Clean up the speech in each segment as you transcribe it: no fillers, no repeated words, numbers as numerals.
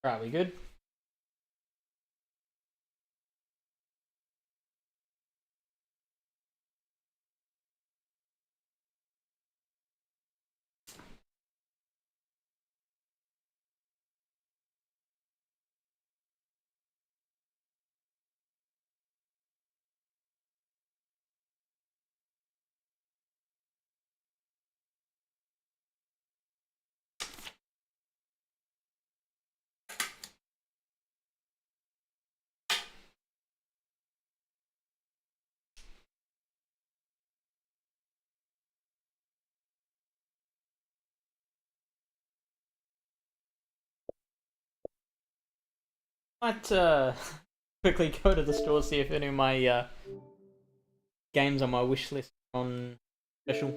Alright, we good? Might quickly go to the store, see if any of my games on my wish list are on special.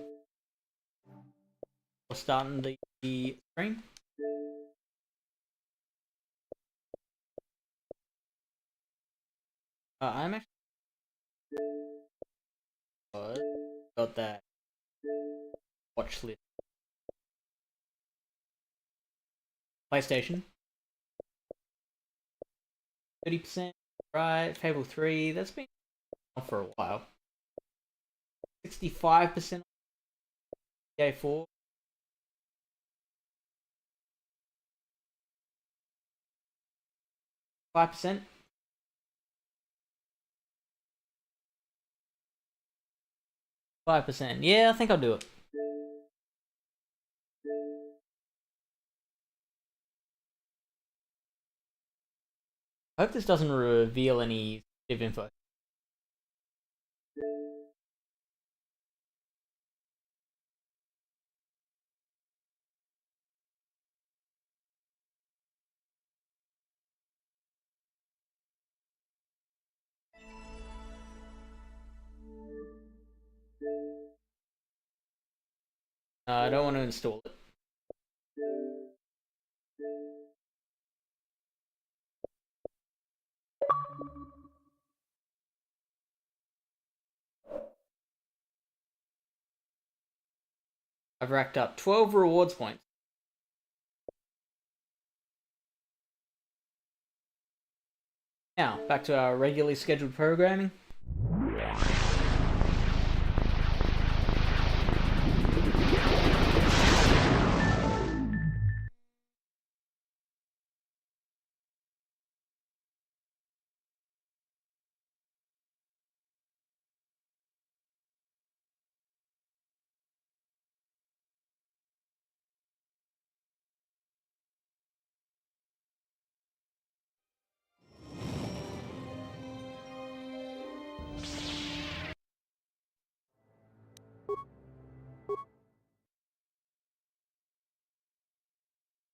Or starting the stream. I'm actually got that watch list. PlayStation. 30%, right? Fable 3, that's been on for a while. 65% EA 4. 5%. 5%. Yeah, I think I'll do it. I hope this doesn't reveal any info. I don't want to install it. I've racked up 12 rewards points. Now, back to our regularly scheduled programming.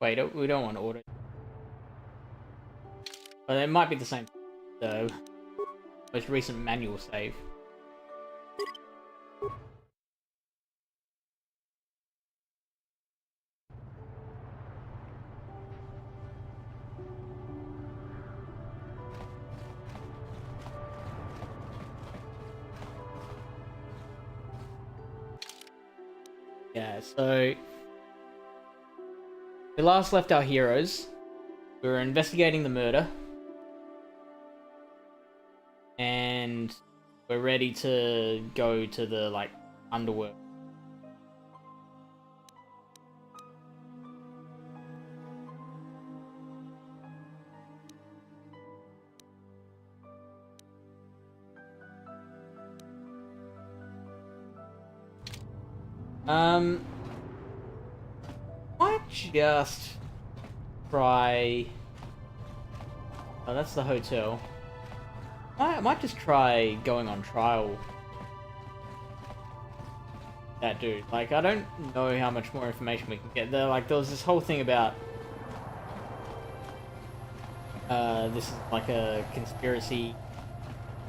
Wait, we don't want to order. But it might be the same. The most recent manual save. Yeah, so we last left our heroes. We were investigating the murder. And we're ready to go to the, like, underworld. Might just try. Oh, that's the hotel. I might just try going on trial. That dude. Like, I don't know how much more information we can get. There was this whole thing about this is like a conspiracy,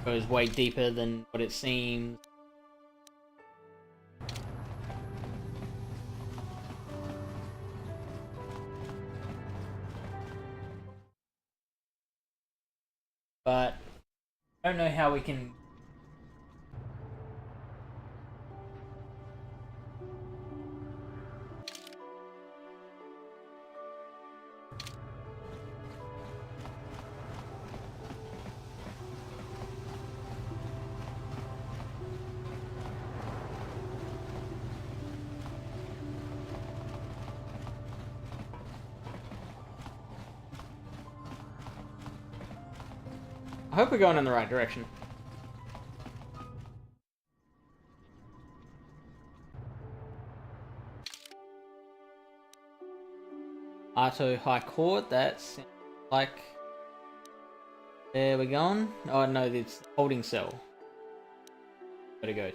goes way deeper than what it seems. But I don't know how we can. I hope we're going in the right direction. Arto High Court, that's like... There we're going. Oh no, it's the holding cell. Gotta go.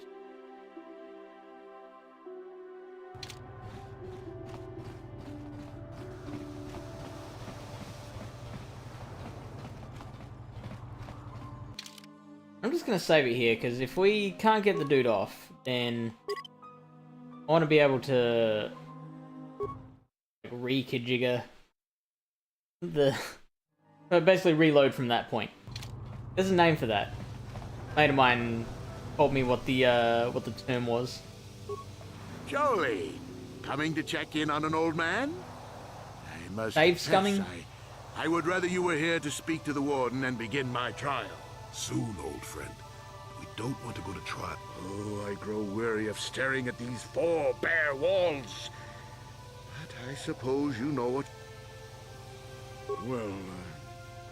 I'm just gonna save it here, because if we can't get the dude off, then I want to be able to like, re-kijigger the... basically reload from that point. There's a name for that. A mate of mine told me what the term was. Jolie, coming to check in on an old man? I must Dave's confess, coming. I would rather you were here to speak to the warden and begin my trial. Soon, old friend. We don't want to go to trial. Oh, I grow weary of staring at these four bare walls. But I suppose you know what... Well,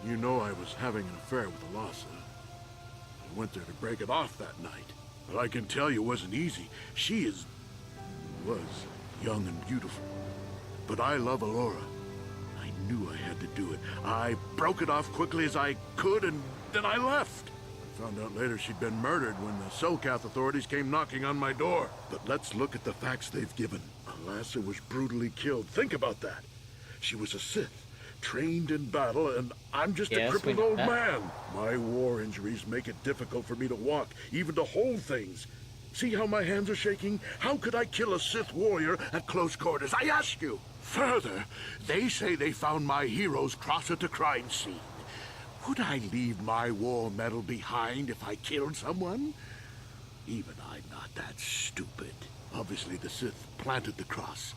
you know I was having an affair with Alasa. I went there to break it off that night. But I can tell you it wasn't easy. She was young and beautiful. But I love Alora. I knew I had to do it. I broke it off quickly as I could, and then I left. I found out later she'd been murdered when the Selkath authorities came knocking on my door. But let's look at the facts they've given. Alasa was brutally killed. Think about that. She was a Sith, trained in battle, and I'm just a crippled old man. My war injuries make it difficult for me to walk, even to hold things. See how my hands are shaking? How could I kill a Sith warrior at close quarters? I ask you. Further, they say they found my hero's cross at the crime scene. Would I leave my war medal behind if I killed someone? Even I'm not that stupid. Obviously, the Sith planted the cross.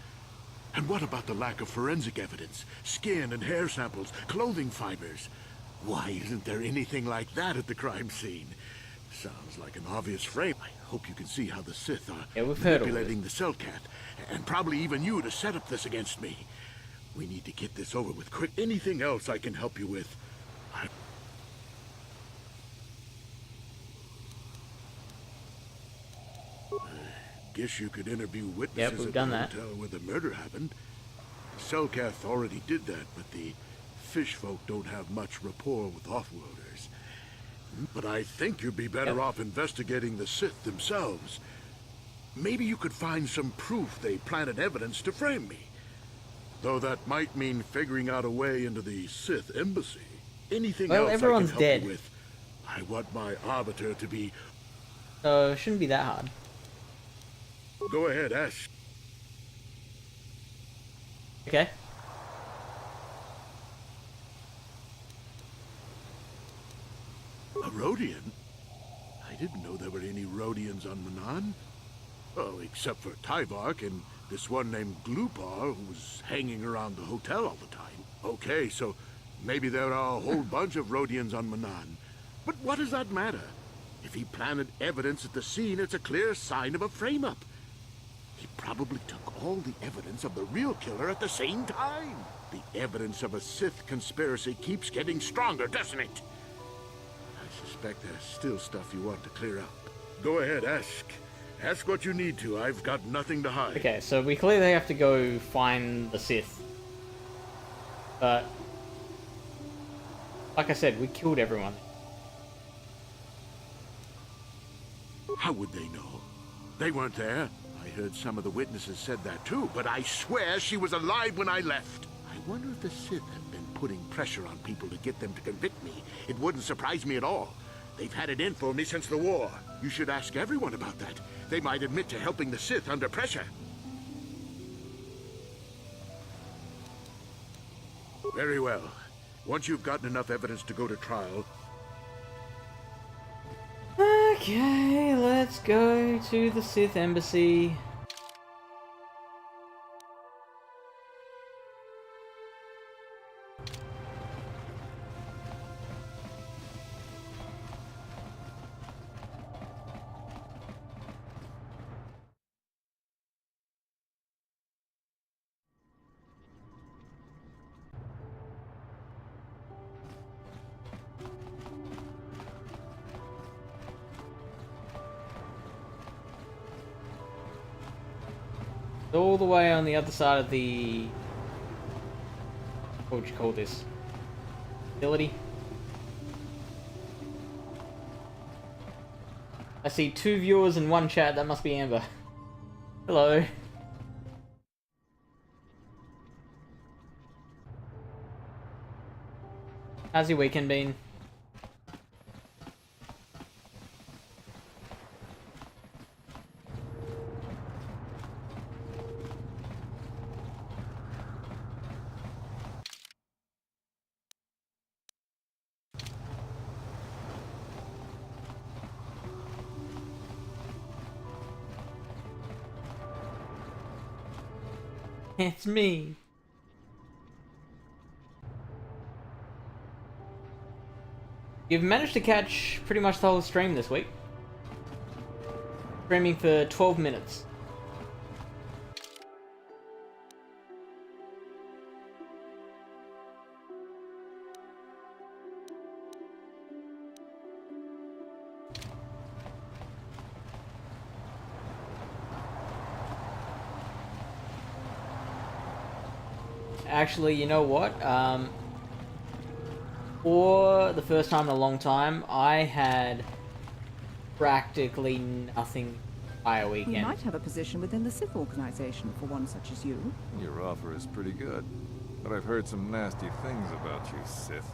And what about the lack of forensic evidence? Skin and hair samples, clothing fibers. Why isn't there anything like that at the crime scene? Sounds like an obvious frame. I hope you can see how the Sith are manipulating the Selkath, and probably even you to set up this against me. We need to get this over with quick. Anything else I can help you with? Guess you could interview witnesses at the hotel where the murder happened. Selkath already did that, but the fish folk don't have much rapport with offworlders. But I think you'd be better off investigating the Sith themselves. Maybe you could find some proof they planted evidence to frame me. Though that might mean figuring out a way into the Sith embassy. Anything else everyone's I can help dead. you with? I want my arbiter to be... So, it shouldn't be that hard. Go ahead, ask. Okay. A Rhodian? I didn't know there were any Rhodians on Manan. Oh, except for Tyvark and this one named Glupar who was hanging around the hotel all the time. Okay, so maybe there are a whole bunch of Rhodians on Manan. But what does that matter? If he planted evidence at the scene, it's a clear sign of a frame-up. He probably took all the evidence of the real killer at the same time. The evidence of a Sith conspiracy keeps getting stronger, doesn't it? I suspect there's still stuff you want to clear up. Go ahead, ask. Ask what you need to. I've got nothing to hide. Okay, so we clearly have to go find the Sith. But, like I said, we killed everyone. How would they know? They weren't there. I heard some of the witnesses said that too, but I swear she was alive when I left. I wonder if the Sith have been putting pressure on people to get them to convict me. It wouldn't surprise me at all. They've had it in for me since the war. You should ask everyone about that. They might admit to helping the Sith under pressure. Very well. Once you've gotten enough evidence to go to trial... Okay, let's go to the Sith embassy. All the way on the other side of the... What would you call this? Facility? I see 2 viewers and 1 chat. That must be Amber. Hello. How's your weekend been? It's me. You've managed to catch pretty much the whole stream this week. Streaming for 12 minutes. Actually, you know what? For the first time in a long time, I had practically nothing by a weekend. You might have a position within the Sith organization for one such as you. Your offer is pretty good, but I've heard some nasty things about you, Sith.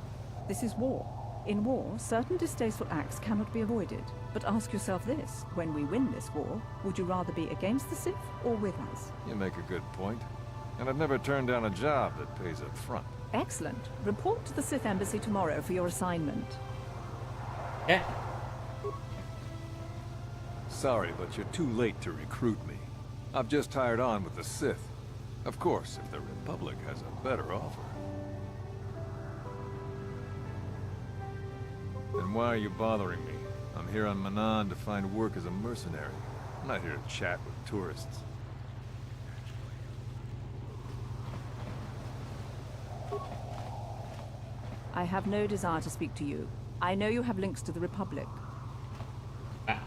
This is war. In war, certain distasteful acts cannot be avoided. But ask yourself this, when we win this war, would you rather be against the Sith or with us? You make a good point. And I've never turned down a job that pays up front. Excellent. Report to the Sith Embassy tomorrow for your assignment. Yeah. Sorry, but you're too late to recruit me. I've just hired on with the Sith. Of course, if the Republic has a better offer. Then why are you bothering me? I'm here on Manan to find work as a mercenary. I'm not here to chat with tourists. I have no desire to speak to you. I know you have links to the Republic. Wow.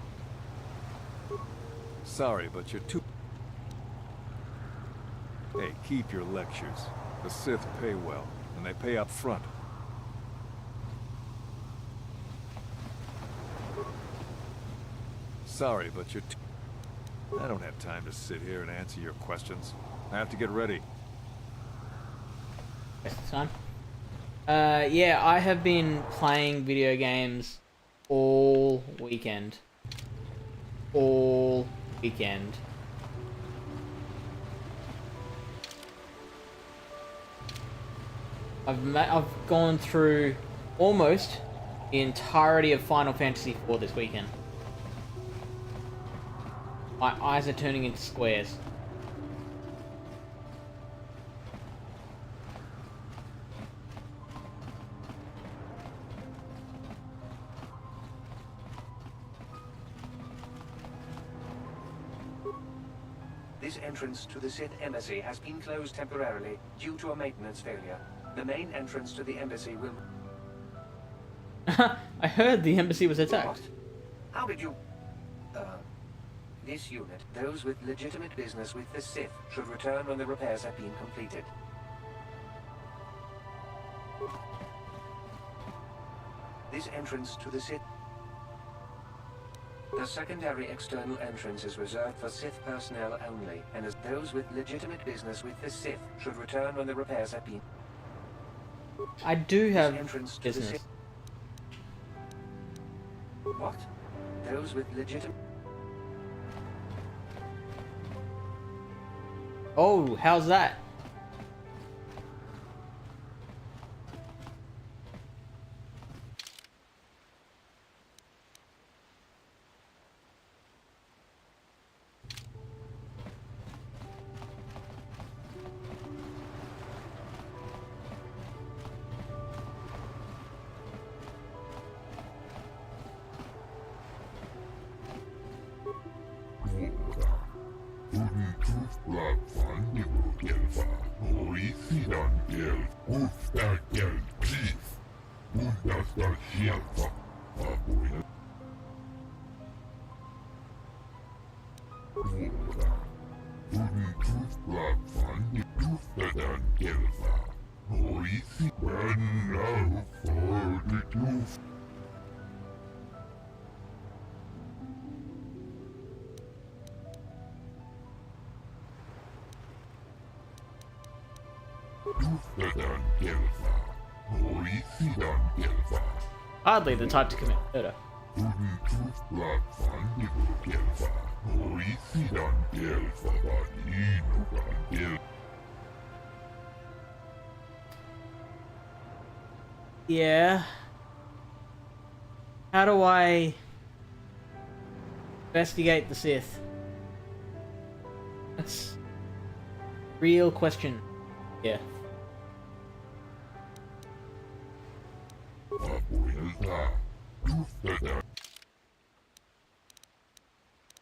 Sorry, but you're too... Hey, keep your lectures. The Sith pay well, and they pay up front. Sorry, but you're too... I don't have time to sit here and answer your questions. I have to get ready. Best time. Yeah, I have been playing video games all weekend. All weekend. I've gone through almost the entirety of Final Fantasy IV this weekend. My eyes are turning into squares. This entrance to the Sith Embassy has been closed temporarily due to a maintenance failure. The main entrance to the embassy will... I heard the embassy was attacked. What? How did you... This unit, those with legitimate business with the Sith, should return when the repairs have been completed. This entrance to the Sith... The secondary external entrance is reserved for Sith personnel only, and as those with legitimate business with the Sith should return when the repairs have been... I do have This entrance to business. the Sith... What? Those with legitimate... Oh, how's that? Hardly the type to commit murder. Yeah. How do I investigate the Sith? That's a real question. Yeah.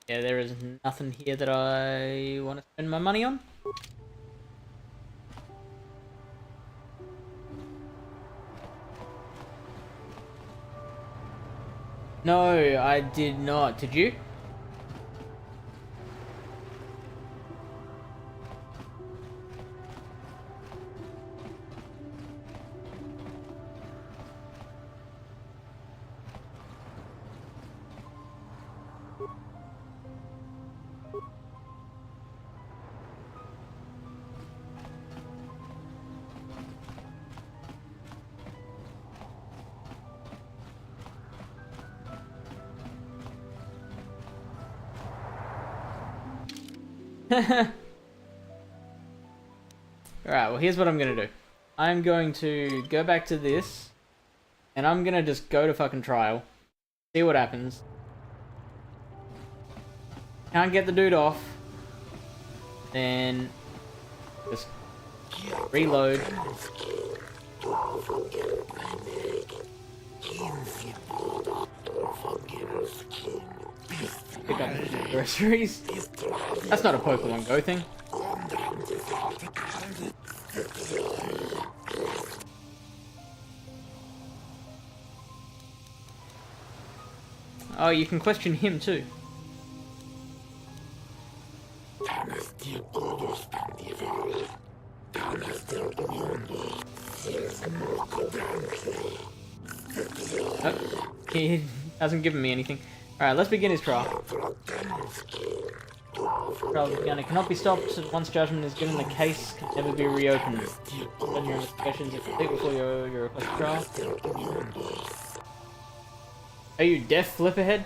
Yeah, there is nothing here that I want to spend my money on. No, I did not. Did you? Alright, well here's what I'm gonna do. I'm going to go back to this, and I'm gonna just go to fucking trial, see what happens. Can't get the dude off, then just reload. Pick up the groceries. That's not a Pokemon Go thing. Oh, you can question him too. Oh, he hasn't given me anything. Alright, let's begin his trial. Trial has begun. It cannot be stopped once judgment is given. The case can never be reopened. When your investigations are complete before your request trial. Are you deaf, Flipperhead?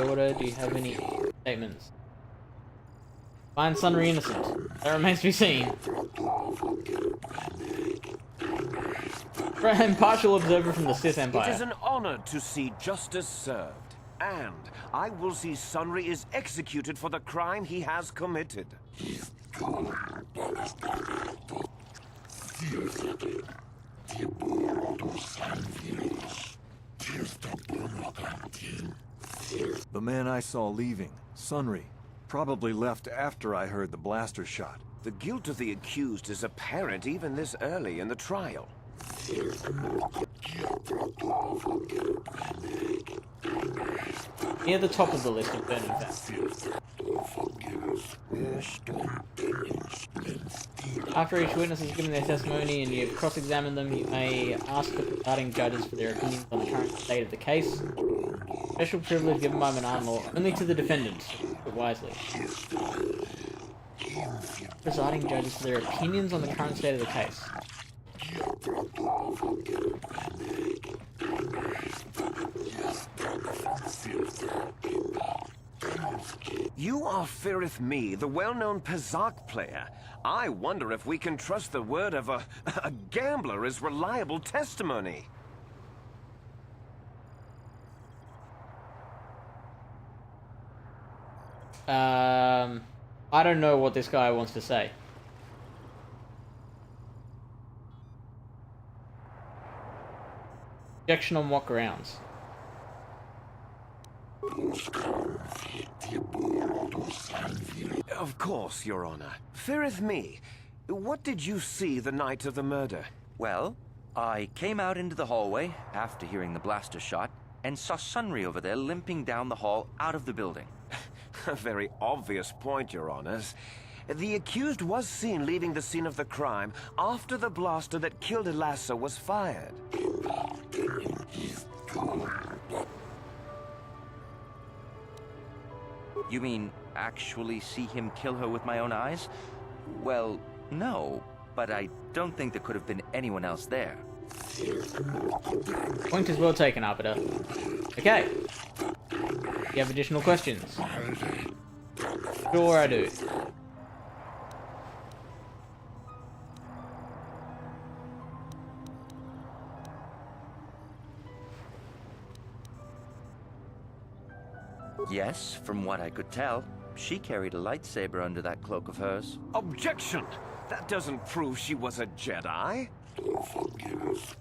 Order, do you have any statements? Find Sunry innocent. That remains to be seen. Impartial observer from the Sith Empire. It is an honor to see justice served, and I will see Sunry is executed for the crime he has committed. The man I saw leaving, Sunry, probably left after I heard the blaster shot. The guilt of the accused is apparent even this early in the trial. Near the top of the list of burning facts. After each witness has given their testimony and you've cross-examined them, you may ask the presiding judges for their opinions on the current state of the case. Special privilege given by Manan law only to the defendant, but wisely. Presiding judges for their opinions on the current state of the case. You are Firith Me, the well-known Pazak player. I wonder if we can trust the word of a gambler as reliable testimony. I don't know what this guy wants to say. Objection on what grounds? Of course, Your Honor. Feareth me. What did you see the night of the murder? Well, I came out into the hallway after hearing the blaster shot and saw Sunry over there limping down the hall out of the building. A very obvious point, Your Honors. The accused was seen leaving the scene of the crime after the blaster that killed Elassa was fired. You mean actually see him kill her with my own eyes? Well, no, but I don't think there could have been anyone else there. Point is well taken, Arbiter. Okay. You have additional questions? Sure I do. Yes, from what I could tell, she carried a lightsaber under that cloak of hers. Objection! That doesn't prove she was a Jedi.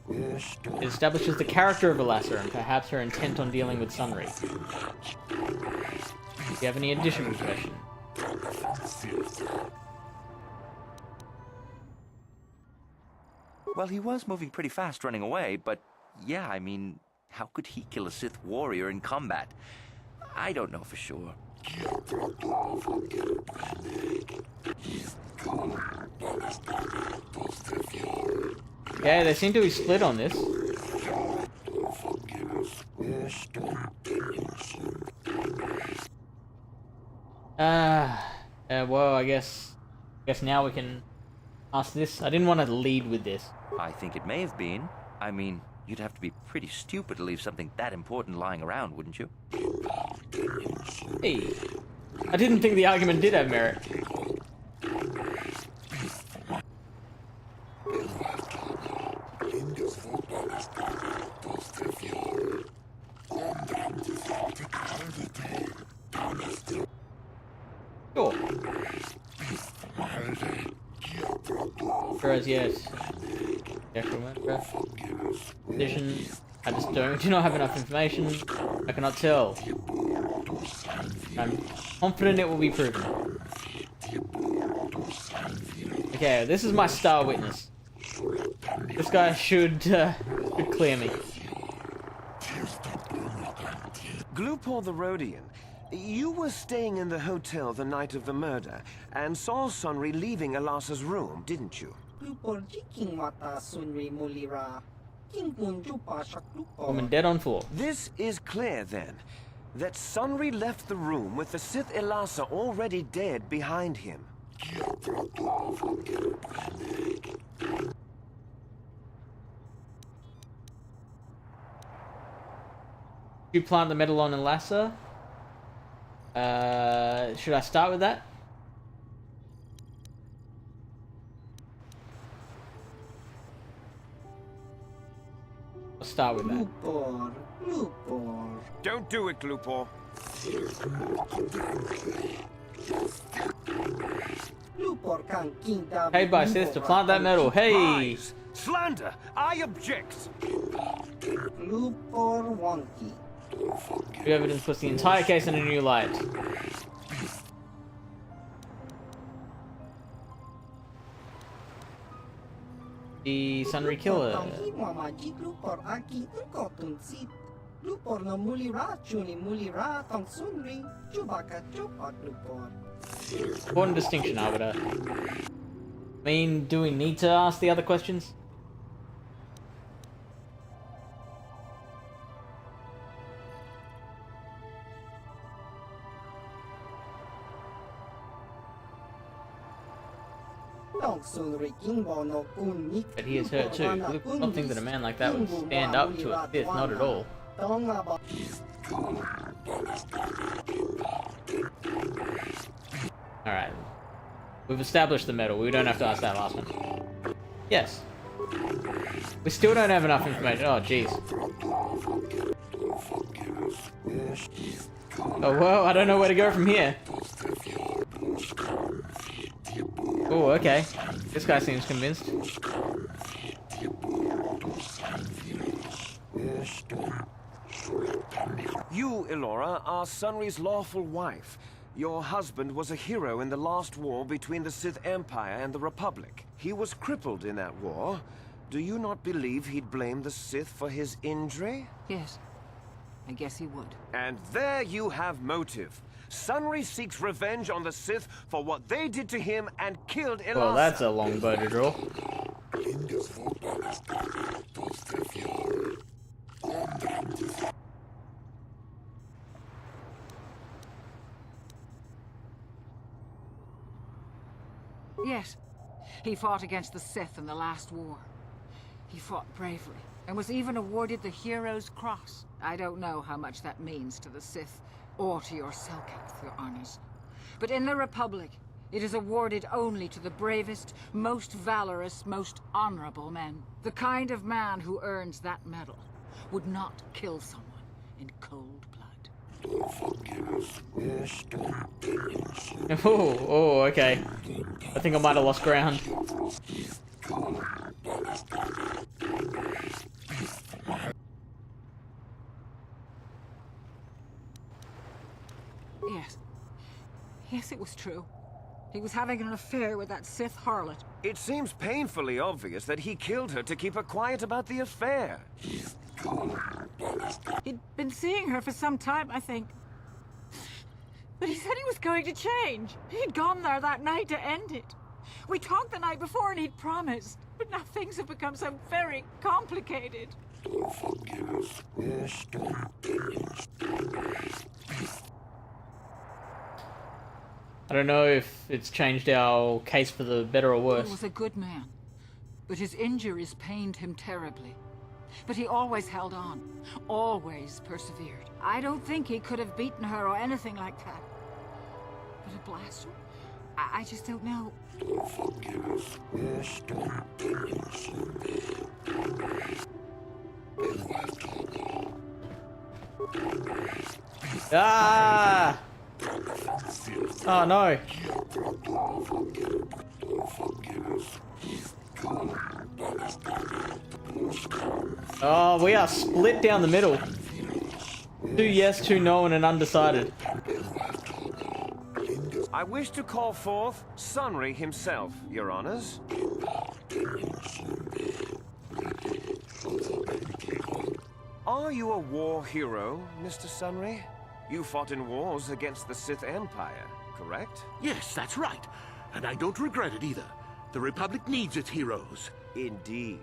It establishes the character of Elassa and perhaps her intent on dealing with Sunry. Do you have any additional questions? Well, he was moving pretty fast running away, but yeah, I mean, how could he kill a Sith warrior in combat? I don't know for sure. Okay, they seem to be split on this. Well, I guess now we can ask this. I didn't want to lead with this. I think it may have been. I mean, you'd have to be pretty stupid to leave something that important lying around, wouldn't you? Hey, I didn't think the argument did have merit. Sure. Whereas, yes. Position. I just do not have enough information. I cannot tell. I'm confident it will be proven. Okay, this is my star witness. This guy should clear me. Glupor the Rhodian, you were staying in the hotel the night of the murder and saw Sunry leaving Elassa's room, didn't you? Woman dead on floor. This is clear, then, that Sunry left the room with the Sith Elassa already dead behind him. You plant the metal on Elassa? Should I start with that? I'll start with that. Don't do it, Glupor. Paid by Sith to plant that metal. Hey! Lies. Slander! I object! New evidence puts the entire case in a new light. The Sunry killer. Important distinction, Arbiter. I mean, do we need to ask the other questions? But he is hurt too. Luke would not think that a man like that would stand up to a Sith, not at all. Alright. We've established the metal, we don't have to ask that last one. Yes. We still don't have enough information. Oh, jeez. Oh, well, I don't know where to go from here. Oh, okay. This guy seems convinced. You, Elora, are Sunry's lawful wife. Your husband was a hero in the last war between the Sith Empire and the Republic. He was crippled in that war. Do you not believe he'd blame the Sith for his injury? Yes. I guess he would. And there you have motive. Sunry seeks revenge on the Sith for what they did to him and killed Elasa. Well, that's a long bow to draw. Yes. He fought against the Sith in the last war. He fought bravely, and was even awarded the Hero's Cross. I don't know how much that means to the Sith, or to your Selkath, your honors. But in the Republic, it is awarded only to the bravest, most valorous, most honorable men. The kind of man who earns that medal would not kill someone in cold blood. Oh, okay. I think I might have lost ground. Yes. Yes, it was true. He was having an affair with that Sith harlot. It seems painfully obvious that he killed her to keep her quiet about the affair. He'd been seeing her for some time, I think. But he said he was going to change. He'd gone there that night to end it. We talked the night before and he'd promised. But now things have become so very complicated. I don't know if it's changed our case for the better or worse. He was a good man, but his injuries pained him terribly. But he always held on, always persevered. I don't think he could have beaten her or anything like that. But a blaster? I just don't know. Ah! Oh no. Oh, we are split down the middle. 2 yes, 2 no, and an undecided. I wish to call forth Sunry himself, your honors. Are you a war hero, Mr. Sunry? You fought in wars against the Sith Empire, correct? Yes, that's right. And I don't regret it either. The Republic needs its heroes. Indeed.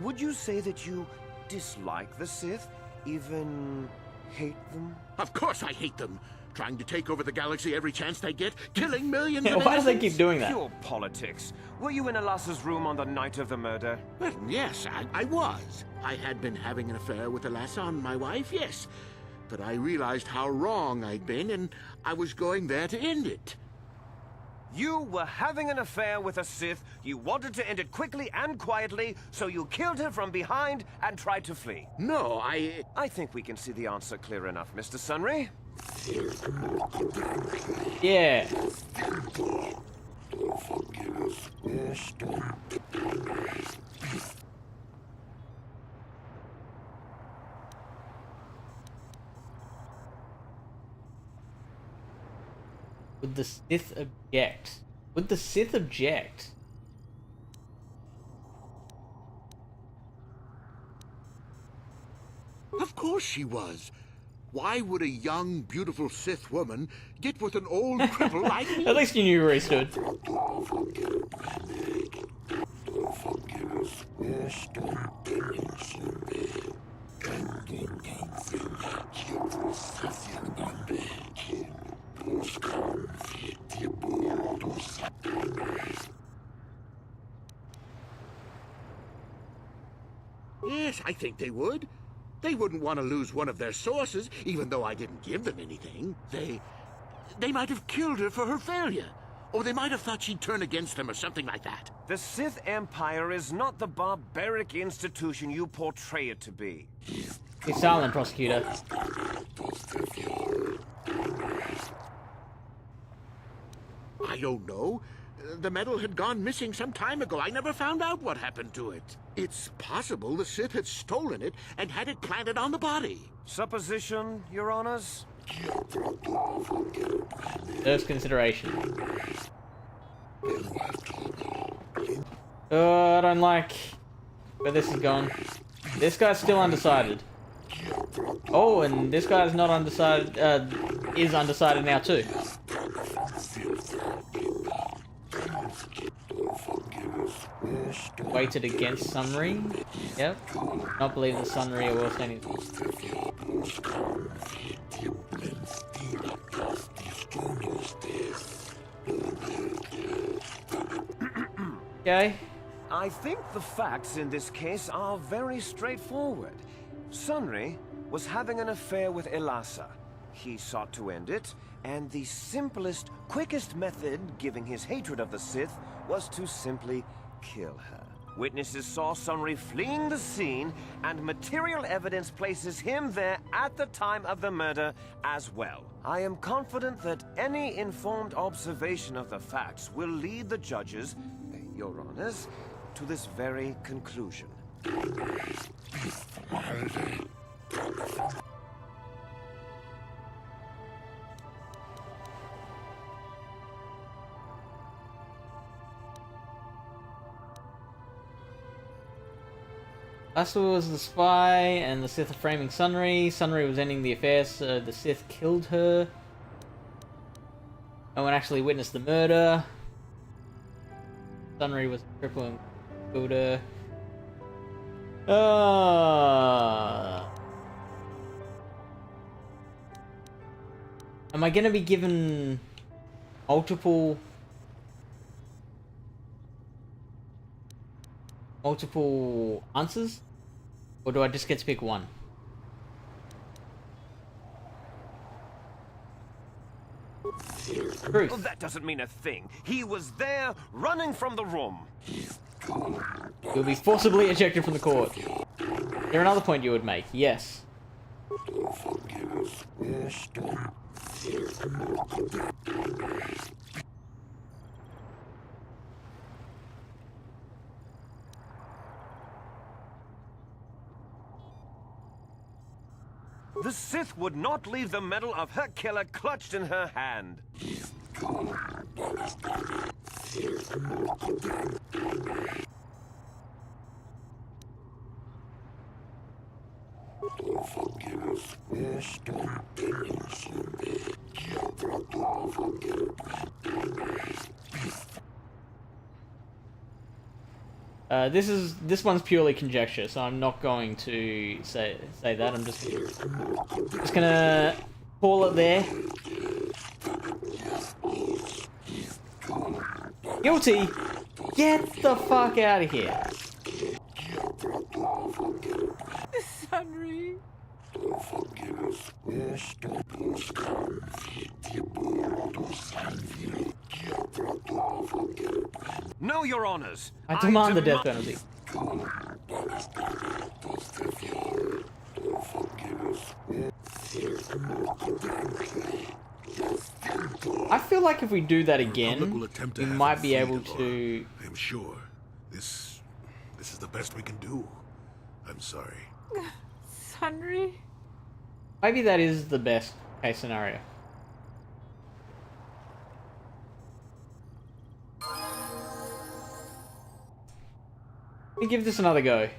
Would you say that you dislike the Sith? Even hate them? Of course I hate them. Trying to take over the galaxy every chance they get, killing millions of Why do they innocents. keep doing that? Pure politics. Were you in Elasa's room on the night of the murder? Well, yes, I was. I had been having an affair with Elasa, my wife, yes. But I realized how wrong I'd been, and I was going there to end it. You were having an affair with a Sith, you wanted to end it quickly and quietly, so you killed her from behind and tried to flee. No, I think we can see the answer clear enough, Mr. Sunry. Yeah. Would the Sith object? Would the Sith object? Of course she was. Why would a young, beautiful Sith woman get with an old cripple like me? At least you knew where he stood. Yes, I think they would. They wouldn't want to lose one of their sources, even though I didn't give them anything. They might have killed her for her failure. Or they might have thought she'd turn against them or something like that. The Sith Empire is not the barbaric institution you portray it to be. Be silent, prosecutor. I don't know. the medal had gone missing some time ago. I never found out what happened to it. It's possible the Sith had stolen it and had it planted on the body. Supposition, Your Honors? Deserves consideration. Oh, I don't like where this is gone. This guy's still undecided. Oh, and this guy's not undecided, is undecided now too. Weighted against Sunry. Yep. Not believe that Sunry are worth anything. Okay. I think the facts in this case are very straightforward. Sunry was having an affair with Elasa. He sought to end it, and the simplest, quickest method, given his hatred of the Sith, was to simply kill her. Witnesses saw Sunry fleeing the scene, and material evidence places him there at the time of the murder as well. I am confident that any informed observation of the facts will lead the judges, Your Honors, to this very conclusion. Asa was the spy, and the Sith are framing Sunry. Sunry was ending the affair, so the Sith killed her. No one actually witnessed the murder. Sunry was a cripple and killed her. Am I gonna be given multiple answers? Or do I just get to pick one? Truth. Well, that doesn't mean a thing. He was there, running from the room. You'll be forcibly ejected from the court. Is there another point you would make? Yes. The Sith would not leave the medal of her killer clutched in her hand. This one's purely conjecture, so I'm not going to say that. I'm just gonna call it there. Guilty. Get the fuck out of here. Sunry. No, Your Honors. I demand the death penalty. I feel like if we do that again, we might be able to... I'm sure. This is the best we can do. I'm sorry. Sunry? Maybe that is the best case scenario. Let me give this another go.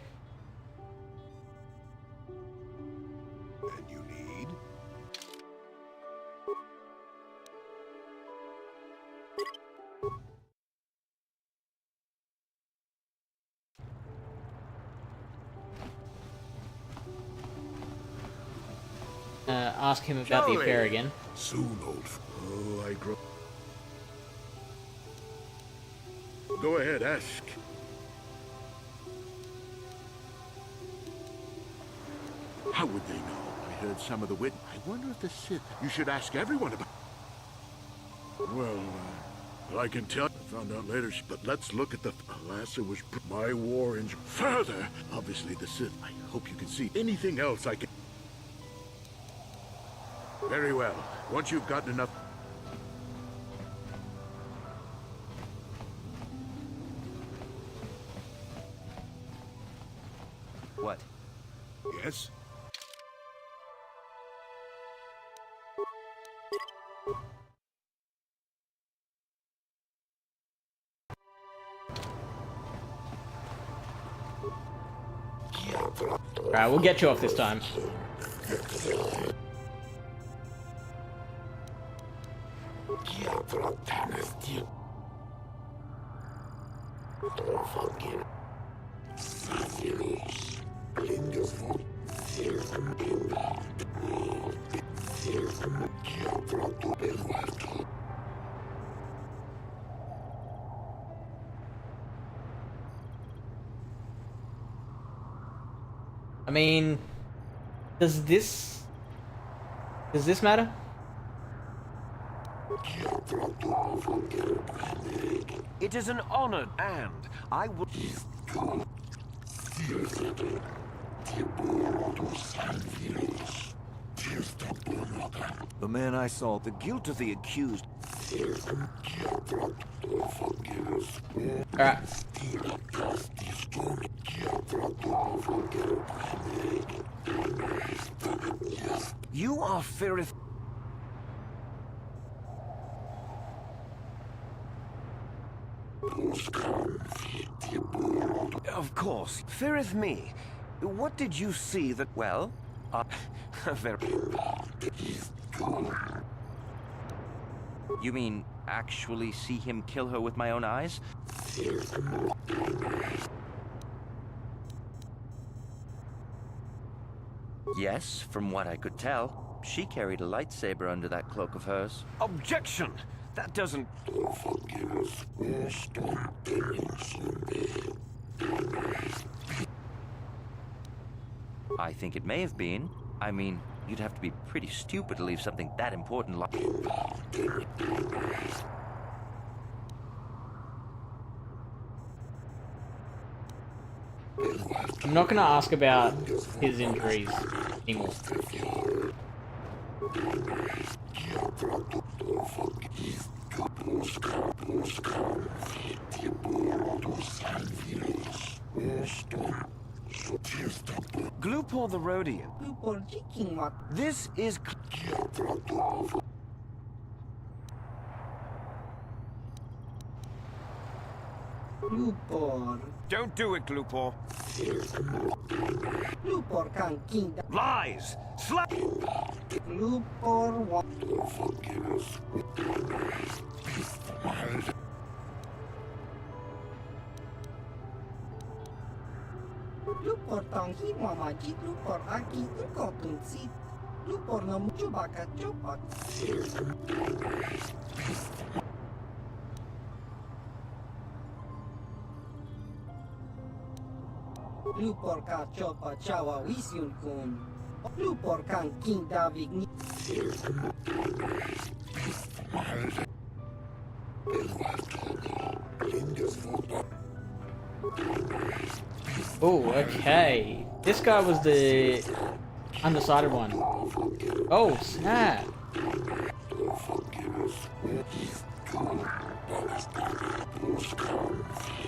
And you need? Ask him about the affair again. Soon, old f- Oh, I grow... Go ahead, ask. How would they know? I heard some of the wit. I wonder if the Sith... You should ask everyone about... Well, I can tell. I found out later, but let's look at the... Alas, it was my war in... Further! Obviously the Sith. I hope you can see anything else I can... Very well. Once you've gotten enough... Alright, we'll get you off this time. I mean, does this matter? It is an honor, and I would... The man I saw, the guilt of the accused... Alright. You are Ferrith... Of course. Ferrith me. What did you see that... Well, Very... you mean actually see him kill her with my own eyes? Yes, from what I could tell. She carried a lightsaber under that cloak of hers. Objection! That doesn't... I think it may have been. I mean, you'd have to be pretty stupid to leave something that important like... I'm not gonna ask about his injuries anymore. Glupor the Rhodian. This is... Glupor. Don't do it, Glupor. Glupor can kinda. Lies! Slap! Glupor wa. Glupor tanghi mamaji glupor aki inkotunsit. Glupor na mucho baka chopak. Glupor ka chopa chawa wisyun kun. Glupor kan king davig ni. Oh, okay. This guy was the undecided one. Oh, snap.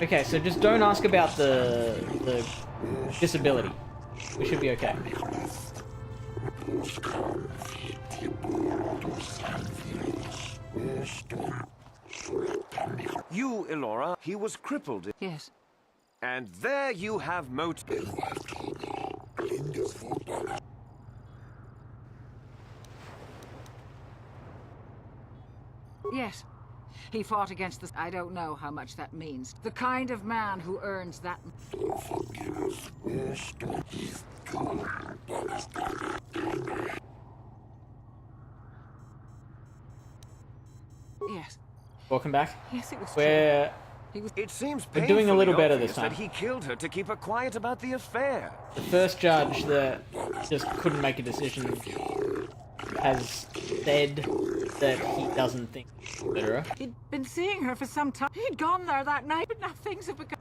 Okay, so just don't ask about the disability. We should be okay. You, Elora, he was crippled. Yes. And there you have motive. Yes. He fought against the... I don't know how much that means. The kind of man who earns that... Yes. Welcome back. Yes, it was We're It seems We're doing a little better this obvious time. that he killed her to keep her quiet about the affair. the first judge that just couldn't make a decision has said that he doesn't think she's a murderer. He'd been seeing her for some time. He'd gone there that night, but now things have become...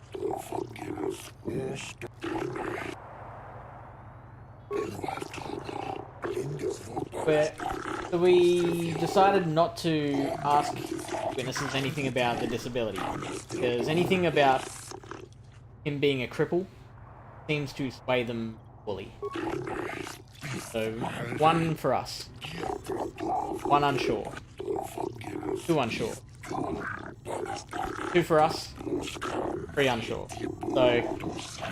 So we decided not to ask witnesses anything about the disability, because anything about him being a cripple seems to sway them fully. So, one for us. One unsure. 2 unsure. 2 for us, 3 unsure. So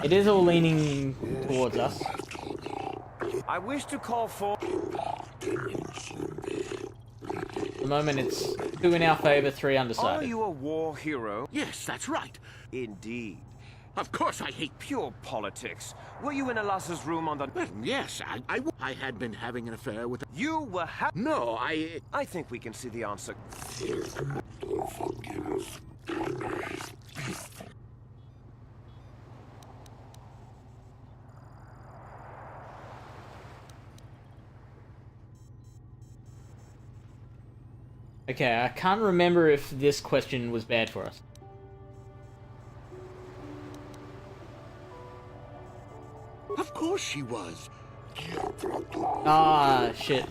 it is all leaning towards us. I wish to call for... At the moment it's 2 in our favor, 3 Are undecided. you a war hero? Yes, that's right. Indeed. Of course I hate... Pure politics. Were you in Alassa's room on the... Well, yes, I had been having an affair with... You were No, I think we can see the answer. Okay, I can't remember if this question was bad for us. Of course she was. Ah, shit.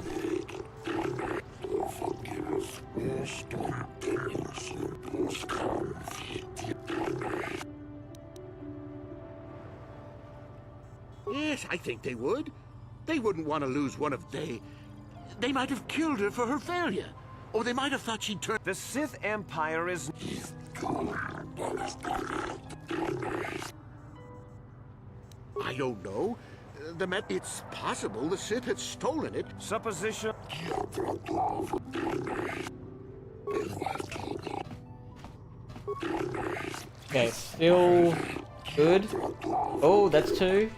Yes, I think they would. They wouldn't want to lose one of they... They might have killed her for her failure. Or they might have thought she'd turn... The Sith Empire is... I don't know. It's possible the Sith had stolen it. Supposition... Okay, still good. Oh, that's 2.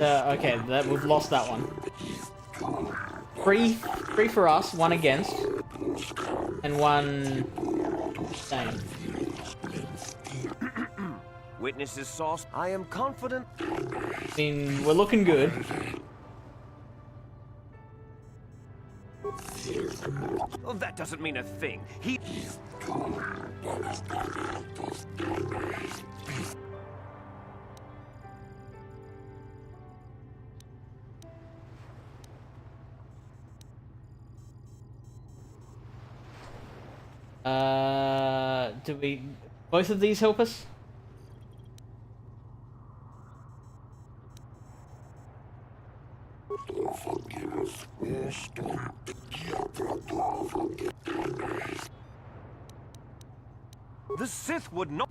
Okay, we've lost that one. 3 for us, 1 against, and 1 staying. Witnesses source. I am confident. I mean, we're looking good. Oh, that doesn't mean a thing. He... Do we... Both of these help us? The Sith would not...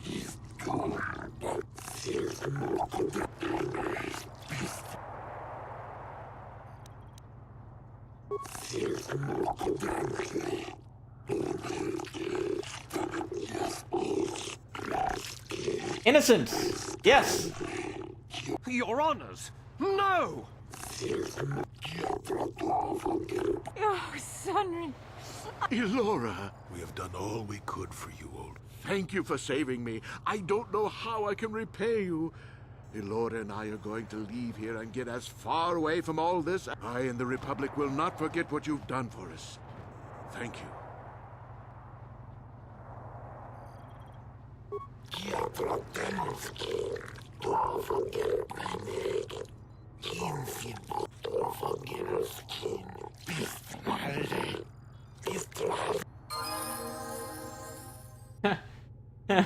Innocence! Yes! Your honors! No! Oh, Sunry. Elora, we have done all we could for you, old. Thank you for saving me. I don't know how I can repay you. Elora and I are going to leave here and get as far away from all this. I and the Republic will not forget what you've done for us. Thank you.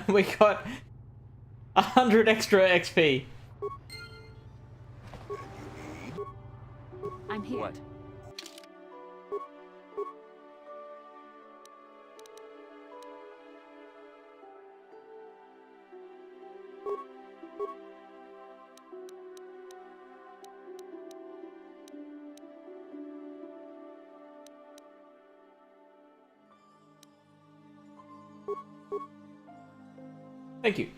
We got 100 extra XP. I'm here. What? Thank you.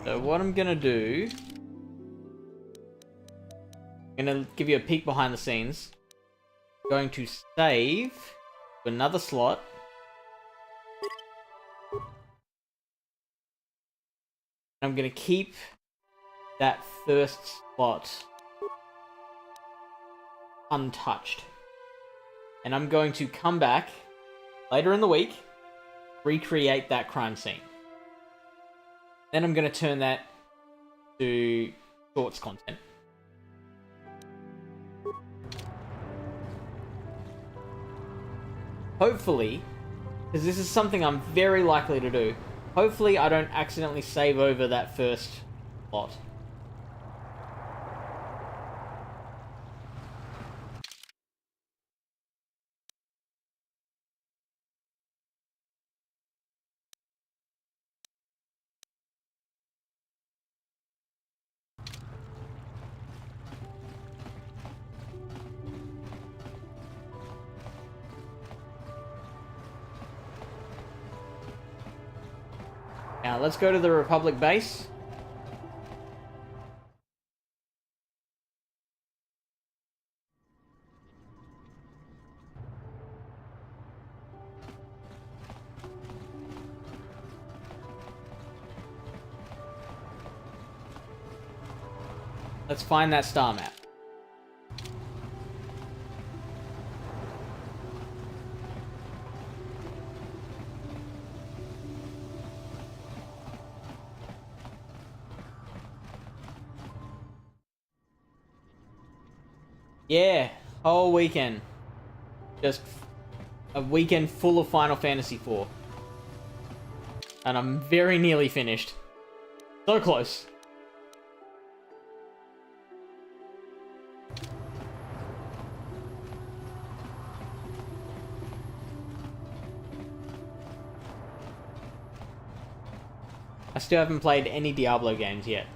So what I'm gonna do, I'm gonna give you a peek behind the scenes. I'm going to save to another slot. I'm gonna keep that first slot untouched. And I'm going to come back later in the week, recreate that crime scene. Then I'm going to turn that to shorts content. Hopefully, Because this is something I'm very likely to do. Hopefully I don't accidentally save over that first lot. Now, let's go to the Republic base. Let's find that star map. Yeah, whole weekend. Just a weekend full of Final Fantasy IV. And I'm very nearly finished. So close. I still haven't played any Diablo games yet.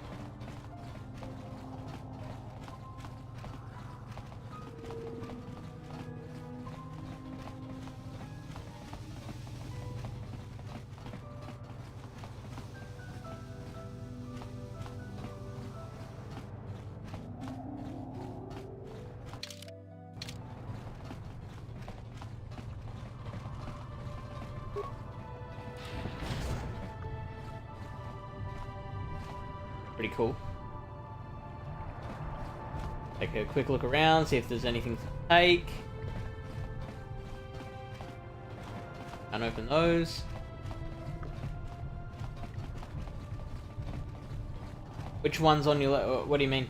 Pretty cool. Take a quick look around, see if there's anything to take. Can't open those. Which one's on your what do you mean?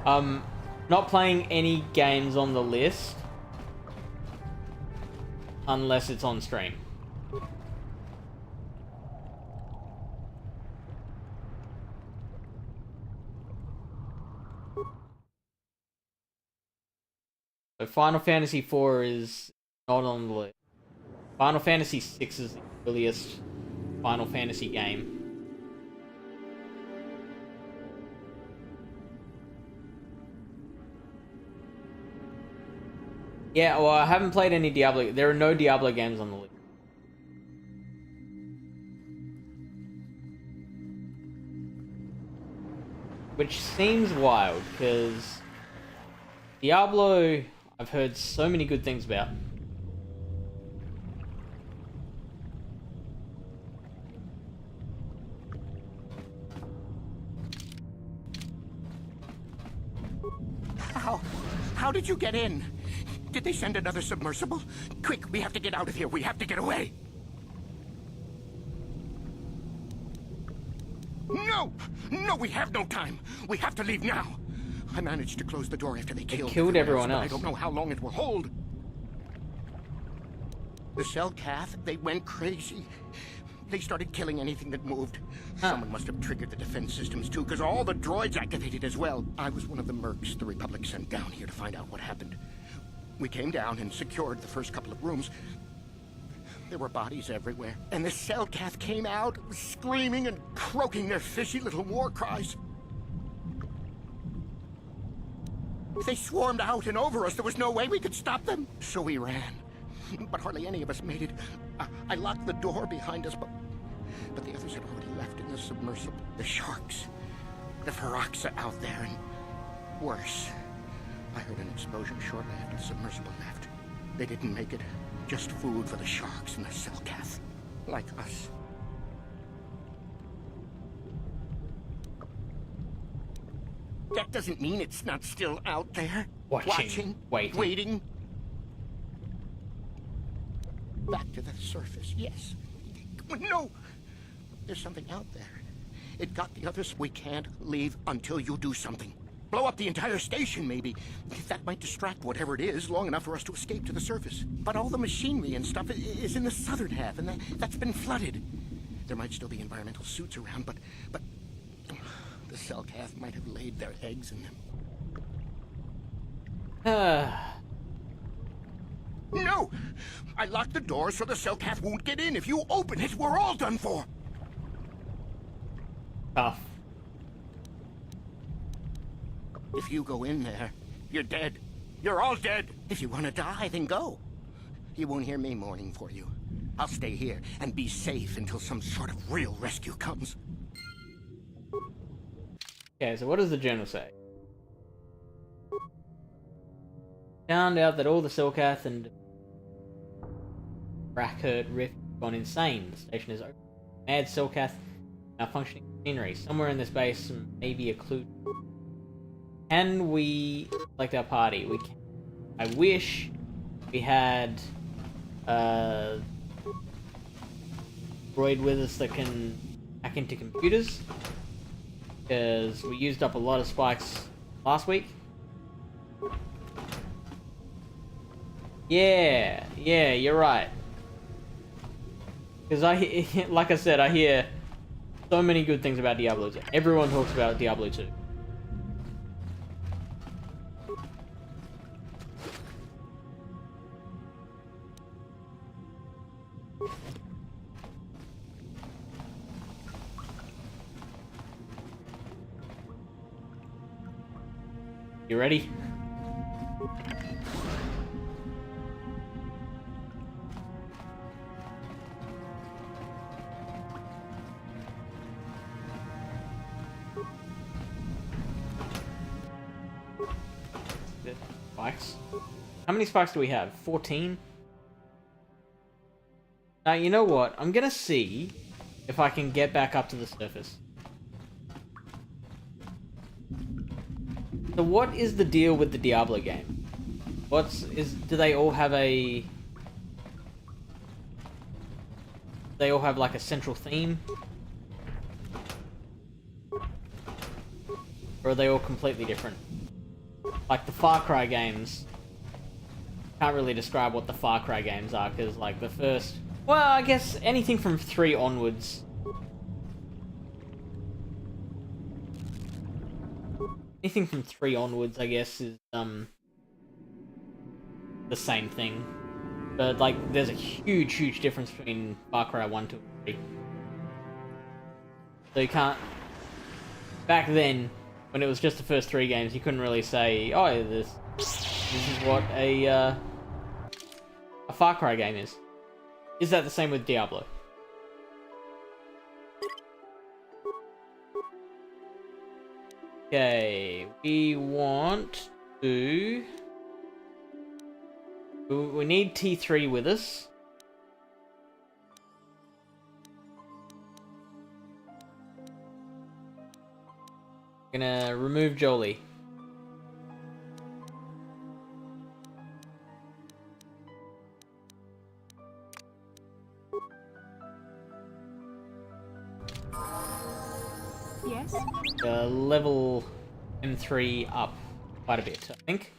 Not playing any games on the list unless it's on stream. So Final Fantasy IV is not on the list. Final Fantasy VI is the earliest Final Fantasy game. Yeah, well, I haven't played any Diablo. There are no Diablo games on the list. Which seems wild, because Diablo, I've heard so many good things about. How did you get in? Did they send another submersible? Quick, we have to get out of here. We have to get away. No! No, we have no time. We have to leave now. I managed to close the door after they killed everyone else. I don't know how long it will hold. The Cellcath, they went crazy. They started killing anything that moved. Someone must have triggered the defense systems too, because all the droids activated as well. I was one of the mercs the Republic sent down here to find out what happened. We came down and secured the first couple of rooms. There were bodies everywhere. And the Cellcath came out, screaming and croaking their fishy little war cries. They swarmed out and over us. There was no way we could stop them. So we ran. But hardly any of us made it. I locked the door behind us, but the others had already left in the submersible. The sharks. The Ferox are out there, and worse. I heard an explosion shortly after the submersible left. They didn't make it. Just food for the sharks and the Cellcath. Like us. That doesn't mean it's not still out there. Watching, waiting. Back to the surface, yes. No! There's something out there. It got the others. We can't leave until you do something. Blow up the entire station, maybe. That might distract whatever it is long enough for us to escape to the surface. But all the machinery and stuff is in the southern half, and that's been flooded. There might still be environmental suits around, but the Selkath might have laid their eggs in them. No! I locked the door so the Selkath won't get in. If you open it, we're all done for. Tough. If you go in there, you're dead. You're all dead. If you want to die, then go. You won't hear me mourning for you. I'll stay here and be safe until some sort of real rescue comes. Okay, so what does the journal say? Found out that all the Selkath and Brackert Rift have gone insane. The station is open. Mad Selkath, malfunctioning machinery. Somewhere in this base may be a clue. Can we select our party? We can. I wish we had droid with us that can hack into computers, because we used up a lot of spikes last week. Yeah, you're right. Because like I said, I hear so many good things about Diablo 2. Everyone talks about Diablo 2. You ready? Spikes. How many spikes do we have? 14? Now, you know what? I'm gonna see if I can get back up to the surface. So what is the deal with the Diablo game? Do they all have a... They all have like a central theme? Or are they all completely different? Like the Far Cry games. Can't really describe what the Far Cry games are, because like the first... Well, I guess anything from 3 onwards. Anything from 3 onwards, I guess, is the same thing. But like, there's a huge difference between Far Cry 1, 2, and 3. So you can't... Back then, when it was just the first 3 games, you couldn't really say, oh, this is what a Far Cry game is. Is that the same with Diablo? Okay, we want to... We need T3 with us. Gonna remove Jolie. Yes? Level M3 up quite a bit, I think.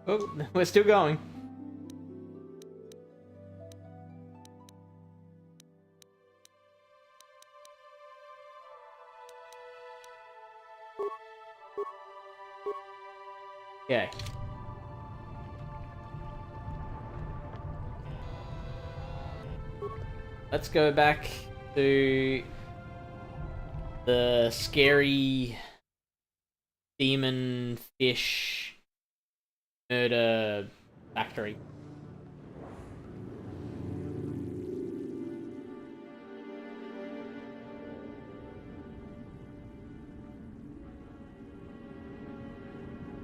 Oh, we're still going. Okay. Let's go back to the scary demon fish murder factory.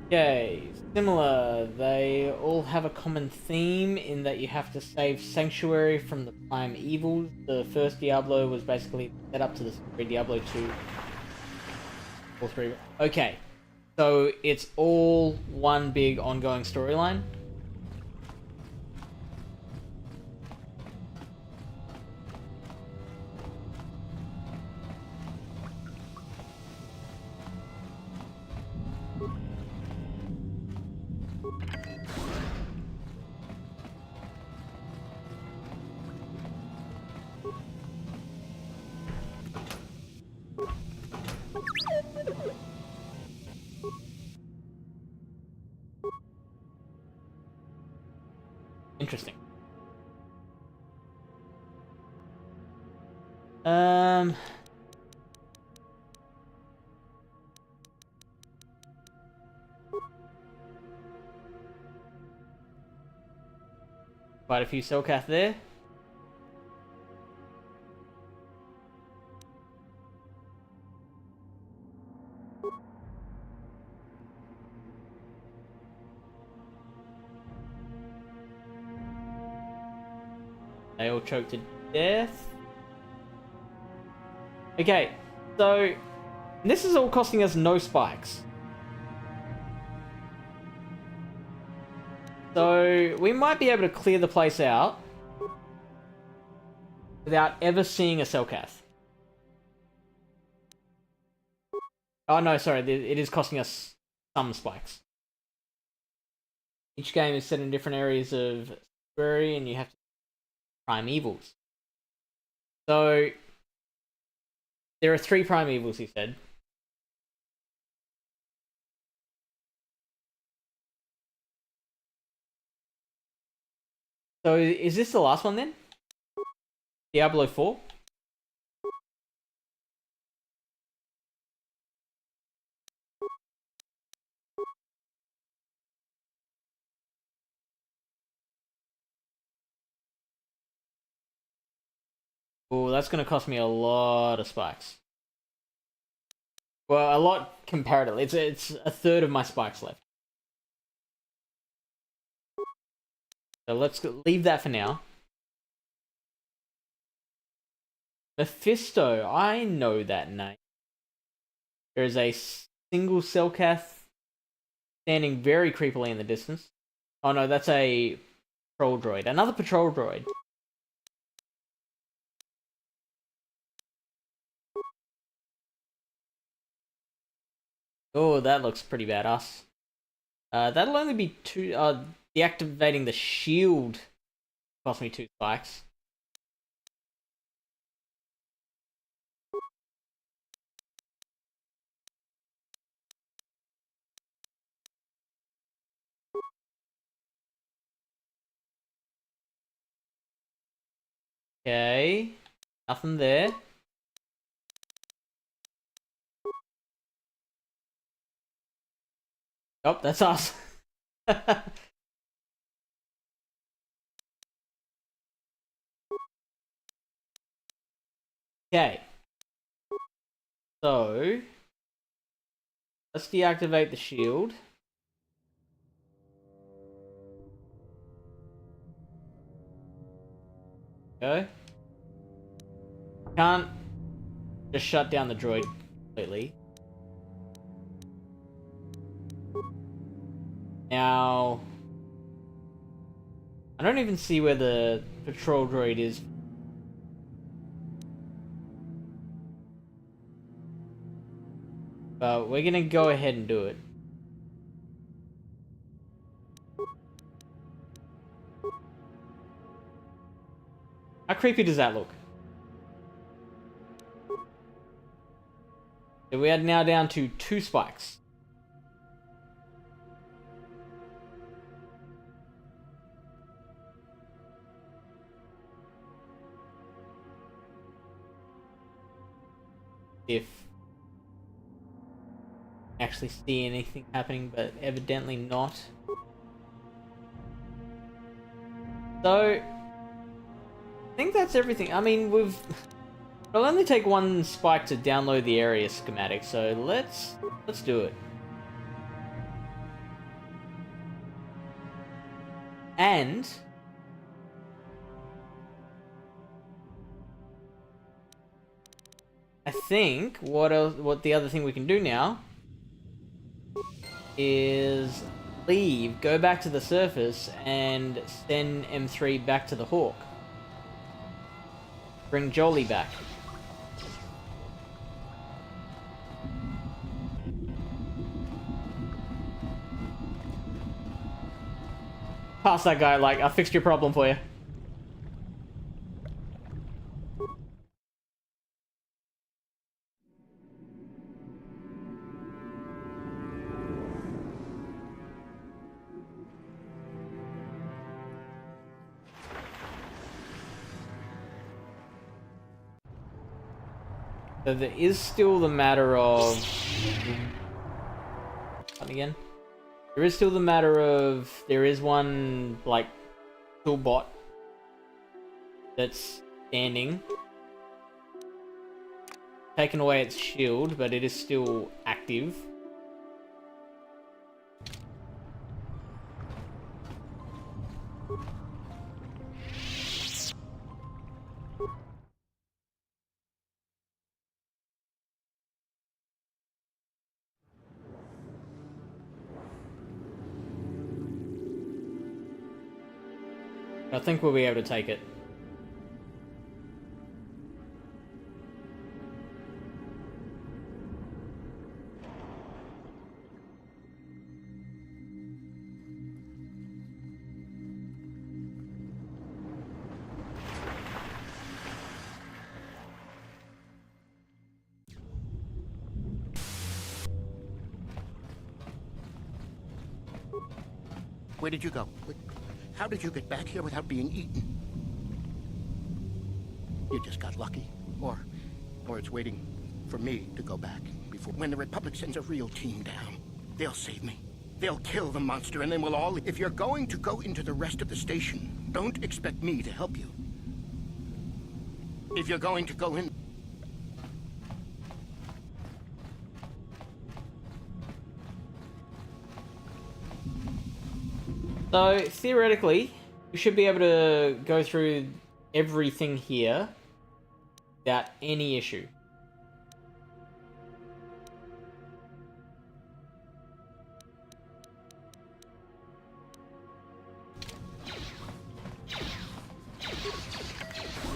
Okay, similar. They all have a common theme in that you have to save Sanctuary from the Prime Evils. The first Diablo was basically set up to the story. Diablo 2 or 3. Okay, so it's all one big ongoing storyline. Interesting. Quite a few Selkath there. They all choked to death. Okay, so this is all costing us no spikes. So we might be able to clear the place out without ever seeing a Selkath. Oh no, sorry, it is costing us some spikes. Each game is set in different areas of Sanctuary, and you have to Prime Evils. So there are 3 Prime Evils, he said. So is this the last one then? Diablo 4? Oh, that's going to cost me a lot of spikes. Well, a lot comparatively. It's a third of my spikes left. So let's leave that for now. Mephisto, I know that name. There is a single Selkath standing very creepily in the distance. Oh no, that's a patrol droid. Another patrol droid. Oh, that looks pretty badass. That'll only be 2... deactivating the shield cost me 2 spikes. Okay. Nothing there. Oh, that's us. Okay. So, let's deactivate the shield. Okay. Can't just shut down the droid completely. Now, I don't even see where the patrol droid is. But we're gonna go ahead and do it. How creepy does that look? So we are now down to 2 spikes. If actually see anything happening, but evidently not. So I think that's everything. I mean, it'll only take 1 spike to download the area schematic, so let's do it. And I think what the other thing we can do now is leave, go back to the surface, and send M3 back to the Hawk. Bring Jolie back. Pass that guy, like, I fixed your problem for you. So there is still the matter of... again? There is still the matter of... There is one, like, toolbot that's standing. Taken away its shield, but it is still active. I think we'll be able to take it. Where did you go? How did you get back here without being eaten? You just got lucky. Or it's waiting for me to go back before... When the Republic sends a real team down, they'll save me. They'll kill the monster and then we'll all... If you're going to go into the rest of the station, don't expect me to help you. If you're going to go in... So, theoretically, we should be able to go through everything here without any issue.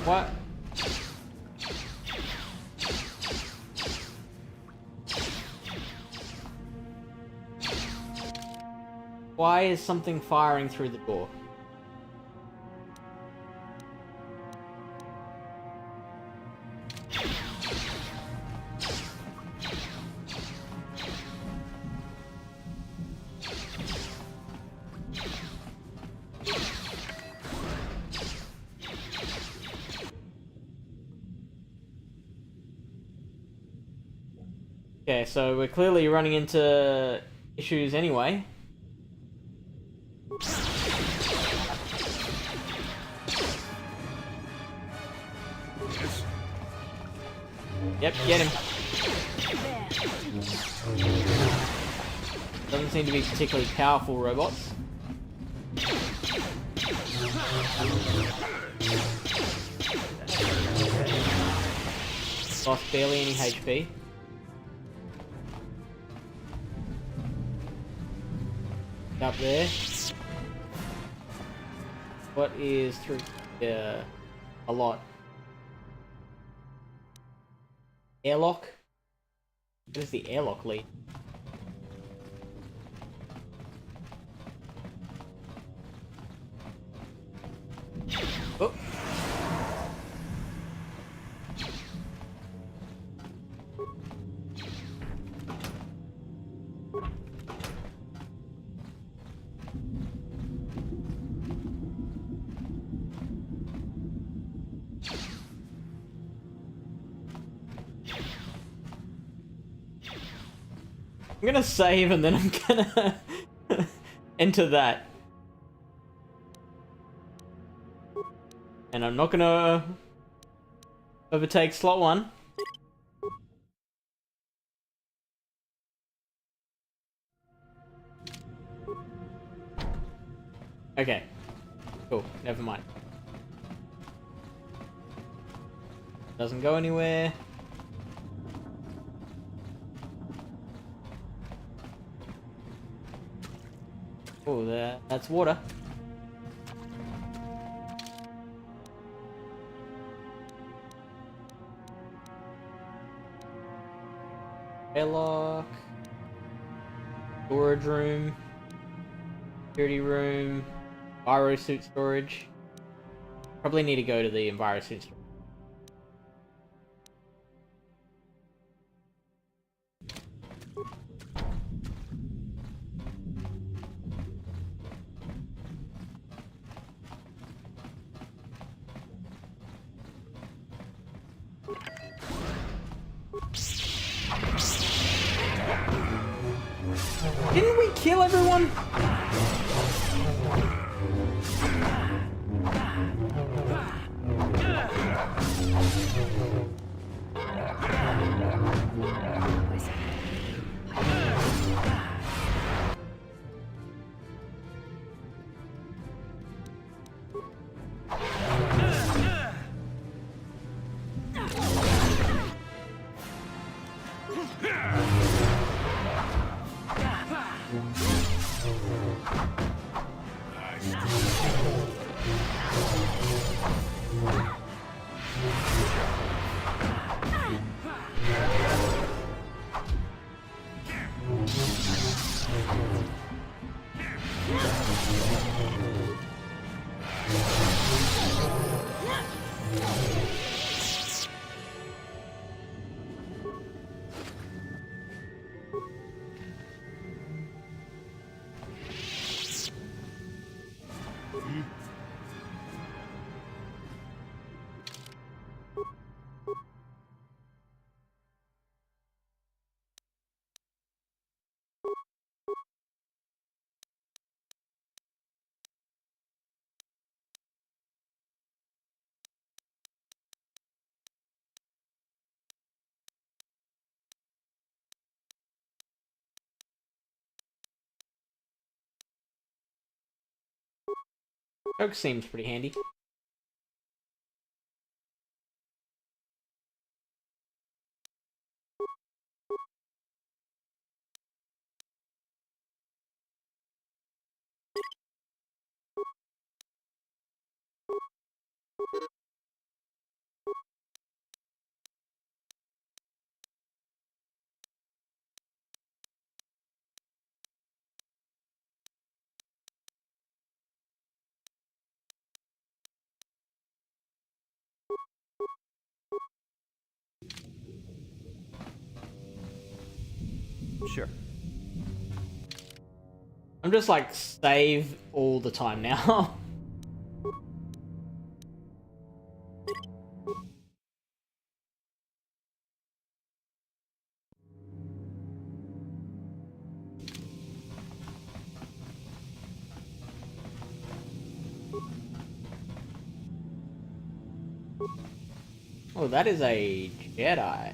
What? Why is something firing through the door? Okay, so we're clearly running into issues anyway. Yep, get him. Doesn't seem to be particularly powerful robots. Lost barely any HP. Up there. What is through a lot? Airlock? What does the airlock lead? Oh. I'm gonna save and then I'm gonna enter that. And I'm not gonna overtake slot 1. Okay. Cool, never mind. Doesn't go anywhere. Oh, that's water. Airlock. Storage room. Security room. Envirosuit storage. Probably need to go to the envirosuit storage. Didn't we kill everyone? Coke seems pretty handy. Sure. I'm just like save all the time now. Oh, that is a Jedi.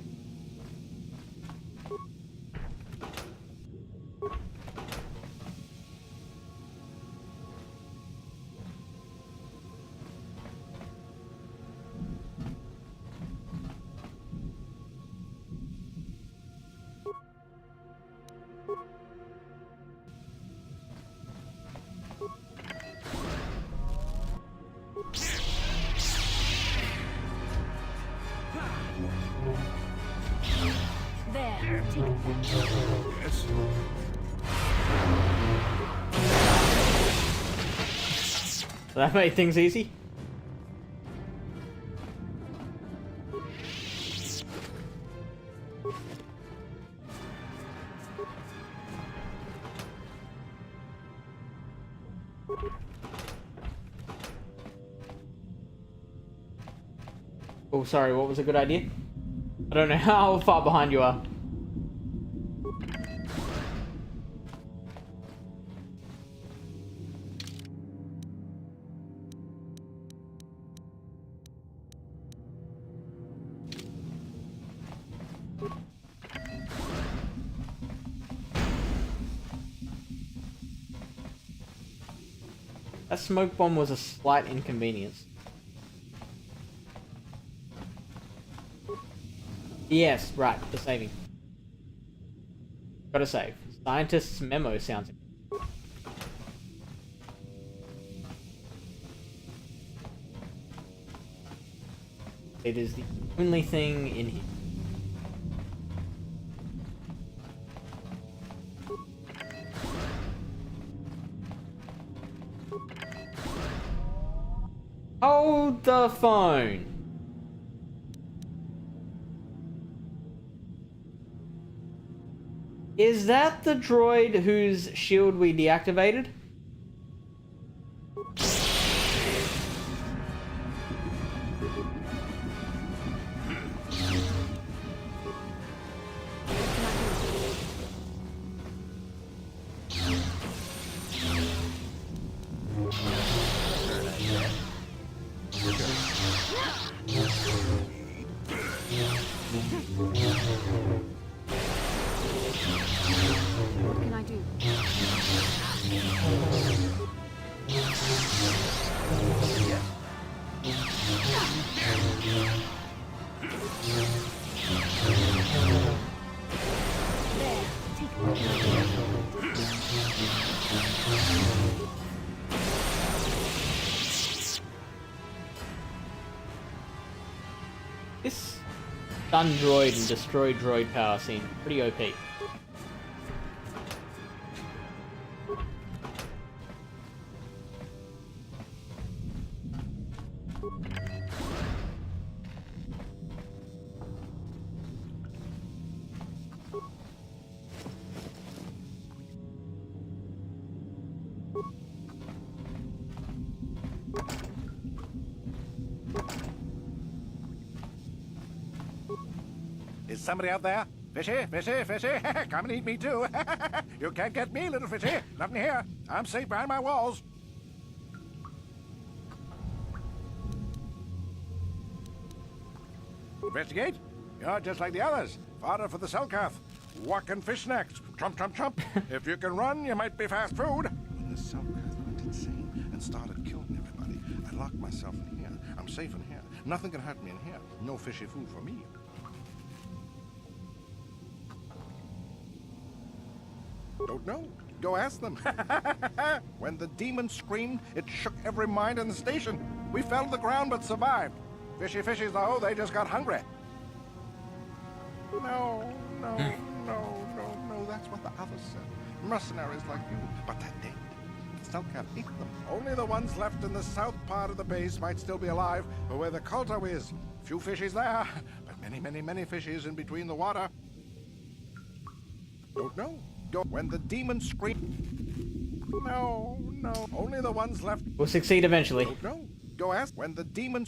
Yes? That made things easy. Oh, sorry, what was a good idea? I don't know how far behind you are. That smoke bomb was a slight inconvenience. Yes, right, the saving. Gotta save. Scientist's memo sounds... It is the only thing in here. Hold the phone. Is that the droid whose shield we deactivated? What can I do? This stun droid and destroy droid power seem pretty OP. Is somebody out there? Fishy, fishy, fishy, come and eat me too. You can't get me, little fishy. Nothing here. I'm safe behind my walls. Investigate? You're just like the others. Fodder for the Selkath. Walking fish snacks. Trump, trump, trump. If you can run, you might be fast food. When the Selkath went insane and started killing everybody, I locked myself in here. I'm safe in here. Nothing can hurt me in here. No fishy food for me. Don't know. Go ask them. When the demon screamed, it shook every mind in the station. We fell to the ground but survived. Fishy fishies, though, they just got hungry. No, no, no, that's what the others said. Mercenaries like you. But that day, the Selkath ate them. Only the ones left in the south part of the base might still be alive, or where the Culto is. Few fishies there, but many, many, many fishies in between the water. Don't know. Go when the demon screamed. No, only the ones left. We'll succeed eventually. Don't know. Go ask when the demon.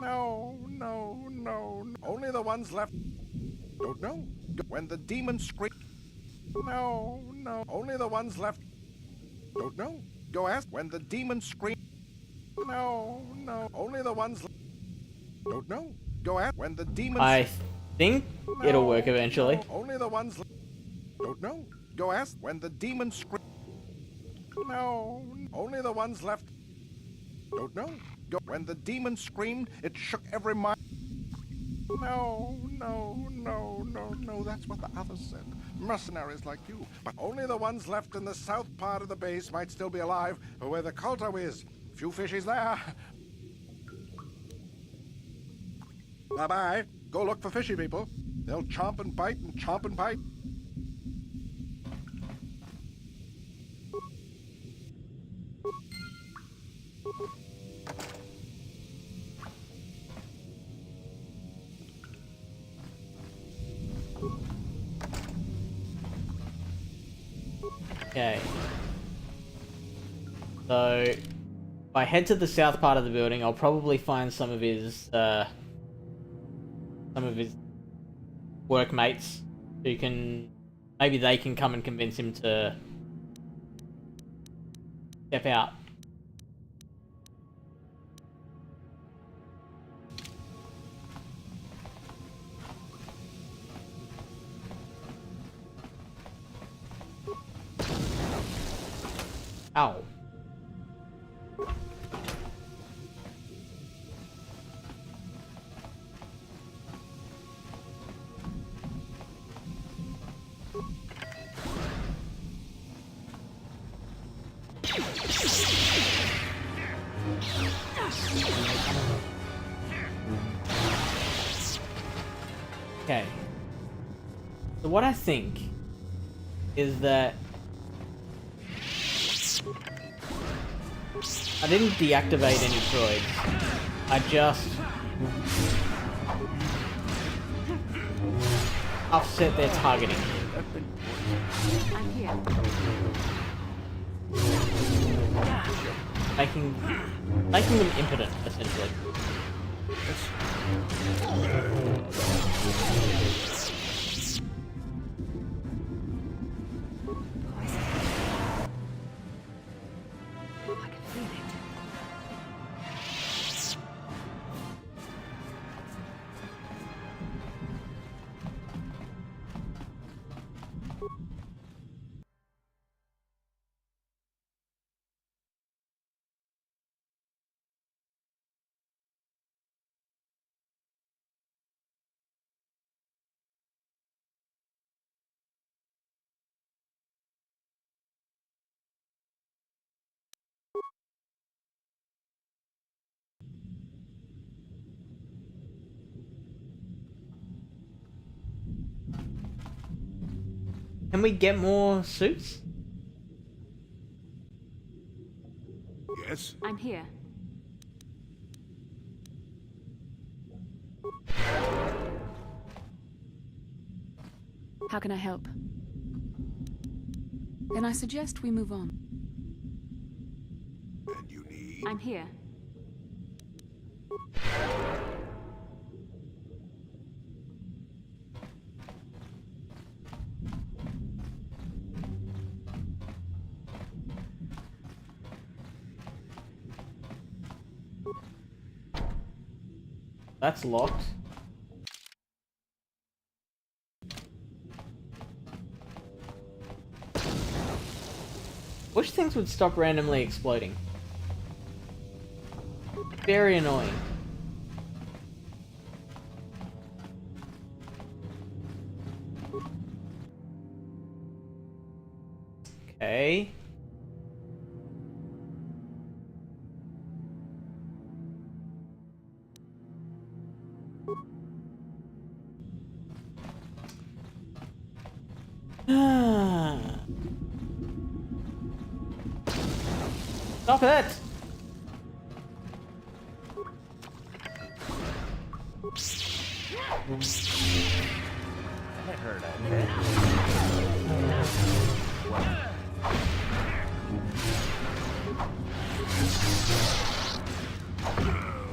No, only the ones left. Don't know. Go when the demon screamed. No, only the ones left. Don't know. Go ask when the demon screamed. No, only the ones. Don't know. Go ask when the demon. I think it'll work eventually. Only the ones. Don't know. Go ask when the demon screamed. No, only the ones left. Don't know. Go when the demon screamed, it shook every mind. No, that's what the others said. Mercenaries like you. But only the ones left in the south part of the base might still be alive, or where the Culto is. Few fishies there. Bye-bye. Go look for fishy people. They'll chomp and bite and chomp and bite. Okay. So, if I head to the south part of the building, I'll probably find some of his workmates who can, maybe they can come and convince him to step out. Ow. Okay. So what I think is that I didn't deactivate any droids. I just offset their targeting. I'm here. Making them impotent, essentially. I can feel it. Can we get more suits? Yes? I'm here. How can I help? Then I suggest we move on. And you need? I'm here. That's locked. Wish things would stop randomly exploding. Very annoying. Okay. Stop it! That hurt, I bet.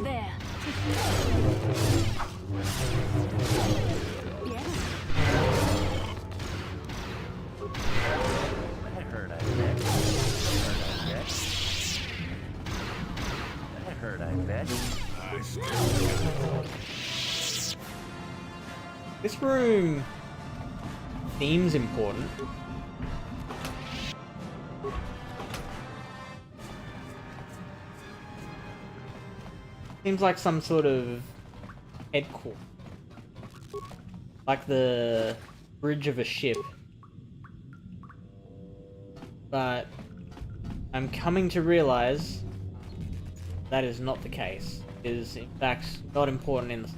There. Yes. That hurt, I bet. That hurt, I bet. This room seems important. Seems like some sort of headquarters. Like the bridge of a ship. But I'm coming to realize that is not the case. It is in fact not important in the...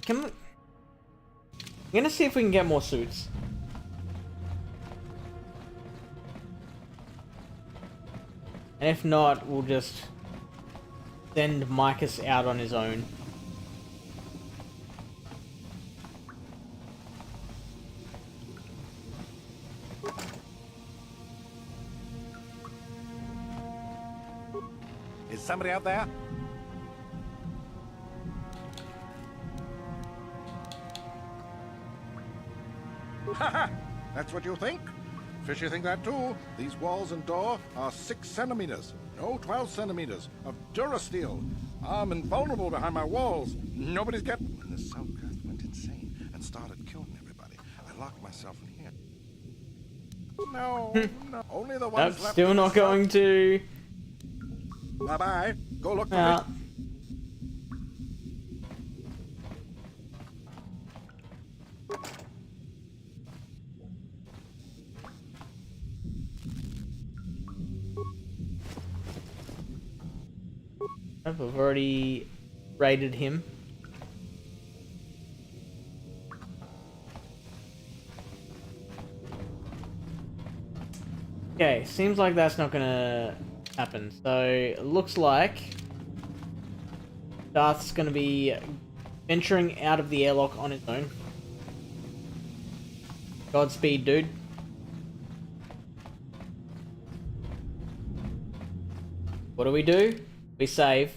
can we... I'm gonna see if we can get more suits. And if not, we'll just send Micus out on his own. Is somebody out there? Haha! That's what you think? Fishy think that too. These walls and door are 6 centimeters, no 12 centimeters, of Durasteel. I'm invulnerable behind my walls. Nobody's get... When the Selkath went insane and started killing everybody, I locked myself in here. No, no. Only the ones That's left still in not the going to... Bye-bye. Go look for out. me. I've already raided him. Okay, seems like that's not gonna happen. So, it looks like Darth's gonna be venturing out of the airlock on his own. Godspeed, dude. What do? We save.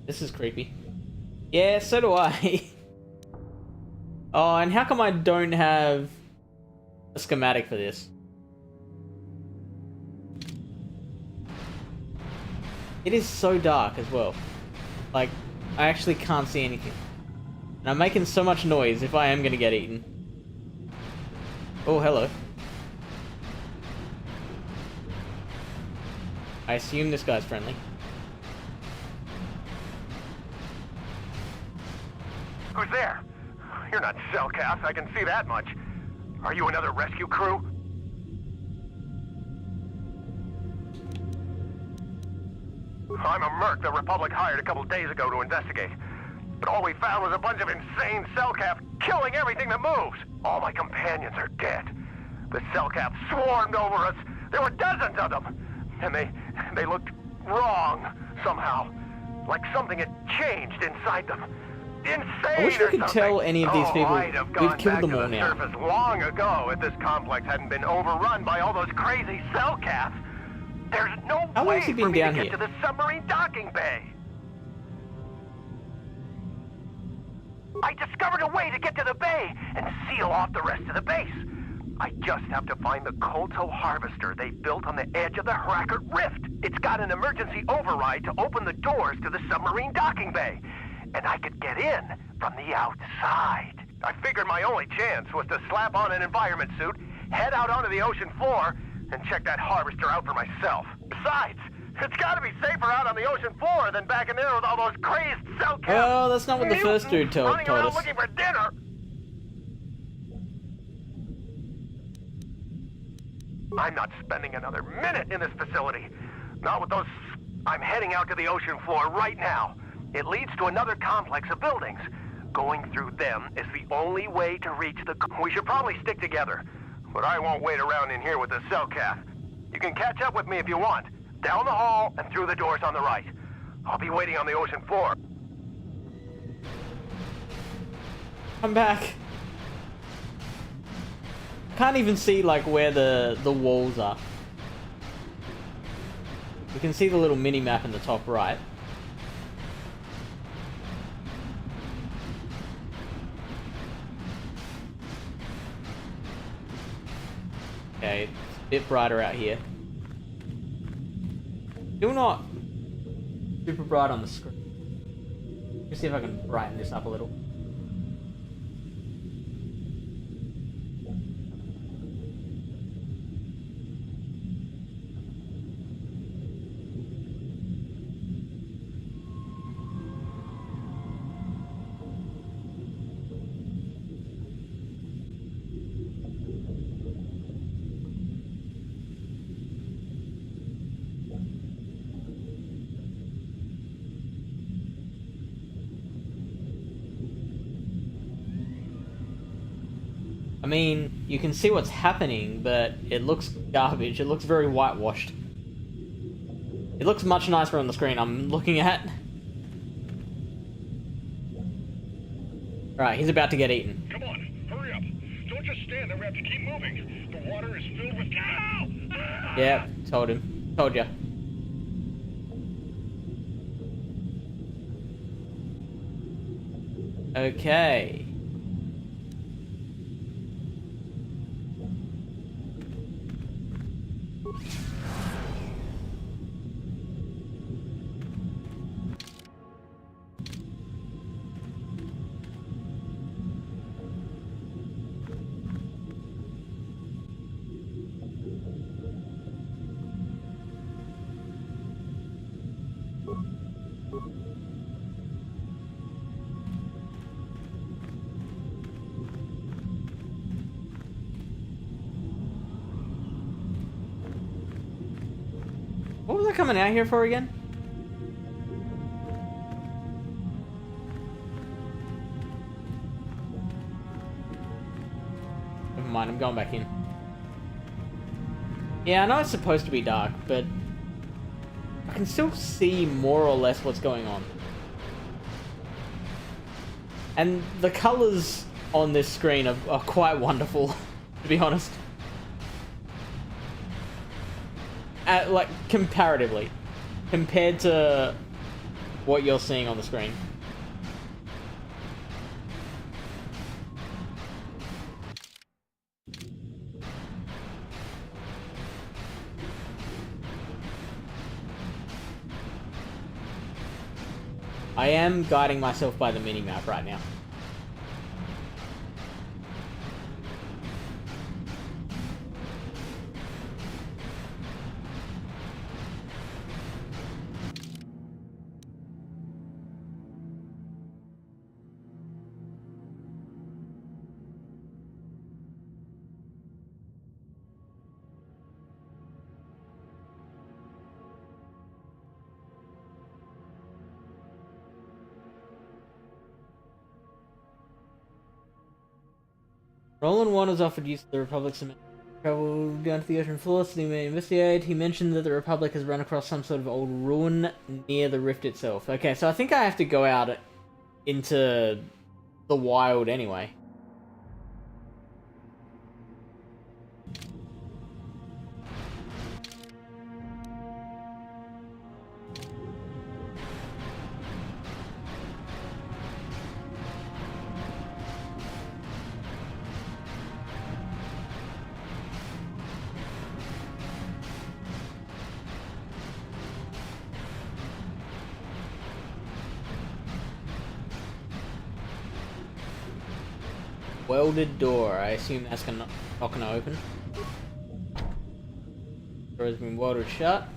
This is creepy. Yeah, so do I. Oh, and how come I don't have a schematic for this? It is so dark as well. Like, I actually can't see anything. And I'm making so much noise if I am gonna get eaten. Oh, hello. I assume this guy's friendly. Who's there? You're not Selkath, I can see that much. Are you another rescue crew? I'm a merc the Republic hired a couple days ago to investigate. But all we found was a bunch of insane Selkath killing everything that moves. All my companions are dead. The Selkath swarmed over us. There were dozens of them. And they looked wrong, somehow. Like something had changed inside them. Insane. I wish we could tell any of these people. We've killed them all now. Surface long ago if this complex hadn't been overrun by all those crazy Selkath. There's no How long way has he for been me to down get here? to the submarine docking bay. I discovered a way to get to the bay and seal off the rest of the base. I just have to find the Kolto harvester they built on the edge of the Hrackert Rift. It's got an emergency override to open the doors to the submarine docking bay. And I could get in from the outside. I figured my only chance was to slap on an environment suit, head out onto the ocean floor, and check that harvester out for myself. Besides, it's gotta be safer out on the ocean floor than back in there with all those crazed Selkath. Well, that's not what the first dude told running around us. looking for dinner. I'm not spending another minute in this facility. Not with those... I'm heading out to the ocean floor right now. It leads to another complex of buildings. Going through them is the only way to reach the... We should probably stick together. But I won't wait around in here with the Selkath. You can catch up with me if you want. Down the hall and through the doors on the right. I'll be waiting on the ocean floor. I'm back. Can't even see like where the walls are. You can see the little mini map in the top right. Okay, it's a bit brighter out here. Still not super bright on the screen. Let's see if I can brighten this up a little. I mean, you can see what's happening, but it looks garbage. It looks very whitewashed. It looks much nicer on the screen I'm looking at. Alright, he's about to get eaten. Come on, hurry up. Don't just stand there, we have to keep moving. The water is filled with cow. Yep, told him. Told ya. Okay. What was I coming out here for again? Never mind, I'm going back in. Yeah, I know it's supposed to be dark, but I can still see more or less what's going on. And the colours on this screen are quite wonderful, to be honest. Like, comparatively. Compared to what you're seeing on the screen. I am guiding myself by the minimap right now. Roland Warner's offered use of the Republic's travel down to the ocean floor so he may investigate. He mentioned that the Republic has run across some sort of old ruin near the rift itself. Okay, so I think I have to go out into the wild anyway. Welded door. I assume that's not gonna open. Door has been welded shut.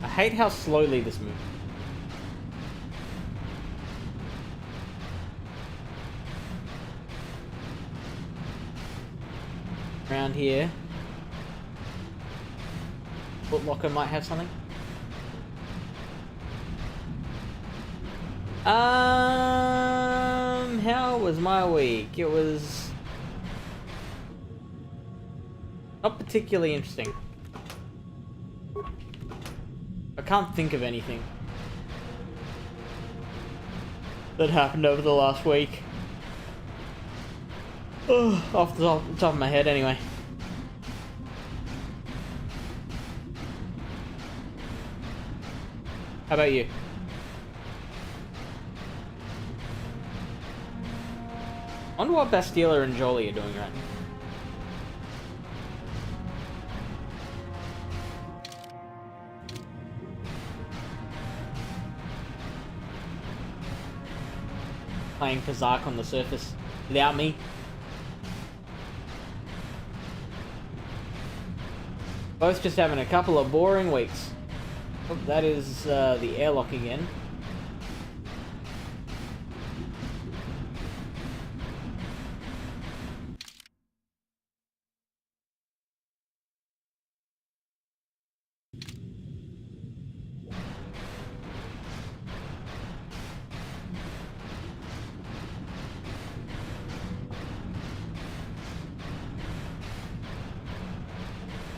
I hate how slowly this moves. Around here. Footlocker might have something. How was my week? It was not particularly interesting. I can't think of anything that happened over the last week. Off the top of my head, anyway. How about you? I wonder what Bastila and Jolie are doing right now. Playing Kazakh on the surface without me. Both just having a couple of boring weeks. Oh, that is the airlock again.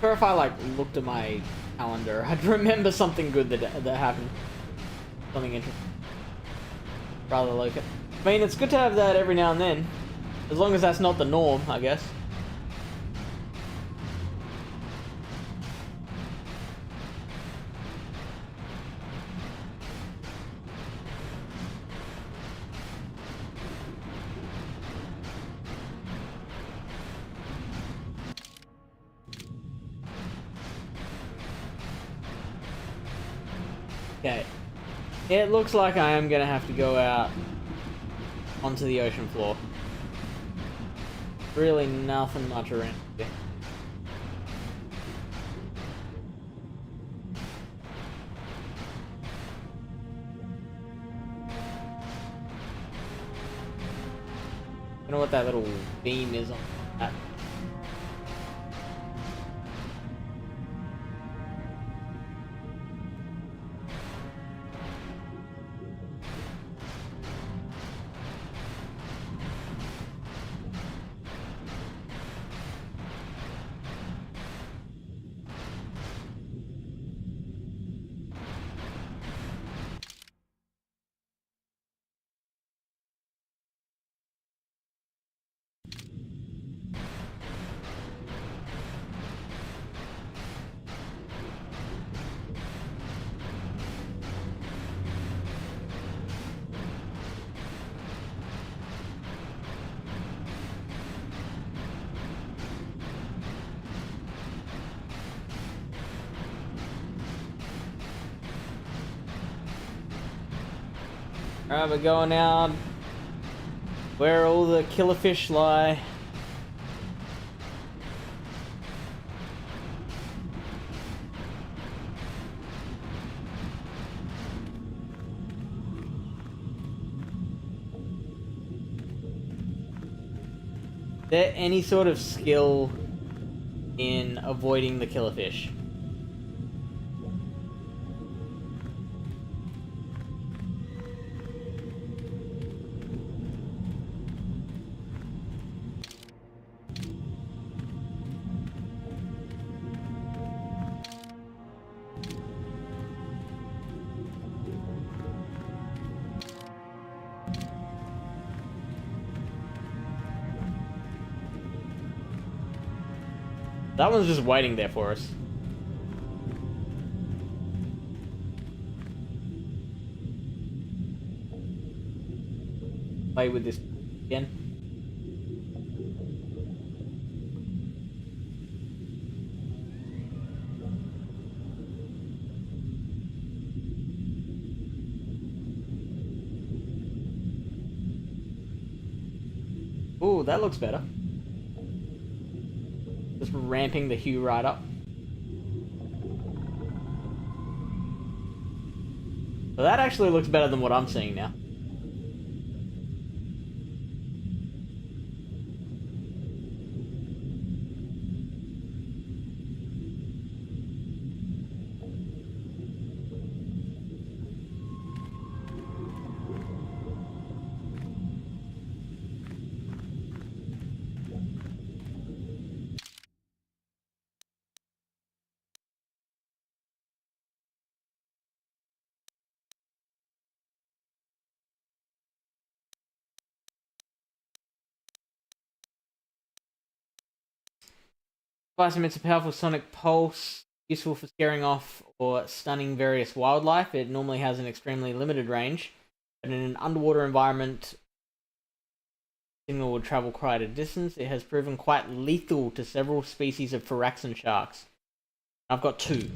Sure, if I like looked at my calendar, I'd remember something good that happened. Something interesting. Rather like it. I mean, it's good to have that every now and then, as long as that's not the norm, I guess. Okay. It looks like I am gonna have to go out onto the ocean floor. Really nothing much around here. I don't know what that little beam is on that. Alright, we're going out where all the killer fish lie. Is there any sort of skill in avoiding the killer fish? That one's just waiting there for us. Play with this again. Ooh, that looks better. Just ramping the hue right up. So that actually looks better than what I'm seeing now. Device emits a powerful sonic pulse, useful for scaring off or stunning various wildlife. It normally has an extremely limited range, but in an underwater environment, Signal will travel quite a distance. It has proven quite lethal to several species of Phyraxan sharks. I've got 2.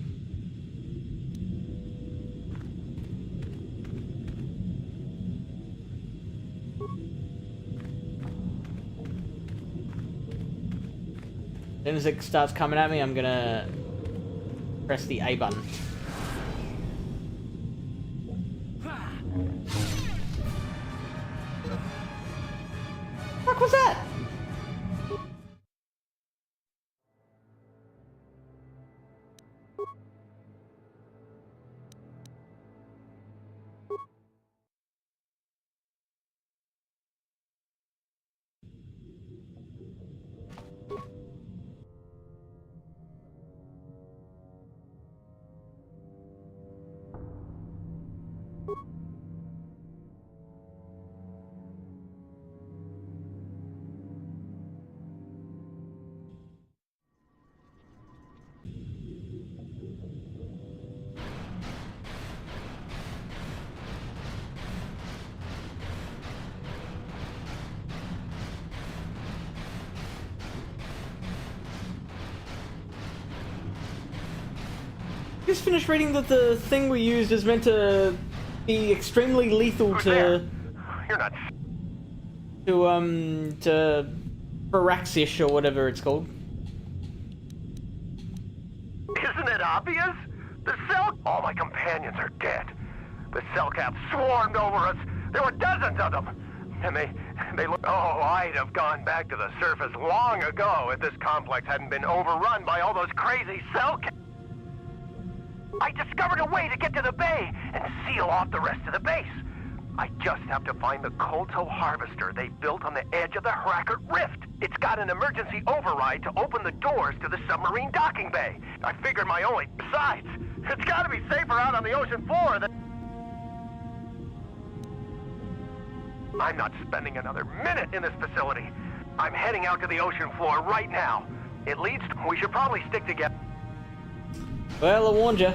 As soon as it starts coming at me, I'm gonna press the A button. What was that? Just finished reading that the thing we used is meant to be extremely lethal to... You're not... to Phyraxish or whatever it's called. Isn't it obvious? The cell... All my companions are dead. The cell cats swarmed over us. There were dozens of them. And they look... Oh, I'd have gone back to the surface long ago if this complex hadn't been overrun by all those crazy cell cats. I discovered a way to get to the bay and seal off the rest of the base. I just have to find the Kolto harvester they built on the edge of the Hackert Rift. It's got an emergency override to open the doors to the submarine docking bay. I figured my only... Besides, it's got to be safer out on the ocean floor than... I'm not spending another minute in this facility. I'm heading out to the ocean floor right now. It leads to... We should probably stick together. Well, I warned you.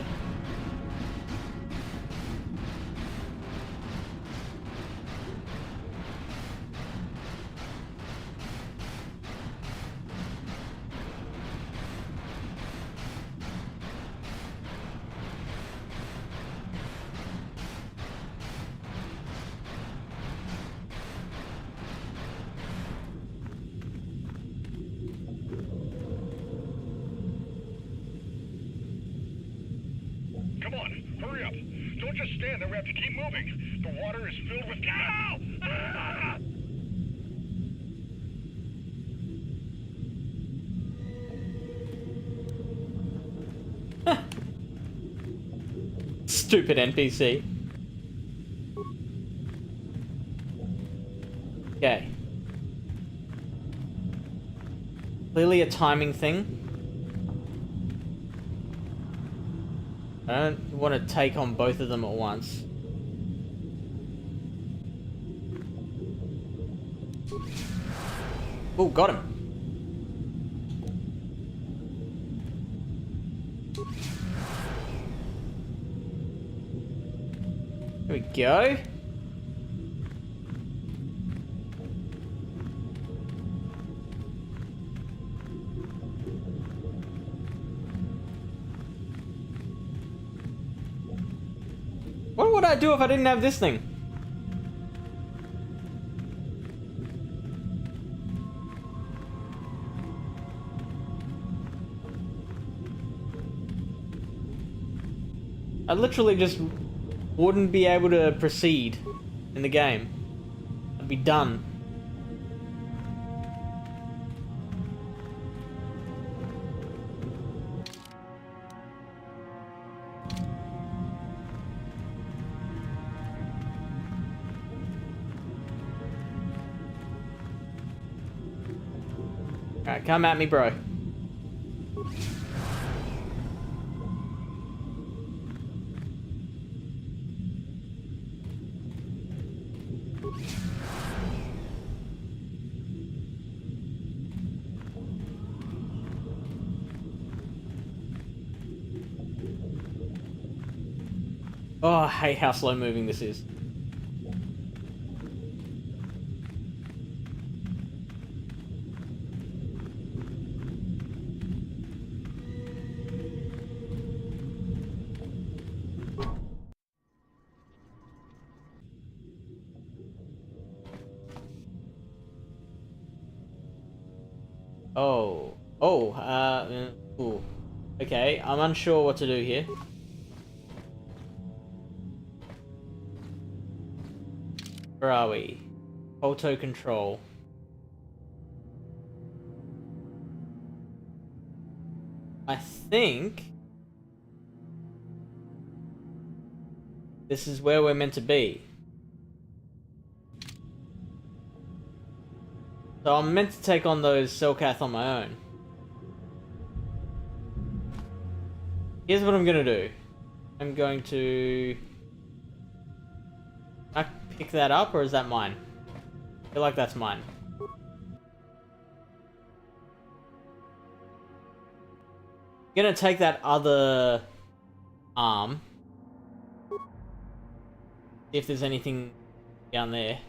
Come on, hurry up. Don't just stand there, we have to keep moving. The water is filled with... Ow! Ah! Stupid NPC. Okay. Clearly a timing thing. I don't want to take on both of them at once. Oh, got him. There we go. What would I do if I didn't have this thing? I literally just wouldn't be able to proceed in the game. I'd be done. Alright, come at me, bro. Oh, I hate how slow moving this is. Oh. Ooh. Okay, I'm unsure what to do here. Where are we? Auto control. I think this is where we're meant to be. So I'm meant to take on those Selkath on my own. Here's what I'm gonna do. I'm going to... Can I pick that up, or is that mine? I feel like that's mine. I'm gonna take that other arm. See if there's anything down there.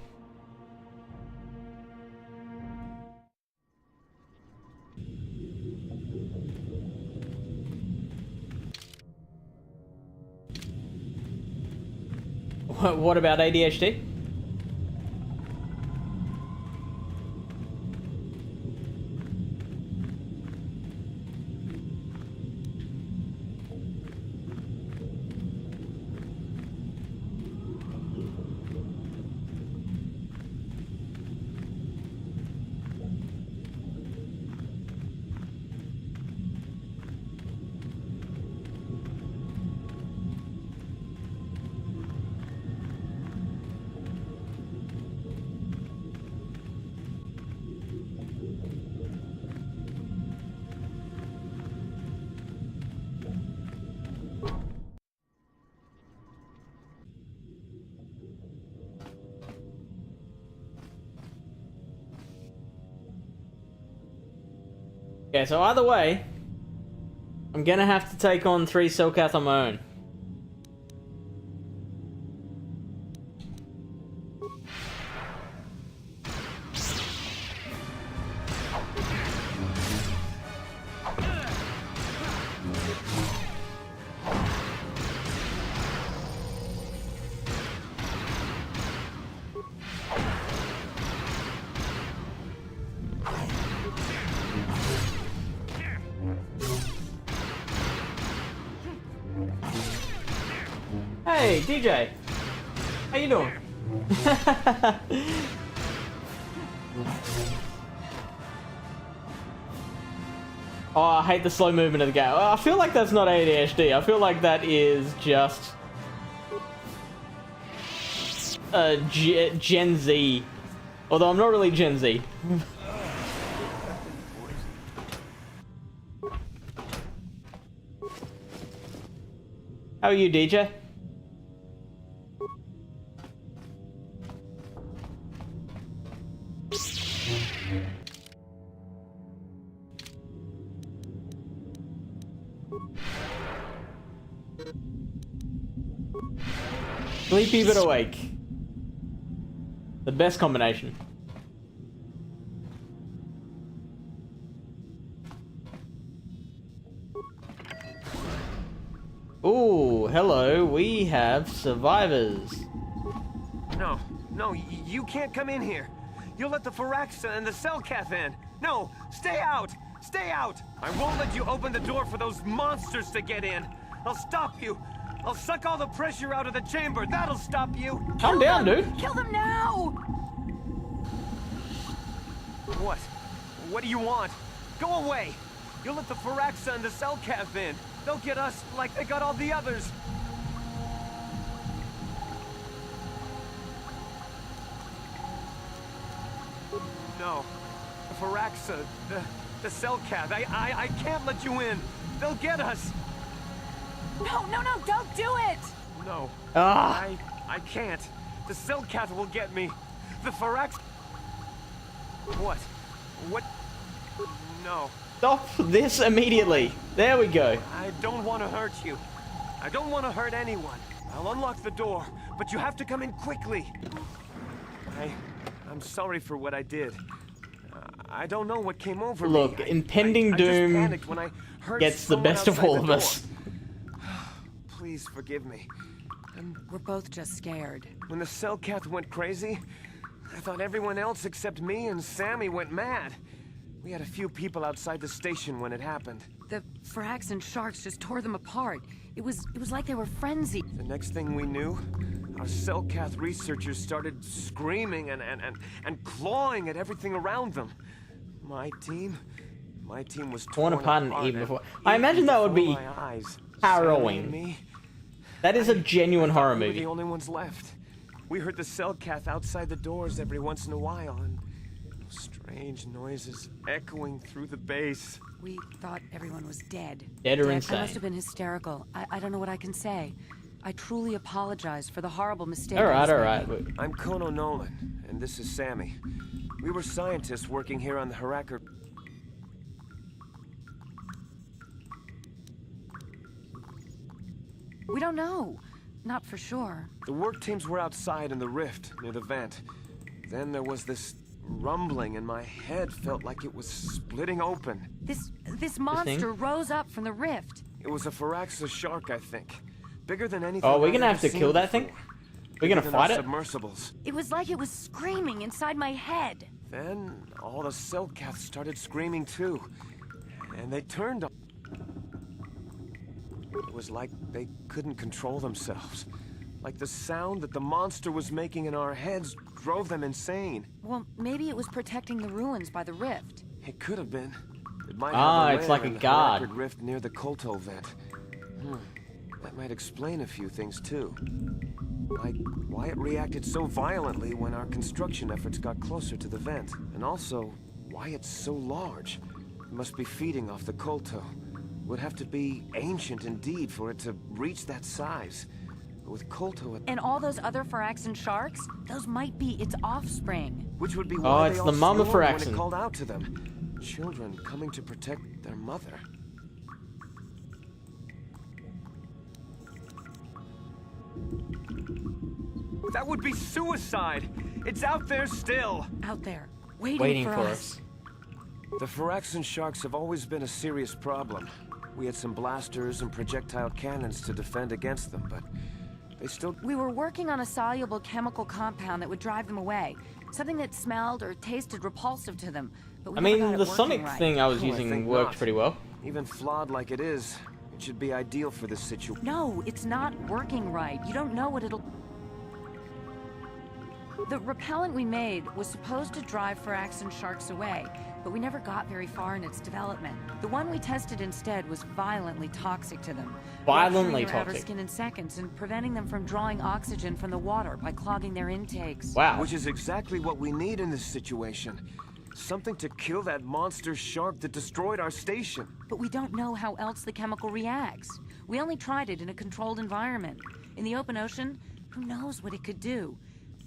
What about ADHD? Okay, so either way, I'm gonna have to take on 3 Selkath on my own. Hey, DJ! How you doing? Oh, I hate the slow movement of the game. I feel like that's not ADHD. I feel like that is just... Gen Z. Although I'm not really Gen Z. How are you, DJ? Sleepy but awake. The best combination. Ooh, hello. We have survivors. No, you can't come in here. You'll let the Firaxa and the Selkath in. No, stay out! Stay out! I won't let you open the door for those monsters to get in. I'll stop you. I'll suck all the pressure out of the chamber. That'll stop you. Calm down, dude. Kill them now! What? What do you want? Go away. You'll let the Firaxa and the Selkath in. They'll get us like they got all the others. No. The Firaxa, the Selkath. I can't let you in. They'll get us. No, don't do it! No. Ah. I can't. The Selkath will get me. The Firaxa... What? What? No. Stop this immediately. There we go. I don't want to hurt you. I don't want to hurt anyone. I'll unlock the door, but you have to come in quickly. I'm sorry for what I did. I don't know what came over me. Look, impending doom I just panicked when I heard gets the best of all of us. Please forgive me. We're both just scared. When the Selkath went crazy, I thought everyone else except me and Sammy went mad. We had a few people outside the station when it happened. The frags and sharks just tore them apart. It was like they were frenzied. The next thing we knew, our Cellcath researchers started screaming and clawing at everything around them. My team was torn apart even before. I imagine that would be harrowing. That is a genuine horror We were movie. the only ones left. We heard the Cellcath outside the doors every once in a while, and strange noises echoing through the base. We thought everyone was dead. Dead or I insane. must have been hysterical. I don't know what I can say. I truly apologize for the horrible mistake. Alright. I'm Kono Nolan, and this is Sammy. We were scientists working here on the Harakar. We don't know. Not for sure. The work teams were outside in the rift, near the vent. Then there was this rumbling, and my head felt like it was splitting open. This monster rose up from the rift. It was a Firaxa shark, I think. Bigger than anything. Oh, we're I've gonna ever have to seen kill that before. thing? We're gonna Bigger than fight our it? Submersibles. It was like it was screaming inside my head. Then all the Cellcaths started screaming too, and they turned on. It was like they couldn't control themselves. Like the sound that the monster was making in our heads drove them insane. Well, maybe it was protecting the ruins by the rift. It could have been. It might Ah, have a it's lair like a in the guard. Harakard rift near the Kolto vent. That might explain a few things too. Like why it reacted so violently when our construction efforts got closer to the vent. And also, why it's so large. It must be feeding off the Kolto. Would have to be ancient indeed for it to reach that size. With Kolto at... And all those other Firaxan sharks? Those might be its offspring. Which would be Oh, why it's they the all mama swarmed when Firaxan. it called out to them. Children coming to protect their mother. That would be suicide! It's out there still! Out there, Waiting for us. The Firaxan sharks have always been a serious problem. We had some blasters and projectile cannons to defend against them, but they still... We were working on a soluble chemical compound that would drive them away. Something that smelled or tasted repulsive to them. But we I never mean, got it the working Sonic right. thing I was I using think worked not. pretty well. Even flawed like it is, it should be ideal for this situation. No, it's not working right. You don't know what it'll... The repellent we made was supposed to drive Firaxan sharks away, but we never got very far in its development. The one we tested instead was violently toxic to them. Violently rupturing their outer toxic. skin in seconds and preventing them from drawing oxygen from the water by clogging their intakes. Wow. Which is exactly what we need in this situation. Something to kill that monster shark that destroyed our station. But we don't know how else the chemical reacts. We only tried it in a controlled environment. In the open ocean, who knows what it could do?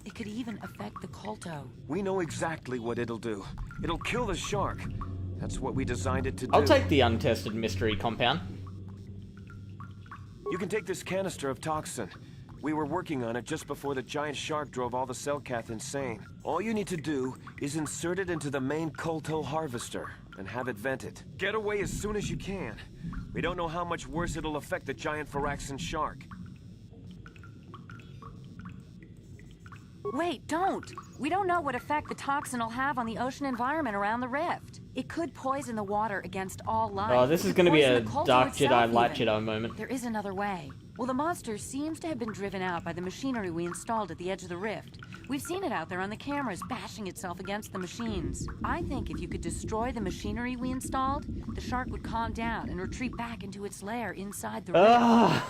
It could even affect the Kolto. We know exactly what it'll do. It'll kill the shark. That's what we designed it to do. I'll take the untested mystery compound. You can take this canister of toxin. We were working on it just before the giant shark drove all the Cellcath insane. All you need to do is insert it into the main Kolto harvester and have it vented. Get away as soon as you can. We don't know how much worse it'll affect the giant Firaxan shark. Wait, don't! We don't know what effect the toxin will have on the ocean environment around the rift. It could poison the water against all life. Oh, this It is could going to be poison a the Kolto Dark itself Jedi, Light even. Jedi moment. There is another way. Well, the monster seems to have been driven out by the machinery we installed at the edge of the rift. We've seen it out there on the cameras, bashing itself against the machines. I think if you could destroy the machinery we installed, the shark would calm down and retreat back into its lair inside the rift.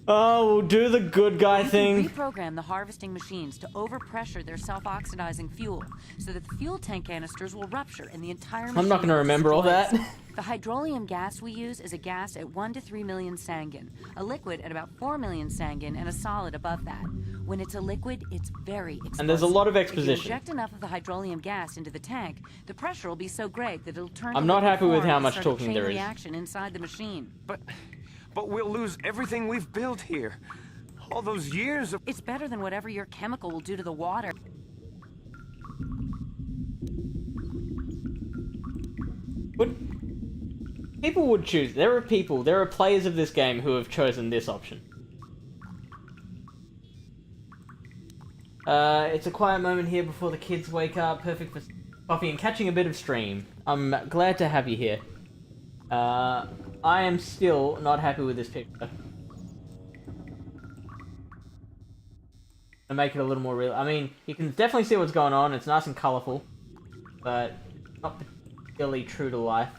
Oh, we'll do the good guy thing. Reprogram the harvesting machines to overpressure their self-oxidizing fuel, so that the fuel tank canisters will rupture and the entire machine I'm not going to will remember all destroy that. The hydrolium gas we use is a gas at 1 to 3 million sangin, a liquid at about 4 million sangin, and a solid above that. When it's a liquid, it's very explosive. And there's a lot of If exposition. you inject enough of the hydrolium gas into the tank, the pressure will be so great that it'll turn. I'm to not liquid happy with form how and much start a talking chain there is. reaction inside the machine. But we'll lose everything we've built here. All those years of... It's better than whatever your chemical will do to the water. People would choose. There are players of this game who have chosen this option. It's a quiet moment here before the kids wake up. Perfect for Coffee and catching a bit of stream. I'm glad to have you here. I am still not happy with this picture. To make it a little more real. I mean, you can definitely see what's going on. It's nice and colourful, but not particularly true to life.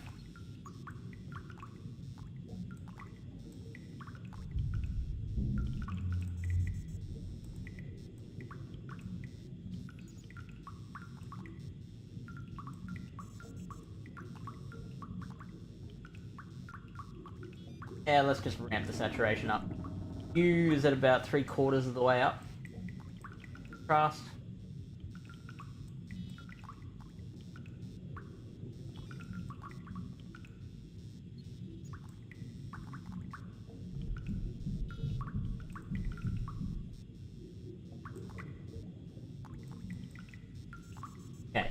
Yeah, let's just ramp the saturation up. Hue is at about 3/4 of the way up. Contrast. Okay.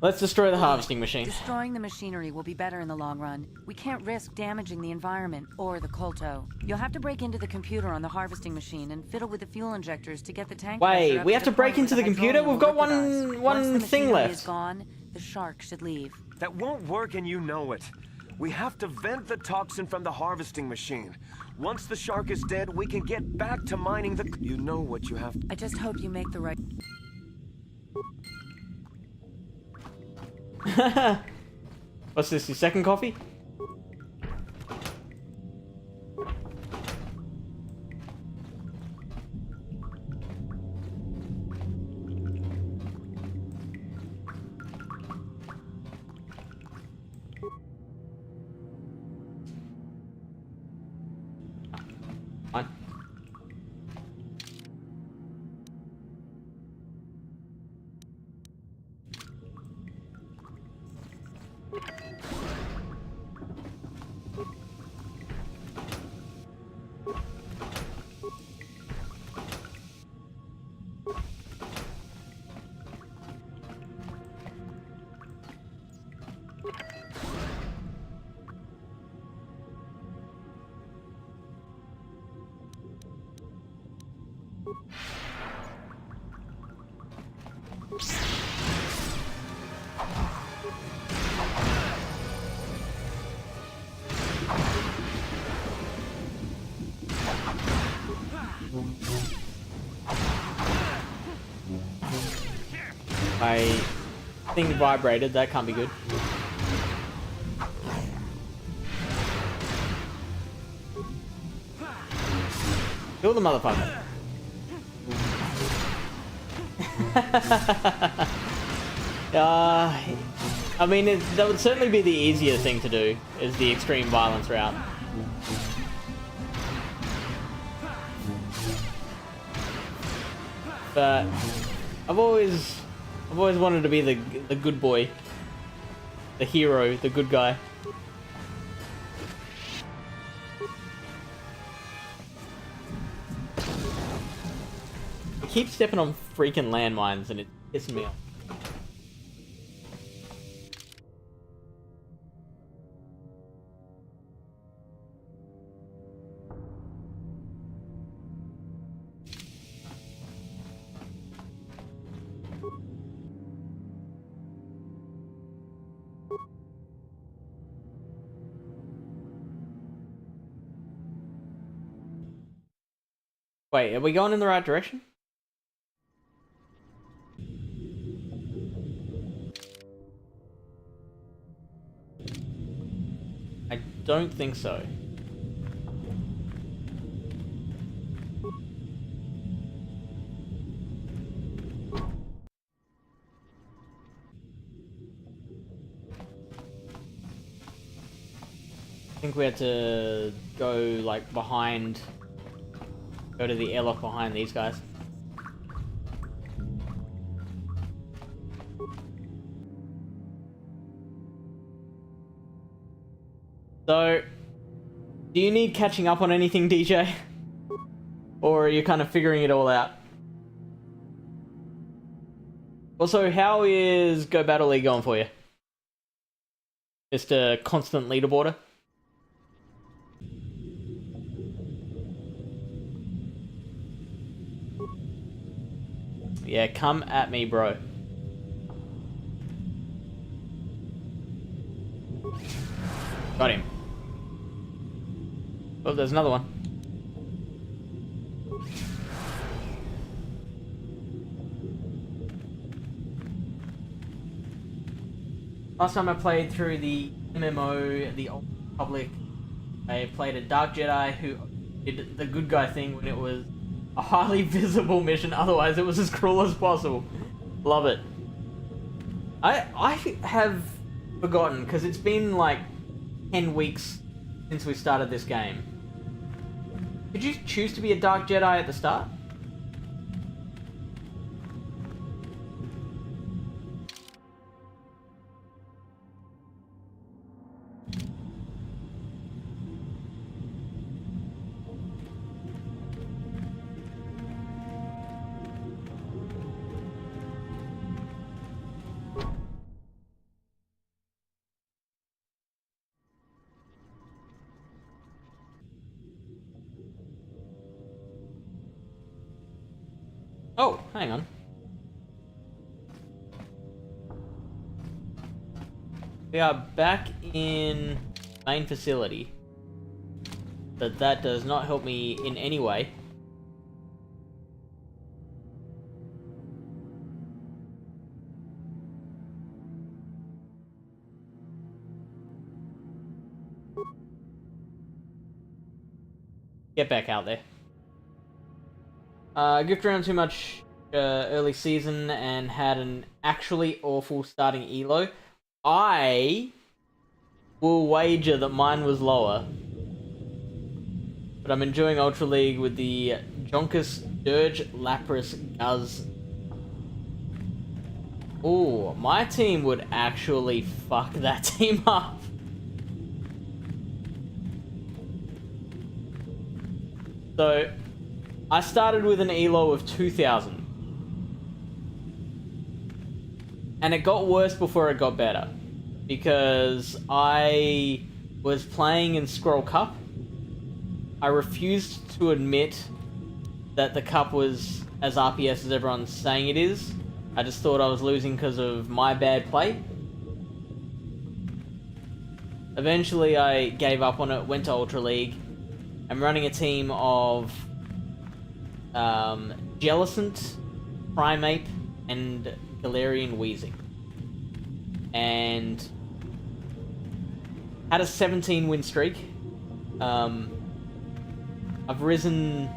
Let's destroy the harvesting machine. Destroying the machinery will be better in the long run. We can't risk damaging the environment or the Kolto. You'll have to break into the computer on the harvesting machine and fiddle with the fuel injectors to get the tank. Wait, we have to break into the computer? We've got one thing left. Is gone, the shark should leave. That won't work and you know it. We have to vent the toxin from the harvesting machine. Once the shark is dead, we can get back to mining the... You know what you have... I just hope you make the right... What's this, your second coffee? Fine. My thing vibrated, that can't be good. Kill the motherfucker. I mean, that would certainly be the easier thing to do, is the extreme violence route. But I've always wanted to be the good boy, the hero, the good guy. I keep stepping on freaking landmines and it's pissing me off. Wait, are we going in the right direction? I don't think so. I think we had to go like behind. Go to the airlock behind these guys. So, do you need catching up on anything, DJ? Or are you kind of figuring it all out? Also, how is Go Battle League going for you? Just a constant leaderboarder? Yeah, come at me, bro. Got him. Oh, there's another one. Last time I played through the MMO, the Old Republic, I played a Dark Jedi who did the good guy thing when it was a highly visible mission, otherwise it was as cruel as possible. Love it. I have forgotten, because it's been like 10 weeks since we started this game. Did you choose to be a Dark Jedi at the start? Oh, hang on. We are back in main facility. But that does not help me in any way. Get back out there. Goofed around too much early season and had an actually awful starting elo. I will wager that mine was lower. But I'm enjoying Ultra League with the Jonkus, Dirge, Lapras, Guz. Ooh, my team would actually fuck that team up. So, I started with an elo of 2,000. And it got worse before it got better. Because I was playing in Scroll Cup. I refused to admit that the cup was as RPS as everyone's saying it is. I just thought I was losing because of my bad play. Eventually I gave up on it, went to Ultra League. I'm running a team of Jellicent, Primeape, and Galarian Weezing. And had a 17 win streak. I've risen.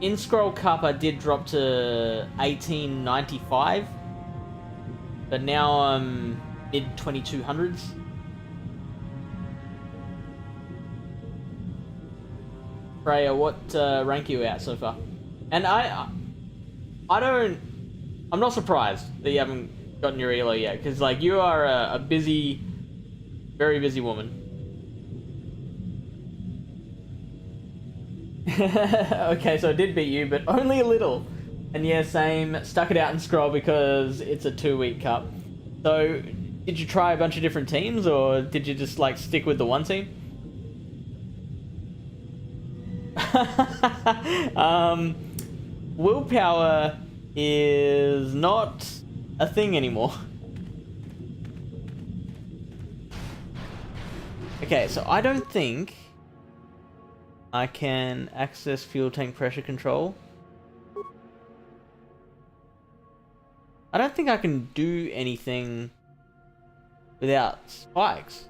In Scroll Cup I did drop to 1895, but now I'm mid 2200s. Freya, what rank are you at so far? And I'm not surprised that you haven't gotten your elo yet, because like you are a busy, very busy woman. Okay, so I did beat you, but only a little. And yeah, same. Stuck it out in Scroll because it's a 2-week cup. So, did you try a bunch of different teams, or did you just like stick with the one team? Willpower is not a thing anymore. Okay, so I don't think I can access fuel tank pressure control. I don't think I can do anything without spikes.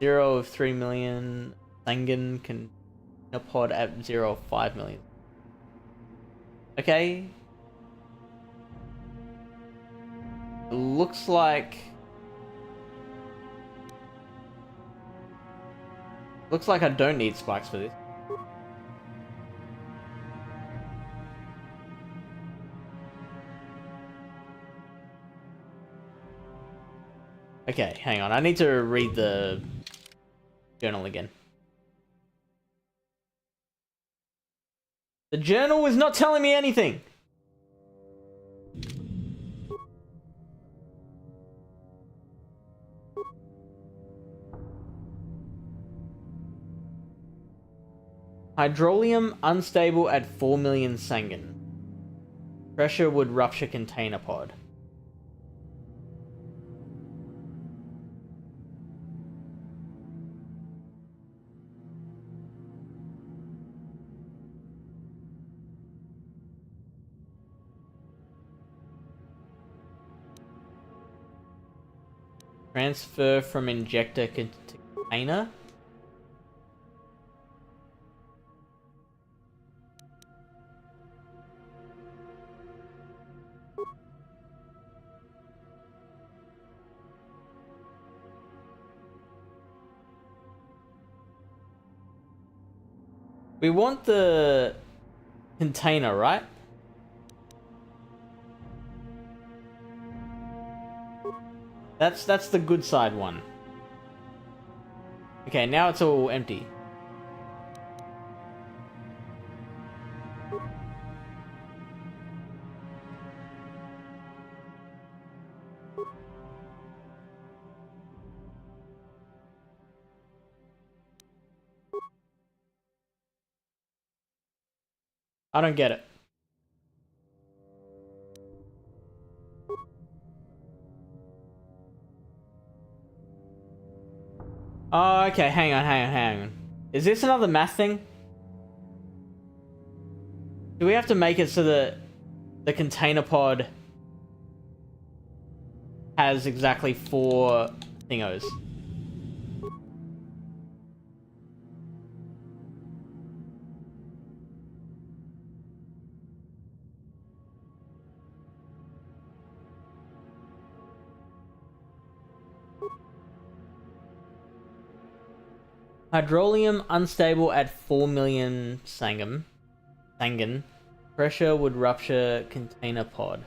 Zero of 3 million. Sangan can pod at 0 of 5 million. Okay. It looks like I don't need spikes for this. Okay, hang on. I need to read the journal again. The journal is not telling me anything. Hydrolium unstable at 4 million Sangen. Pressure would rupture container pod. Transfer from injector to container. We want the container, right? That's the good side one. Okay, now it's all empty. I don't get it. Oh, okay, hang on. Is this another math thing? Do we have to make it so that the container pod has exactly 4 thingos? Hydrolium unstable at 4 million Sangen. Pressure would rupture container pod.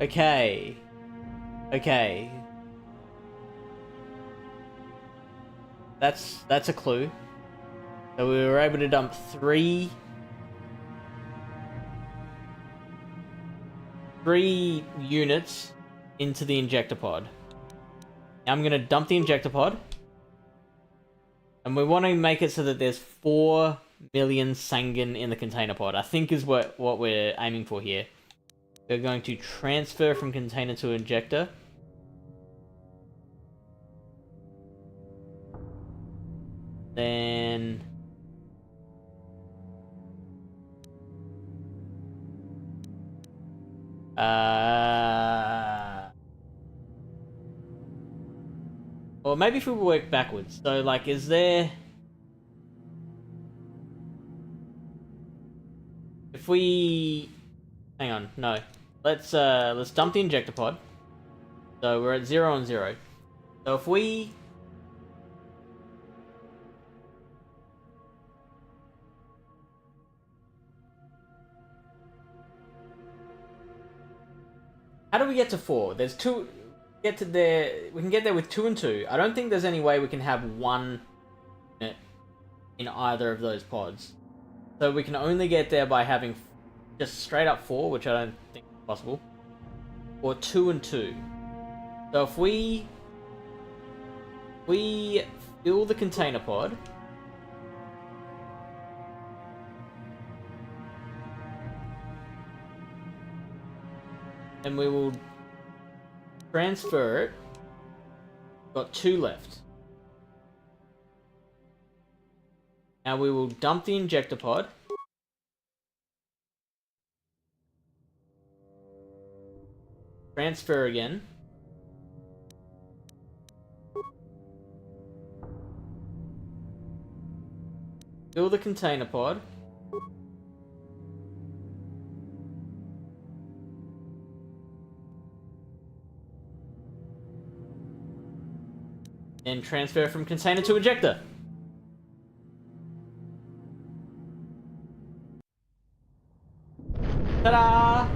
Okay. That's a clue. So we were able to dump 3 units into the injector pod. Now I'm gonna dump the injector pod. And we want to make it so that there's 4 million Sangen in the container pod. I think is what we're aiming for here. We're going to transfer from container to injector. Then or maybe if we work backwards. So like, is there, if we, hang on, no, let's dump the injector pod. So we're at 0 and 0. So if we how do we get to 4? There's 2. Get to there. We can get there with 2 and 2. I don't think there's any way we can have 1 in either of those pods. So we can only get there by having just straight up 4, which I don't think is possible, or 2 and 2. So if we fill the container pod. And we will transfer it. Got 2 left. Now we will dump the injector pod. Transfer again. Fill the container pod. And transfer from container to injector. Ta-da!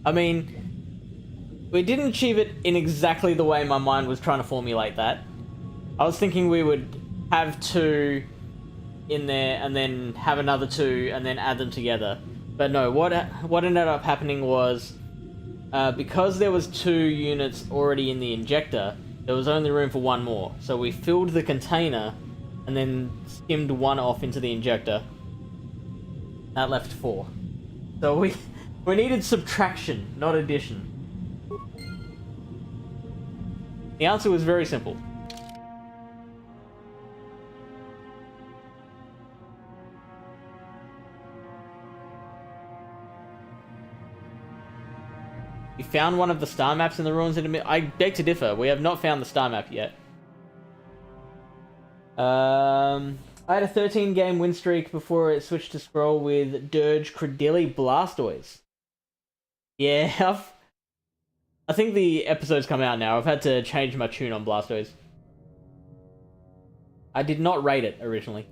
I mean, We didn't achieve it in exactly the way my mind was trying to formulate that. I was thinking we would have 2 in there and then have another 2 and then add them together. But no, what ended up happening was because there was 2 units already in the injector, there was only room for 1 more. So we filled the container and then skimmed 1 off into the injector. That left 4. So we needed subtraction, not addition. The answer was very simple. We found one of the star maps in the ruins in a minute. I beg to differ. We have not found the star map yet. I had a 13 game win streak before it switched to scroll with Dirge Credilli Blastoise. Yeah, I think the episode's come out now. I've had to change my tune on Blastoise. I did not rate it originally.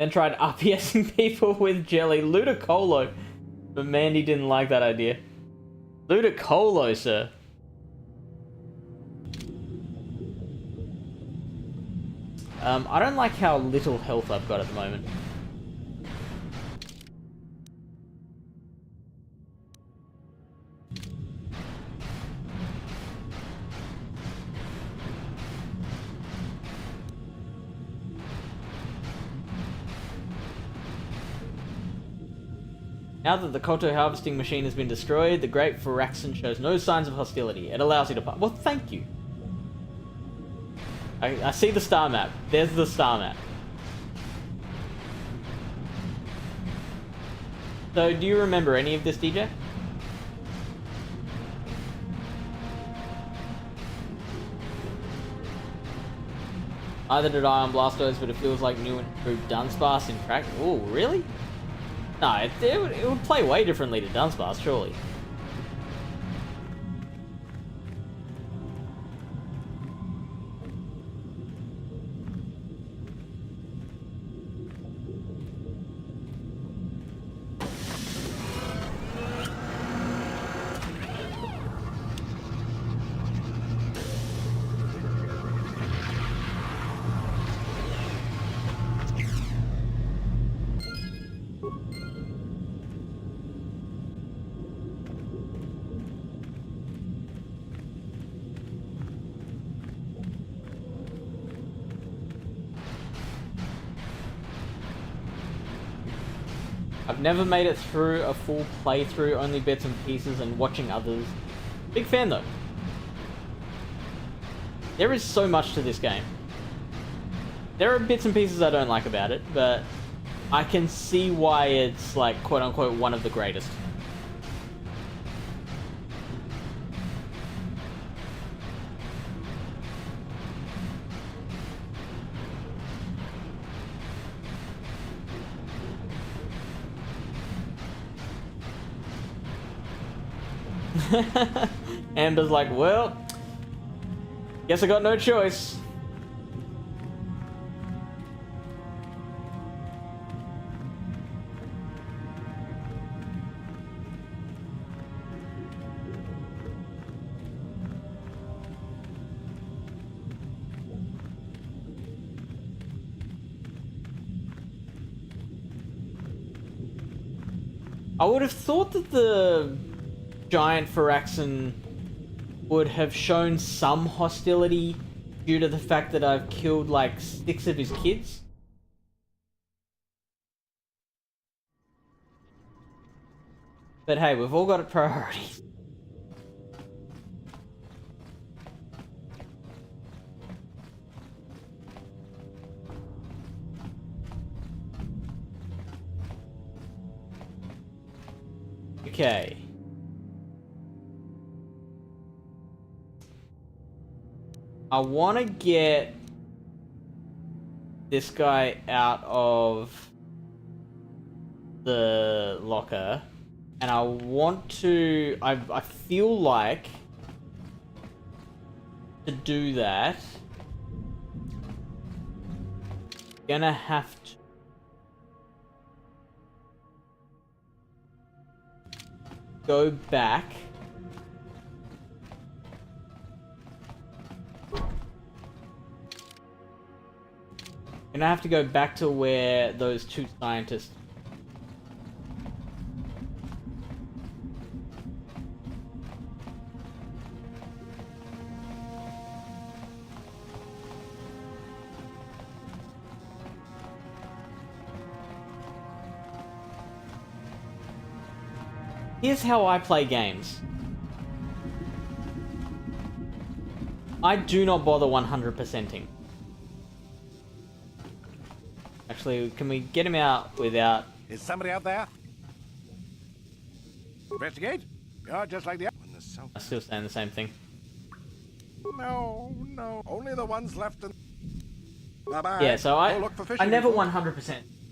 Then tried RPSing people with jelly. Ludicolo. But Mandy didn't like that idea. Ludicolo, sir. I don't like how little health I've got at the moment. Now that the Koto harvesting machine has been destroyed, the Great Firaxon shows no signs of hostility. It allows you to pass. Well, thank you. I see the star map. There's the star map. So, do you remember any of this, DJ? Either did I on Blastoise, but it feels like new and improved Dunsparce in practice. Oh, really? No, it would play way differently to Dunsparce, surely. I've never made it through a full playthrough, only bits and pieces and watching others. Big fan though. There is so much to this game. There are bits and pieces I don't like about it, but I can see why it's like quote unquote one of the greatest. Amber's like, well, guess I got no choice. I would have thought that the giant Firaxon would have shown some hostility due to the fact that I've killed like 6 of his kids. But hey, we've all got priorities. Okay. I want to get this guy out of the locker, and I want to... I feel like to do that, gonna have to... go back. And I have to go back to where those two scientists. Here's how I play games. I do not bother 100%ing. Actually, can we get him out without... Is somebody out there? Investigate? Yeah, just like the other. I'm still saying the same thing. No, no. Only the ones left in... Bye-bye. Yeah, so Go look for I fishing never people.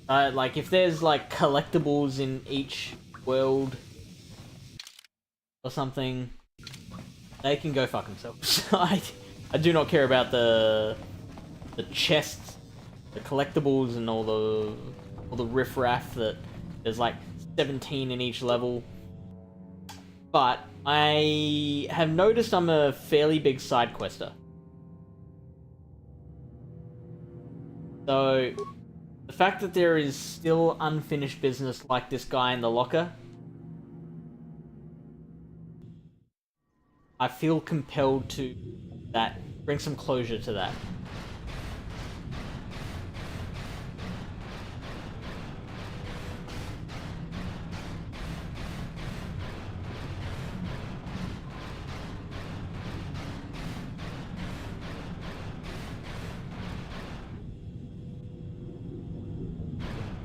100%. Like, if there's, like, collectibles in each world or something, they can go fuck themselves. I do not care about the chests, the collectibles, and all the riffraff that there's like 17 in each level. But I have noticed I'm a fairly big side quester. So the fact that there is still unfinished business like this guy in the locker, I feel compelled to bring some closure to that.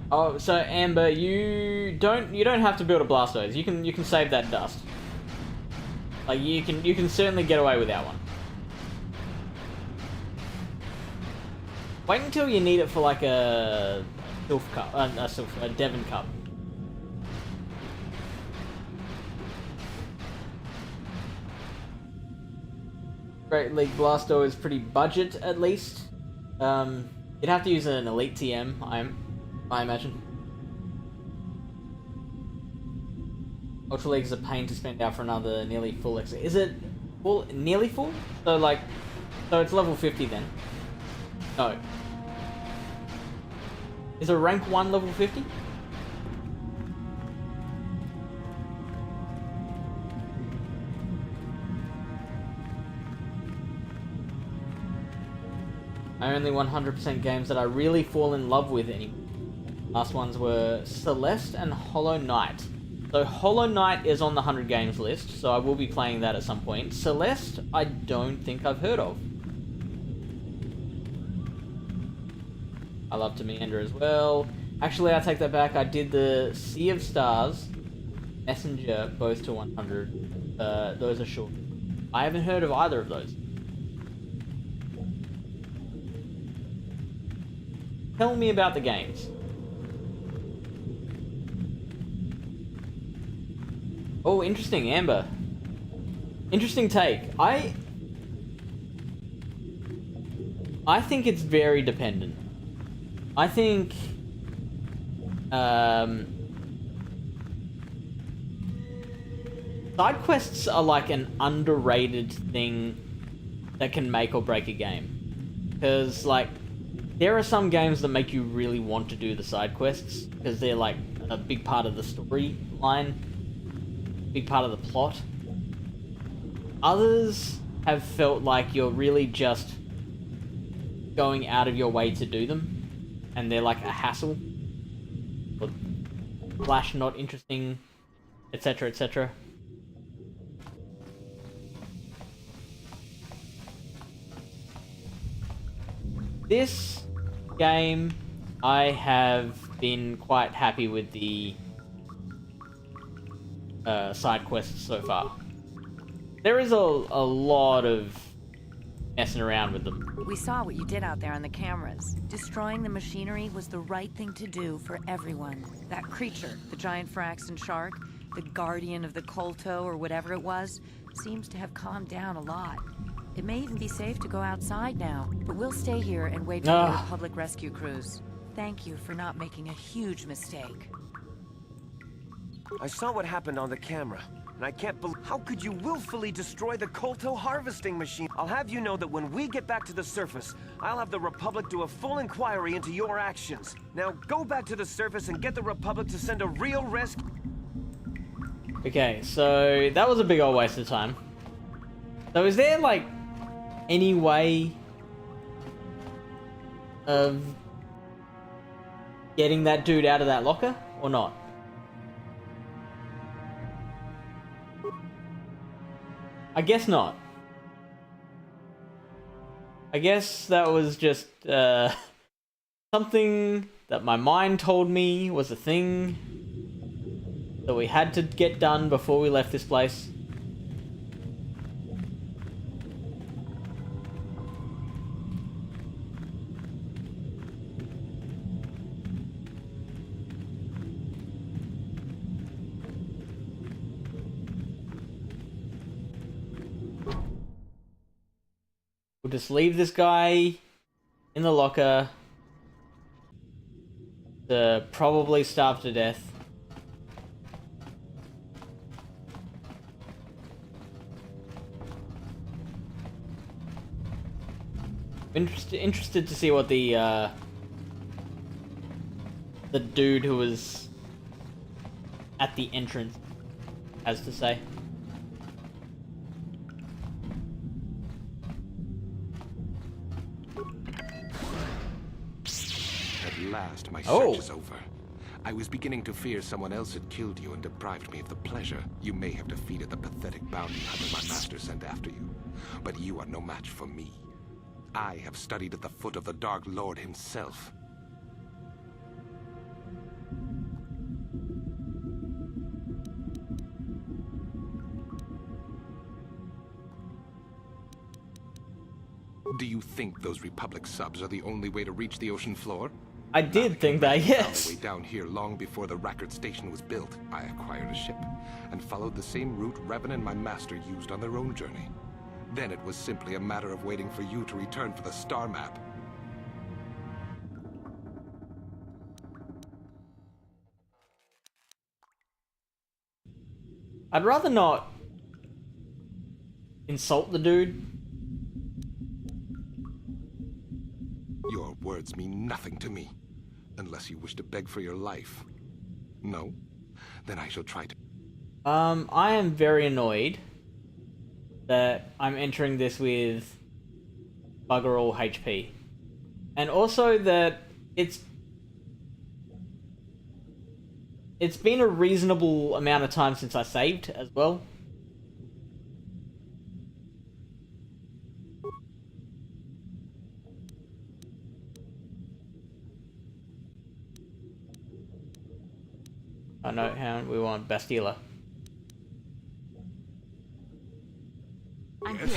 Oh, so Amber, you don't have to build a Blastoise. You can save that dust. Like you can certainly get away with that one. Wait until you need it for like a Sylph Cup, a Devon Cup. Great League Blastoise is pretty budget at least. You'd have to use an Elite TM, I imagine. Ultra League is a pain to spend out for another nearly full X. Is it full? Nearly full? So it's level 50 then? No. Is a rank 1 level 50? I only 100% games that I really fall in love with anymore. Last ones were Celeste and Hollow Knight. So Hollow Knight is on the 100 games list, so I will be playing that at some point. Celeste, I don't think I've heard of. I love to meander as well. Actually, I take that back. I did the Sea of Stars, Messenger, both to 100. Those are short. I haven't heard of either of those. Tell me about the games. Oh, interesting, Amber. Interesting take. I think it's very dependent. I think side quests are like an underrated thing that can make or break a game. Because like there are some games that make you really want to do the side quests because they're like a big part of the storyline, big part of the plot. Others have felt like you're really just going out of your way to do them, and they're like a hassle, or slash not interesting, etc., etc. This game, I have been quite happy with the side quests so far. There is a lot of messing around with them. We saw what you did out there on the cameras. Destroying the machinery was the right thing to do for everyone. That creature, the giant Firaxan shark, the guardian of the Kolto or whatever it was, seems to have calmed down a lot. It may even be safe to go outside now, but we'll stay here and wait for the Republic rescue crews. Thank you for not making a huge mistake. I saw what happened on the camera, and I can't believe... How could you willfully destroy the Kolto harvesting machine? I'll have you know that when we get back to the surface, I'll have the Republic do a full inquiry into your actions. Now go back to the surface and get the Republic to send a real rescue... Okay, so that was a big old waste of time. So is there, like, any way of getting that dude out of that locker, or not? I guess not. I guess that was just, something that my mind told me was a thing that we had to get done before we left this place. We'll just leave this guy in the locker to probably starve to death. Interested to see what the dude who was at the entrance has to say. At last, my search is over. I was beginning to fear someone else had killed you and deprived me of the pleasure you may have defeated the pathetic bounty hunter my master sent after you. But you are no match for me. I have studied at the foot of the Dark Lord himself. Do you think those Republic subs are the only way to reach the ocean floor? I did think that, yes. Way down here long before the Rackard station was built, I acquired a ship and followed the same route Revan and my master used on their own journey. Then it was simply a matter of waiting for you to return for the star map. I'd rather not insult the dude. Your words mean nothing to me, unless you wish to beg for your life. No? Then I shall try to... I am very annoyed that I'm entering this with bugger all HP. And also that it's been a reasonable amount of time since I saved as well. Oh no, Hound, we want Bastila. I'm here.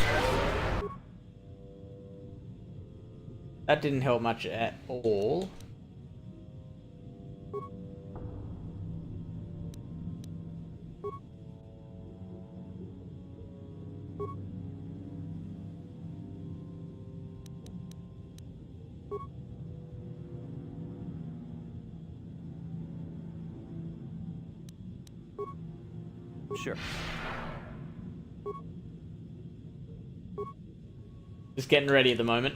That didn't help much at all. Sure. Just getting ready at the moment.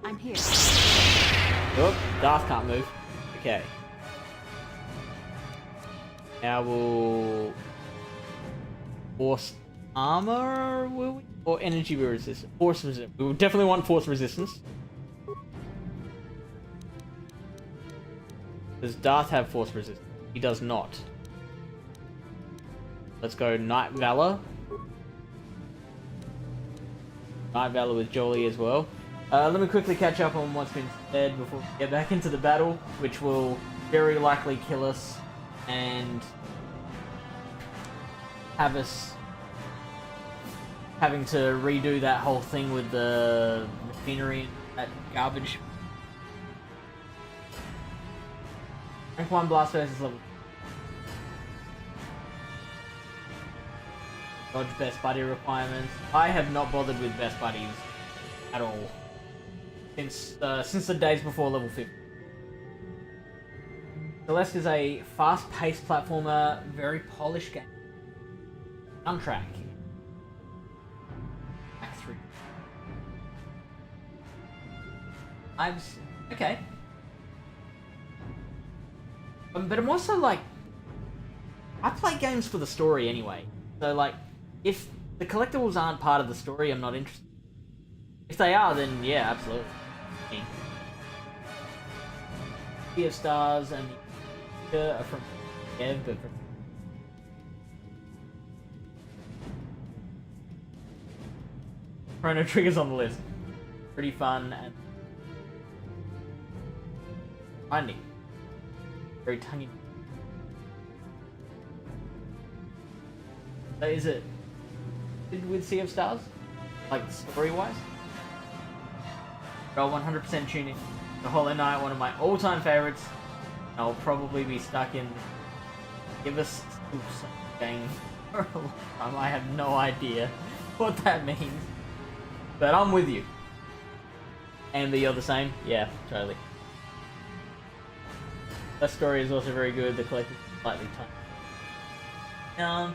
I'm here. Oh, Darth can't move. Okay. Now we'll... Force armor, will we? Or energy resistance? Force resistance. We will definitely want force resistance. Does Darth have force resistance? He does not. Let's go Night Valor. Night Valor with Jolie as well. Let me quickly catch up on what's been said before we get back into the battle, which will very likely kill us and have us having to redo that whole thing with the machinery and that garbage. Rank 1 blast versus level. Dodge best buddy requirements. I have not bothered with best buddies at all. since the days before level 50. Celeste is a fast-paced platformer, very polished game. Soundtrack. Act 3. Okay. But I'm also like, I play games for the story anyway. So like, if the collectibles aren't part of the story, I'm not interested. If they are, then yeah, absolutely. Sea of Stars and the are from Kev, but from Chrono Trigger's on the list. Pretty fun and finding. Very tongue-in-cheek. So is it with Sea of Stars? Like story-wise? I'll 100% tune in. The Hollow Knight, one of my all-time favorites. I'll probably be stuck in Give Us something for a long time. I have no idea what that means. But I'm with you. And you're the same? Yeah, totally. That story is also very good. The collectible is slightly tiny.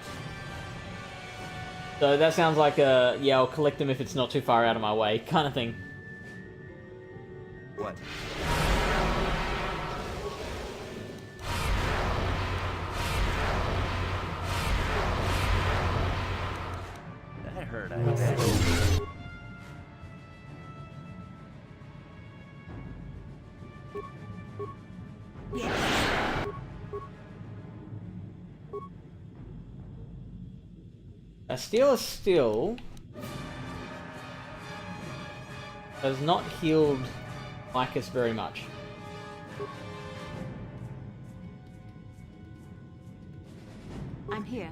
So that sounds like a, yeah, I'll collect them if it's not too far out of my way kind of thing. What? That hurt, I bet. Bastille still has not healed Lycus very much. I'm here.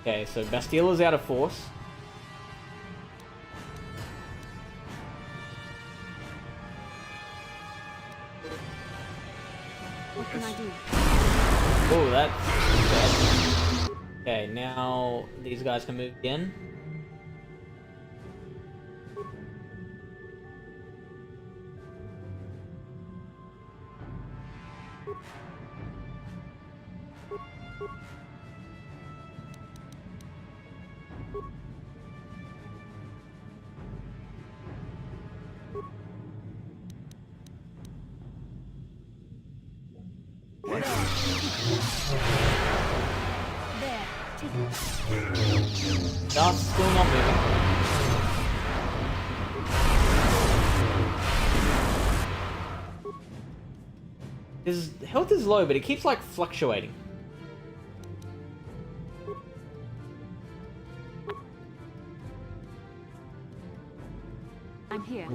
Okay, so Bastille is out of force. What can I do? Oh, that's bad. Okay, now these guys can move again. That's still not moving. His health is low, but it keeps like fluctuating. I'm here.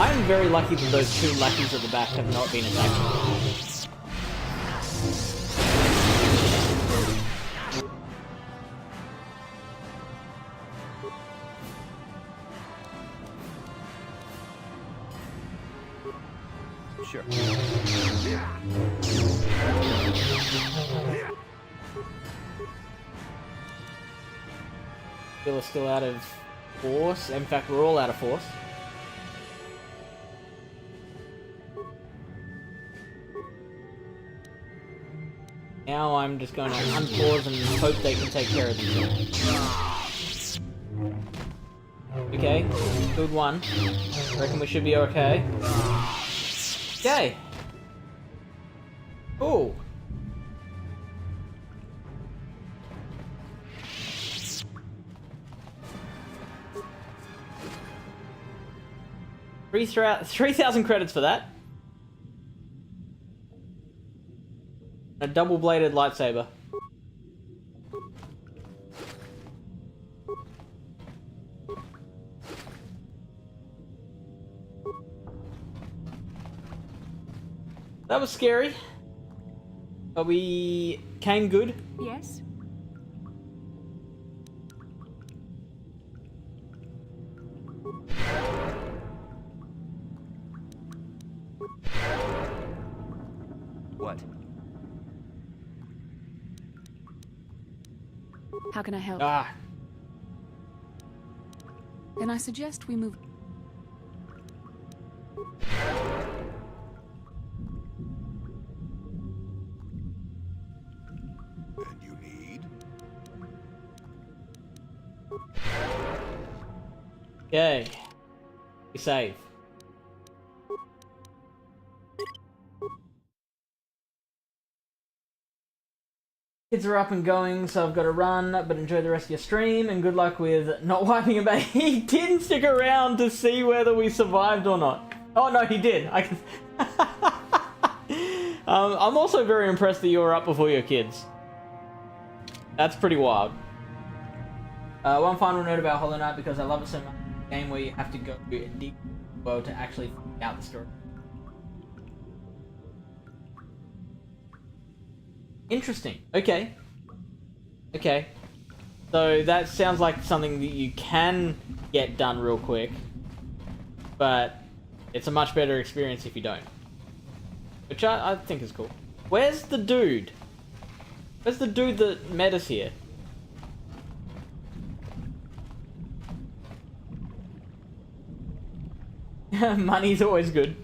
I'm very lucky that those two lackeys at the back have not been attacked. Sure. Bill is still out of force. In fact, we're all out of force. Now I'm just going to unpause and hope they can take care of themselves. Okay, good one. Reckon we should be okay. Okay. Cool. $3,000 credits for that. A double-bladed lightsaber. was scary. But we came good. Yes? What? How can I help? Ah. Then I suggest we move. And you need? Okay. We save. Kids are up and going, so I've got to run, but enjoy the rest of your stream, and good luck with not wiping away. He didn't stick around to see whether we survived or not. Oh no, he did. I can... I'm also very impressed that you were up before your kids. That's pretty wild. One final note about Hollow Knight, because I love it so much. It's a game where you have to go deep in the world to actually find out the story. Interesting. Okay. Okay. So that sounds like something that you can get done real quick, but it's a much better experience if you don't. Which I think is cool. Where's the dude? Where's the dude that met us here? Money's always good.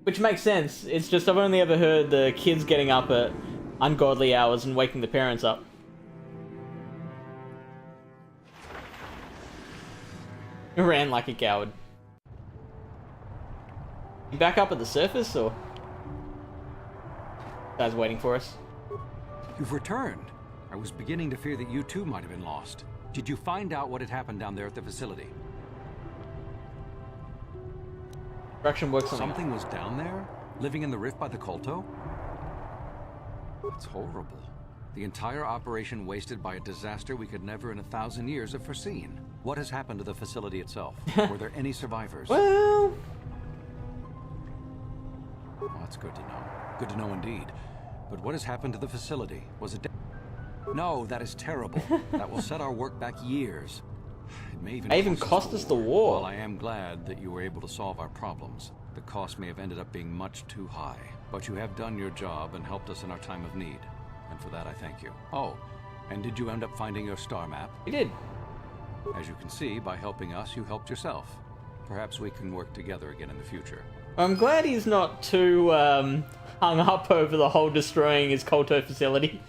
Which makes sense. It's just I've only ever heard the kids getting up at ungodly hours and waking the parents up. Ran like a coward. You back up at the surface, or? Guys waiting for us. You've returned. I was beginning to fear that you too might have been lost. Did you find out what had happened down there at the facility? Construction works on Something was down there? Living in the rift by the Kolto? That's horrible. The entire operation wasted by a disaster we could never in 1,000 years have foreseen. What has happened to the facility itself? Were there any survivors? Well... Well, that's good to know. Good to know indeed. But what has happened to the facility? Was it... No, that is terrible. That will set our work back years. It may even cost us the war. While I am glad that you were able to solve our problems, the cost may have ended up being much too high. But you have done your job and helped us in our time of need. And for that, I thank you. Oh, and did you end up finding your star map? We did. As you can see, by helping us, you helped yourself. Perhaps we can work together again in the future. I'm glad he's not too hung up over the whole destroying his Kolto facility.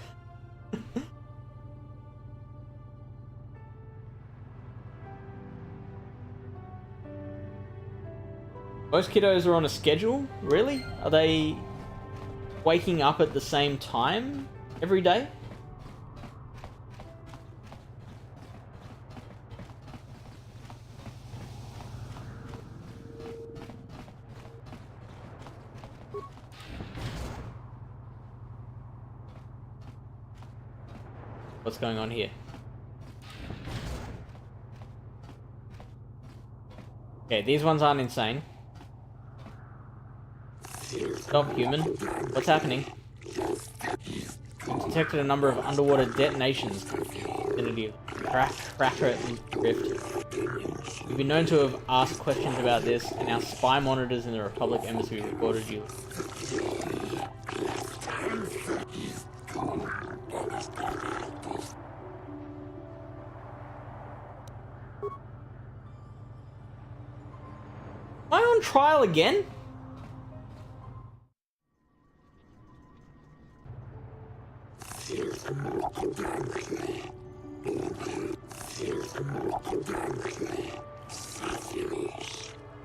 Most kiddos are on a schedule? Really? Are they waking up at the same time every day? What's going on here? Okay, these ones aren't insane. Stop, human. What's happening? We've detected a number of underwater detonations in the vicinity of Cracker Rift. We've been known to have asked questions about this, and our spy monitors in the Republic Embassy reported you. Am I on trial again?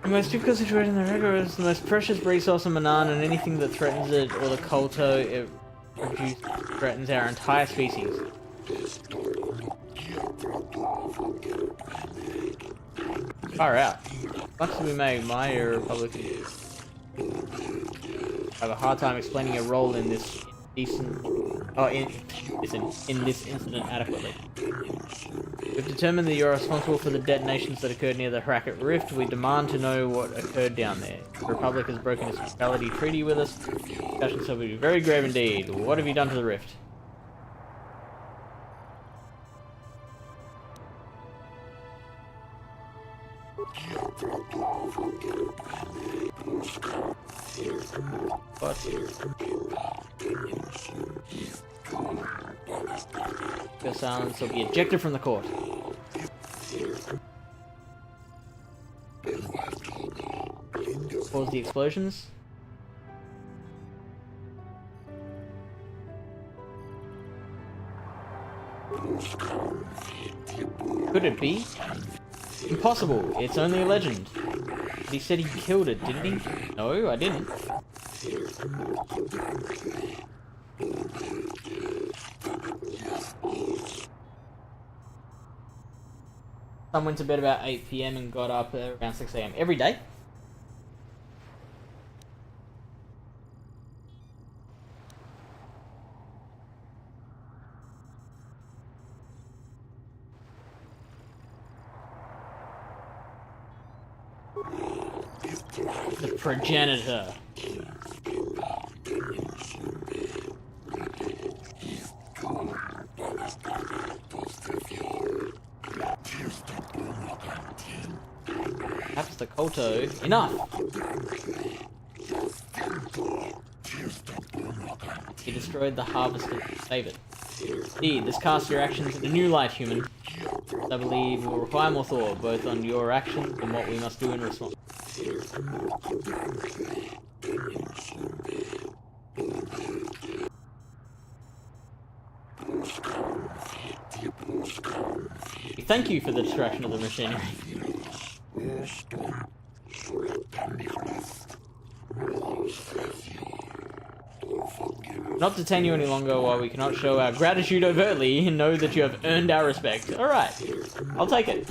The most difficult situation in the record is the most precious resource in Manan, and anything that threatens it or the Kolto it produces threatens our entire species. Far out. Much as we may admire Republicans, I have a hard time explaining a role in this decent. In this incident adequately. We've determined that you're responsible for the detonations that occurred near the Hackett Rift. We demand to know what occurred down there. The Republic has broken its neutrality treaty with us. Discussions will be very grave indeed. What have you done to the Rift? What? Go silence or be ejected from the court. Pause the explosions. Could it be? Impossible. It's only a legend. But he said he killed it, didn't he? No, I didn't. I went to bed about 8 PM and got up around 6 AM every day. The progenitor. Perhaps the Kolto. Enough! He destroyed the harvester to save it. Indeed, this casts your actions in a new light, human. I believe will require more thought, both on your actions and what we must do in response. Thank you for the destruction of the machinery. Not detain you any longer while we cannot show our gratitude overtly and know that you have earned our respect. Alright, I'll take it.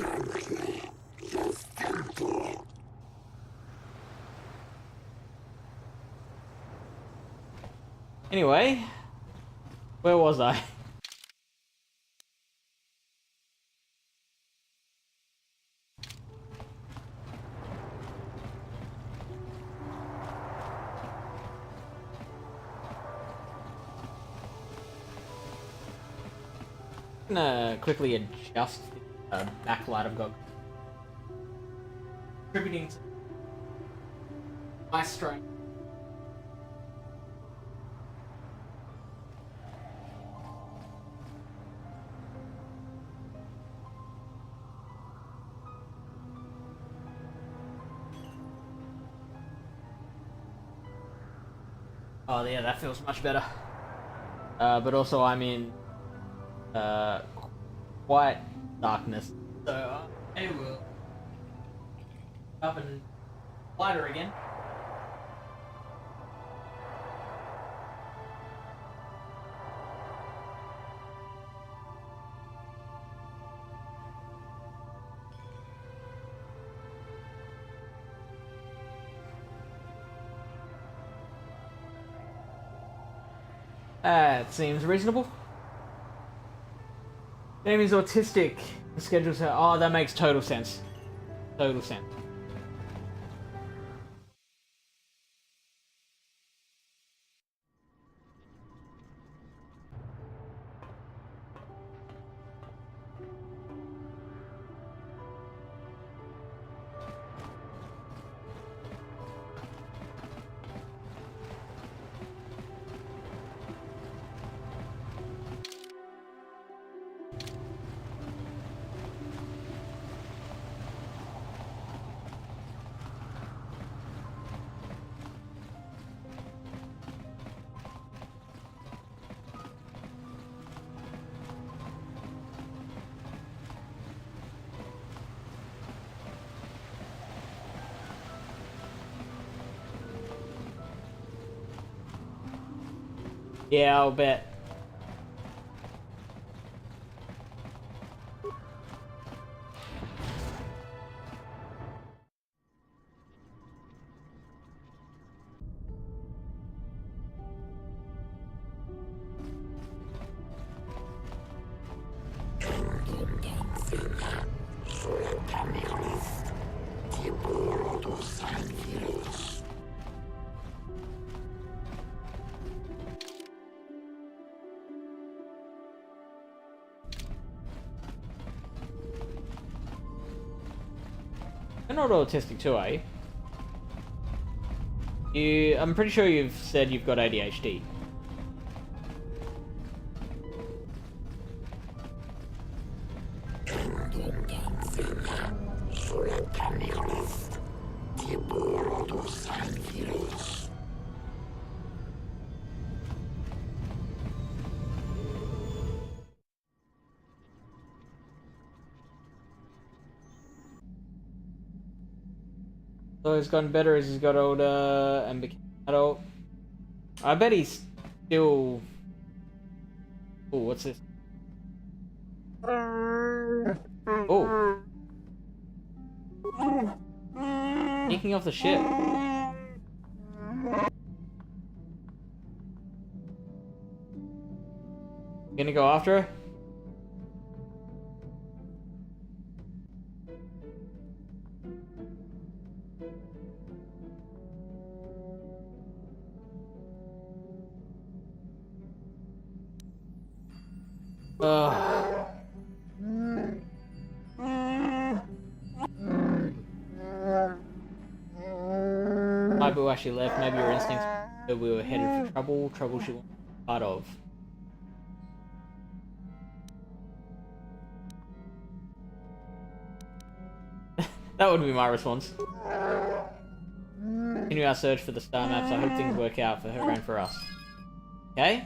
Anyway, where was I? I'm gonna quickly adjust the backlight I've got. Contributing to my strength. Oh yeah, that feels much better. But also I'm in quiet darkness, so I will up and lighter again. That seems reasonable. Amy's autistic. The schedule's her. Oh, that makes total sense. Total sense. Yeah, I'll bet. You're not autistic too, are you? I'm pretty sure you've said you've got ADHD. So he's gotten better as he's got older and became an adult. I bet he's still... Oh, what's this? Oh. Sneaking off the ship. Gonna go after her? Maybe we actually left. Maybe your instincts that we were headed for trouble. Trouble she wasn't part of. That would be my response. Continue our search for the star maps. I hope things work out for her and for us. Okay?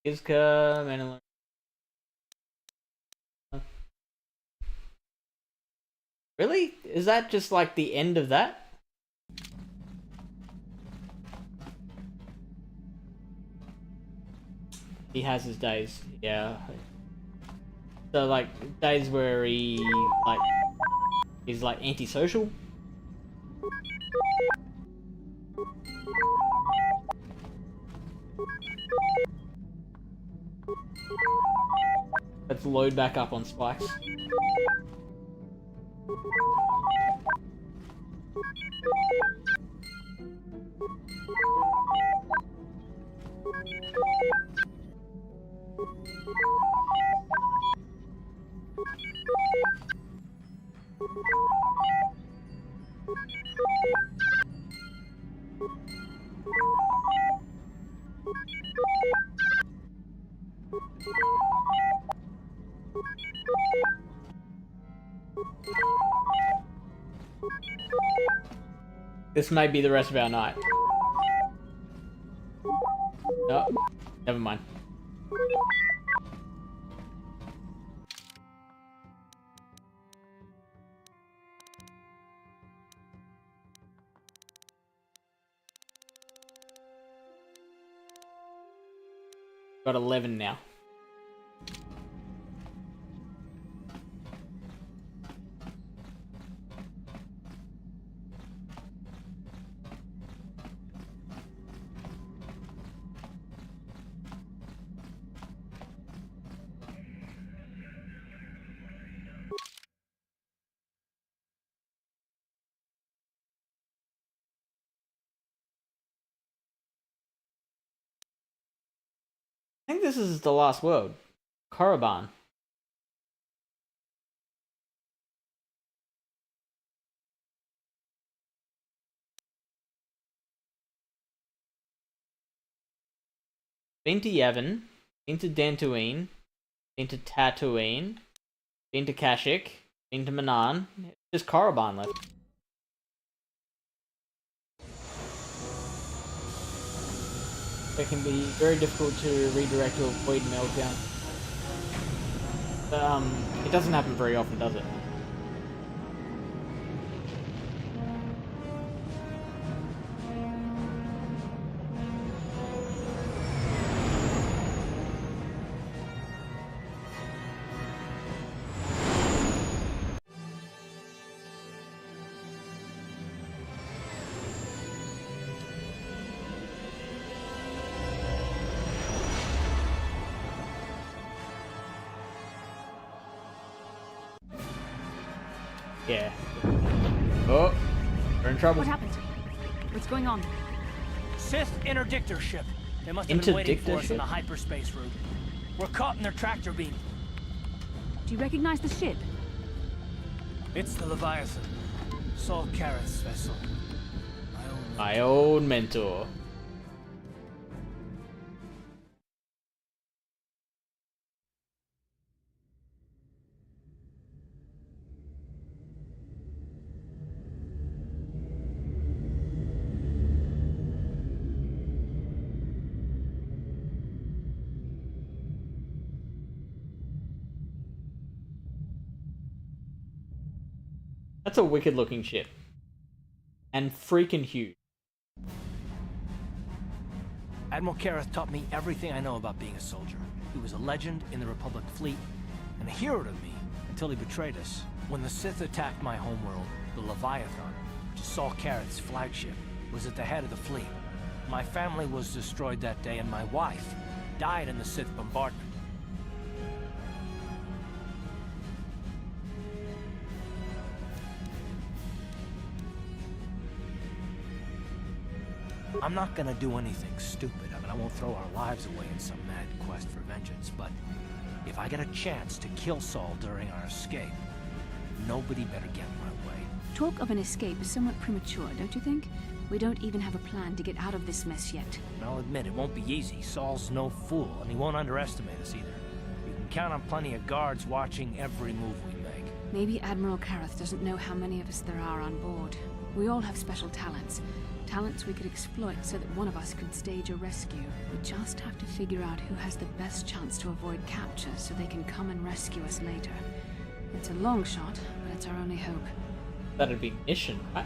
Iska, Manuel. Really? Is that just like the end of that? He has his days, yeah. So like days where he's like antisocial. Let's load back up on spikes. This may be the rest of our night. No, never mind. Got 11 now. I think this is the last world. Korriban. Been to Yavin, been to Dantooine, been to Tatooine, been to Kashyyyk, been to Manan. Just Korriban left. It can be very difficult to redirect to avoid meltdown. But, it doesn't happen very often, does it? Yeah. Oh, we're in trouble. What happened? What's going on? Sith interdictor ship. They must have been waiting for us Interdictor in the hyperspace route. We're caught in their tractor beam. Do you recognize the ship? It's the Leviathan. Saul Kareth's vessel. My old mentor. That's a wicked looking ship. And freaking huge. Admiral Kareth taught me everything I know about being a soldier. He was a legend in the Republic fleet, and a hero to me until he betrayed us. When the Sith attacked my homeworld, the Leviathan, which is Saul Kareth's flagship, was at the head of the fleet. My family was destroyed that day, and my wife died in the Sith bombardment. I'm not gonna do anything stupid. I mean, I won't throw our lives away in some mad quest for vengeance, but if I get a chance to kill Saul during our escape, nobody better get in my way. Talk of an escape is somewhat premature, don't you think? We don't even have a plan to get out of this mess yet. And I'll admit, it won't be easy. Saul's no fool, and he won't underestimate us either. You can count on plenty of guards watching every move we make. Maybe Admiral Kareth doesn't know how many of us there are on board. We all have special talents. Talents we could exploit so that one of us could stage a rescue. We just have to figure out who has the best chance to avoid capture so they can come and rescue us later. It's a long shot, but it's our only hope. That'd be mission, right?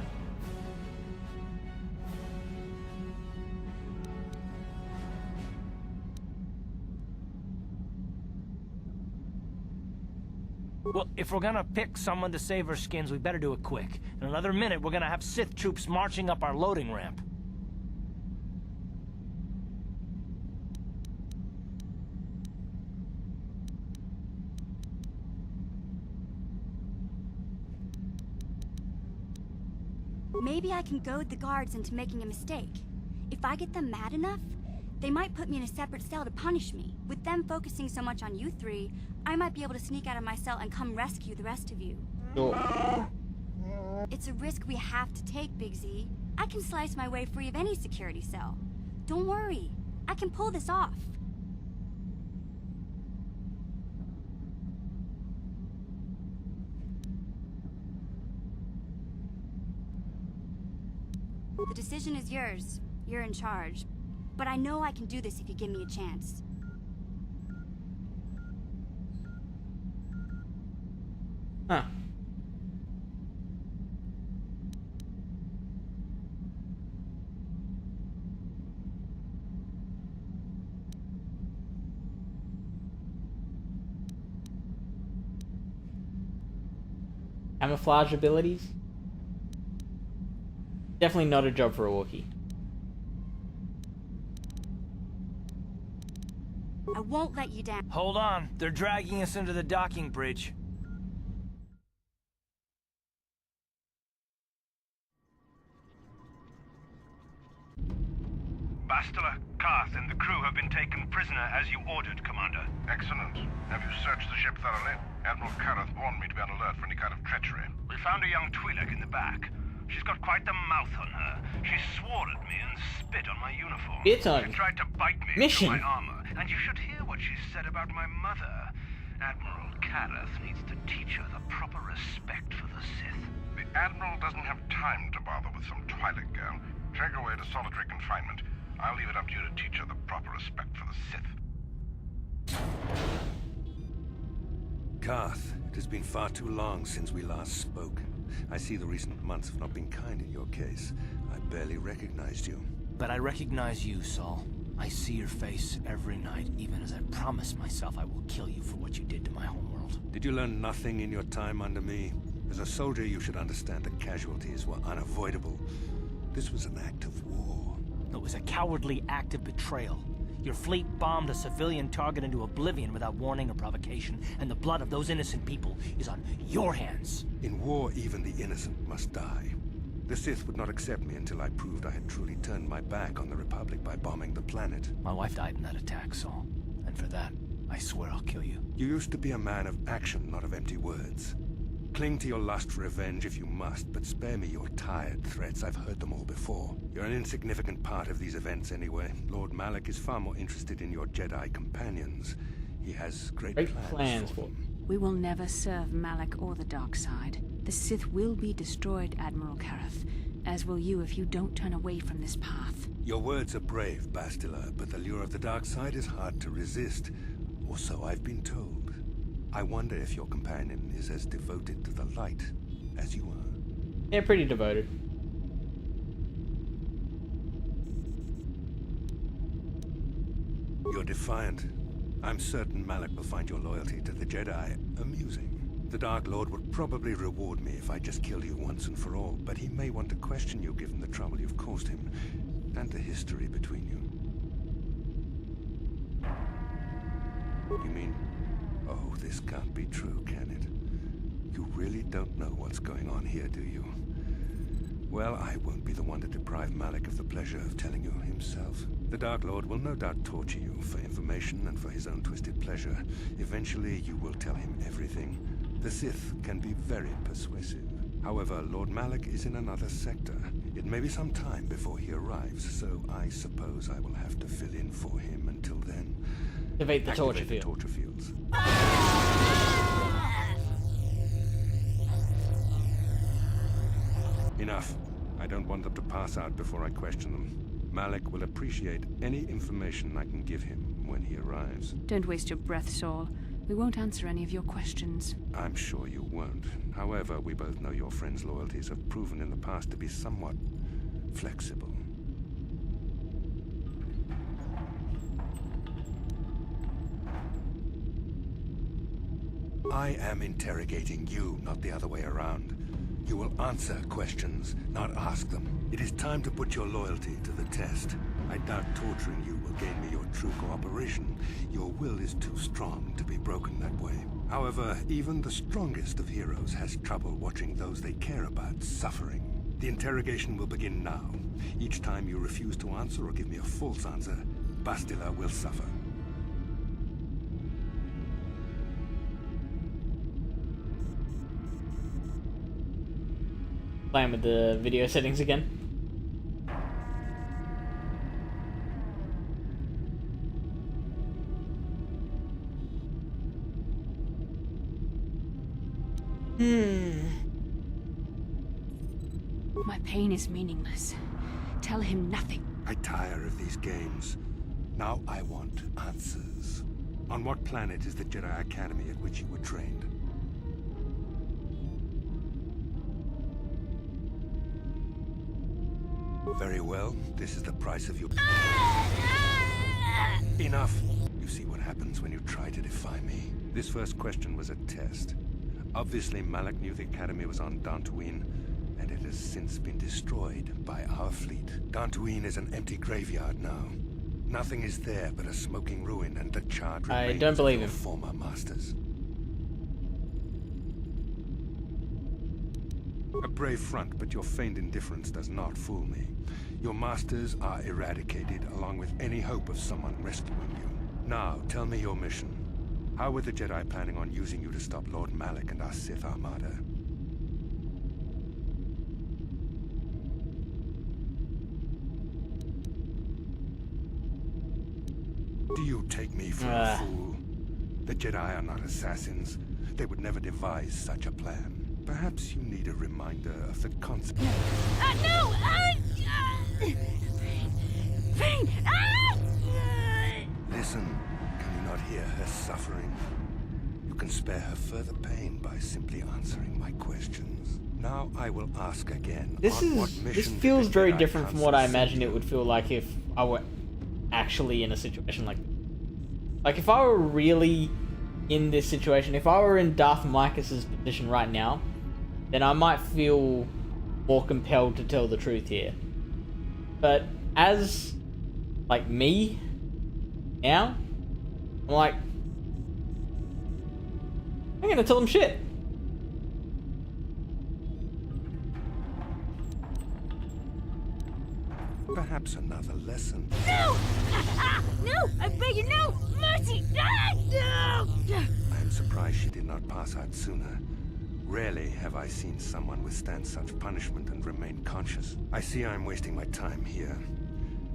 Well, if we're gonna pick someone to save our skins, we better do it quick. In another minute, we're gonna have Sith troops marching up our loading ramp. Maybe I can goad the guards into making a mistake. If I get them mad enough, they might put me in a separate cell to punish me. With them focusing so much on you three, I might be able to sneak out of my cell and come rescue the rest of you. Sure. It's a risk we have to take, Big Z. I can slice my way free of any security cell. Don't worry, I can pull this off. The decision is yours. You're in charge. But I know I can do this if you give me a chance. Huh. Camouflage abilities? Definitely not a job for a Wookiee. I won't let you down. Hold on, they're dragging us into the docking bridge. Bastila, Karth, and the crew have been taken prisoner as you ordered, Commander. Excellent. Have you searched the ship thoroughly? Admiral Kareth warned me to be on alert for any kind of treachery. We found a young Twi'lek in the back. She's got quite the mouth on her. She swore at me and spit on my uniform. Spit on She tried to bite me Mission. through my armor. And you should hear what she said about my mother. Admiral Kareth needs to teach her the proper respect for the Sith. The Admiral doesn't have time to bother with some Twi'lek girl. Take her away to solitary confinement. I'll leave it up to you to teach her the proper respect for the Sith. Karth, it has been far too long since we last spoke. I see the recent months have not been kind in your case. I barely recognized you. But I recognize you, Saul. I see your face every night, even as I promise myself I will kill you for what you did to my homeworld. Did you learn nothing in your time under me? As a soldier, you should understand that casualties were unavoidable. This was an act of war. It was a cowardly act of betrayal. Your fleet bombed a civilian target into oblivion without warning or provocation, and the blood of those innocent people is on your hands. In war, even the innocent must die. The Sith would not accept me until I proved I had truly turned my back on the Republic by bombing the planet. My wife died in that attack, Saul. And for that, I swear I'll kill you. You used to be a man of action, not of empty words. Cling to your lust for revenge if you must, but spare me your tired threats. I've heard them all before. You're an insignificant part of these events anyway. Lord Malak is far more interested in your Jedi companions. He has great plans for them. We will never serve Malak or the dark side. The Sith will be destroyed, Admiral Kareth, as will you if you don't turn away from this path. Your words are brave, Bastila, but the lure of the dark side is hard to resist. Or so I've been told. I wonder if your companion is as devoted to the light as you are. Yeah, pretty devoted. You're defiant. I'm certain Malak will find your loyalty to the Jedi amusing. The Dark Lord would probably reward me if I just killed you once and for all, but he may want to question you given the trouble you've caused him, and the history between you. You mean... Oh, this can't be true, can it? You really don't know what's going on here, do you? Well, I won't be the one to deprive Malak of the pleasure of telling you himself. The Dark Lord will no doubt torture you for information and for his own twisted pleasure. Eventually, you will tell him everything. The Sith can be very persuasive. However, Lord Malak is in another sector. It may be some time before he arrives, so I suppose I will have to fill in for him until then. Activate the torture fields. Enough. I don't want them to pass out before I question them. Malak will appreciate any information I can give him when he arrives. Don't waste your breath, Saul. We won't answer any of your questions. I'm sure you won't. However, we both know your friend's loyalties have proven in the past to be somewhat flexible. I am interrogating you, not the other way around. You will answer questions, not ask them. It is time to put your loyalty to the test. I doubt torturing you will gain me your true cooperation. Your will is too strong to be broken that way. However, even the strongest of heroes has trouble watching those they care about suffering. The interrogation will begin now. Each time you refuse to answer or give me a false answer, Bastila will suffer. Playing with the video settings again. My pain is meaningless. Tell him nothing. I tire of these games. Now I want answers. On what planet is the Jedi Academy at which you were trained? Very well. This is the price of your... Enough! You see what happens when you try to defy me. This first question was a test. Obviously, Malak knew the Academy was on Dantooine, and it has since been destroyed by our fleet. Dantooine is an empty graveyard now. Nothing is there but a smoking ruin and the charred remains don't believe of your him. former masters. A brave front, but your feigned indifference does not fool me. Your masters are eradicated, along with any hope of someone rescuing you. Now, tell me your mission. How were the Jedi planning on using you to stop Lord Malak and our Sith Armada? Do you take me for a fool? The Jedi are not assassins. They would never devise such a plan. Perhaps you need a reminder of the consequences. No! Pain! Listen, can you not hear her suffering? You can spare her further pain by simply answering my questions. Now I will ask again. This feels very different from what I imagined it would feel like if I were actually in a situation like if I were really in this situation, if I were in Darth Micah's position right now, then I might feel more compelled to tell the truth here. But as, like, me, Now, I'm like, I'm gonna tell him shit. Perhaps another lesson. No! No! I beg you, no! Mercy! No! I am surprised she did not pass out sooner. Rarely have I seen someone withstand such punishment and remain conscious. I see I'm wasting my time here.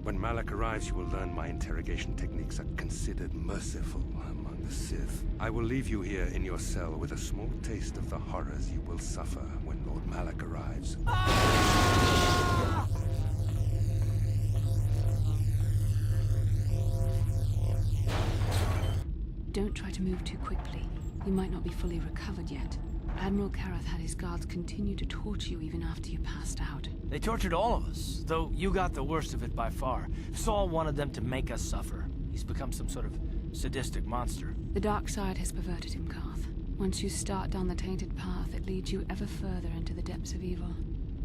When Malak arrives, you will learn my interrogation techniques are considered merciful among the Sith. I will leave you here in your cell with a small taste of the horrors you will suffer when Lord Malak arrives. Don't try to move too quickly. You might not be fully recovered yet. Admiral Kareth had his guards continue to torture you even after you passed out. They tortured all of us, though you got the worst of it by far. Saul wanted them to make us suffer. He's become some sort of sadistic monster. The dark side has perverted him, Karth. Once you start down the tainted path, it leads you ever further into the depths of evil.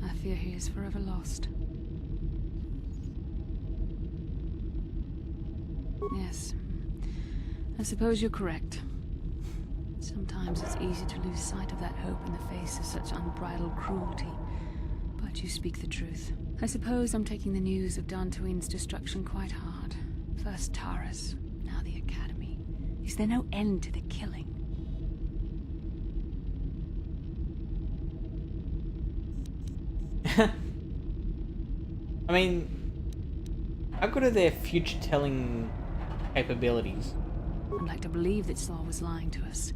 I fear he is forever lost. Yes. I suppose you're correct. Sometimes it's easy to lose sight of that hope in the face of such unbridled cruelty. But you speak the truth. I suppose I'm taking the news of Dantooine's destruction quite hard. First Taras, now the Academy. Is there no end to the killing? I mean, how good are their future-telling capabilities? I'd like to believe that Saul was lying to us.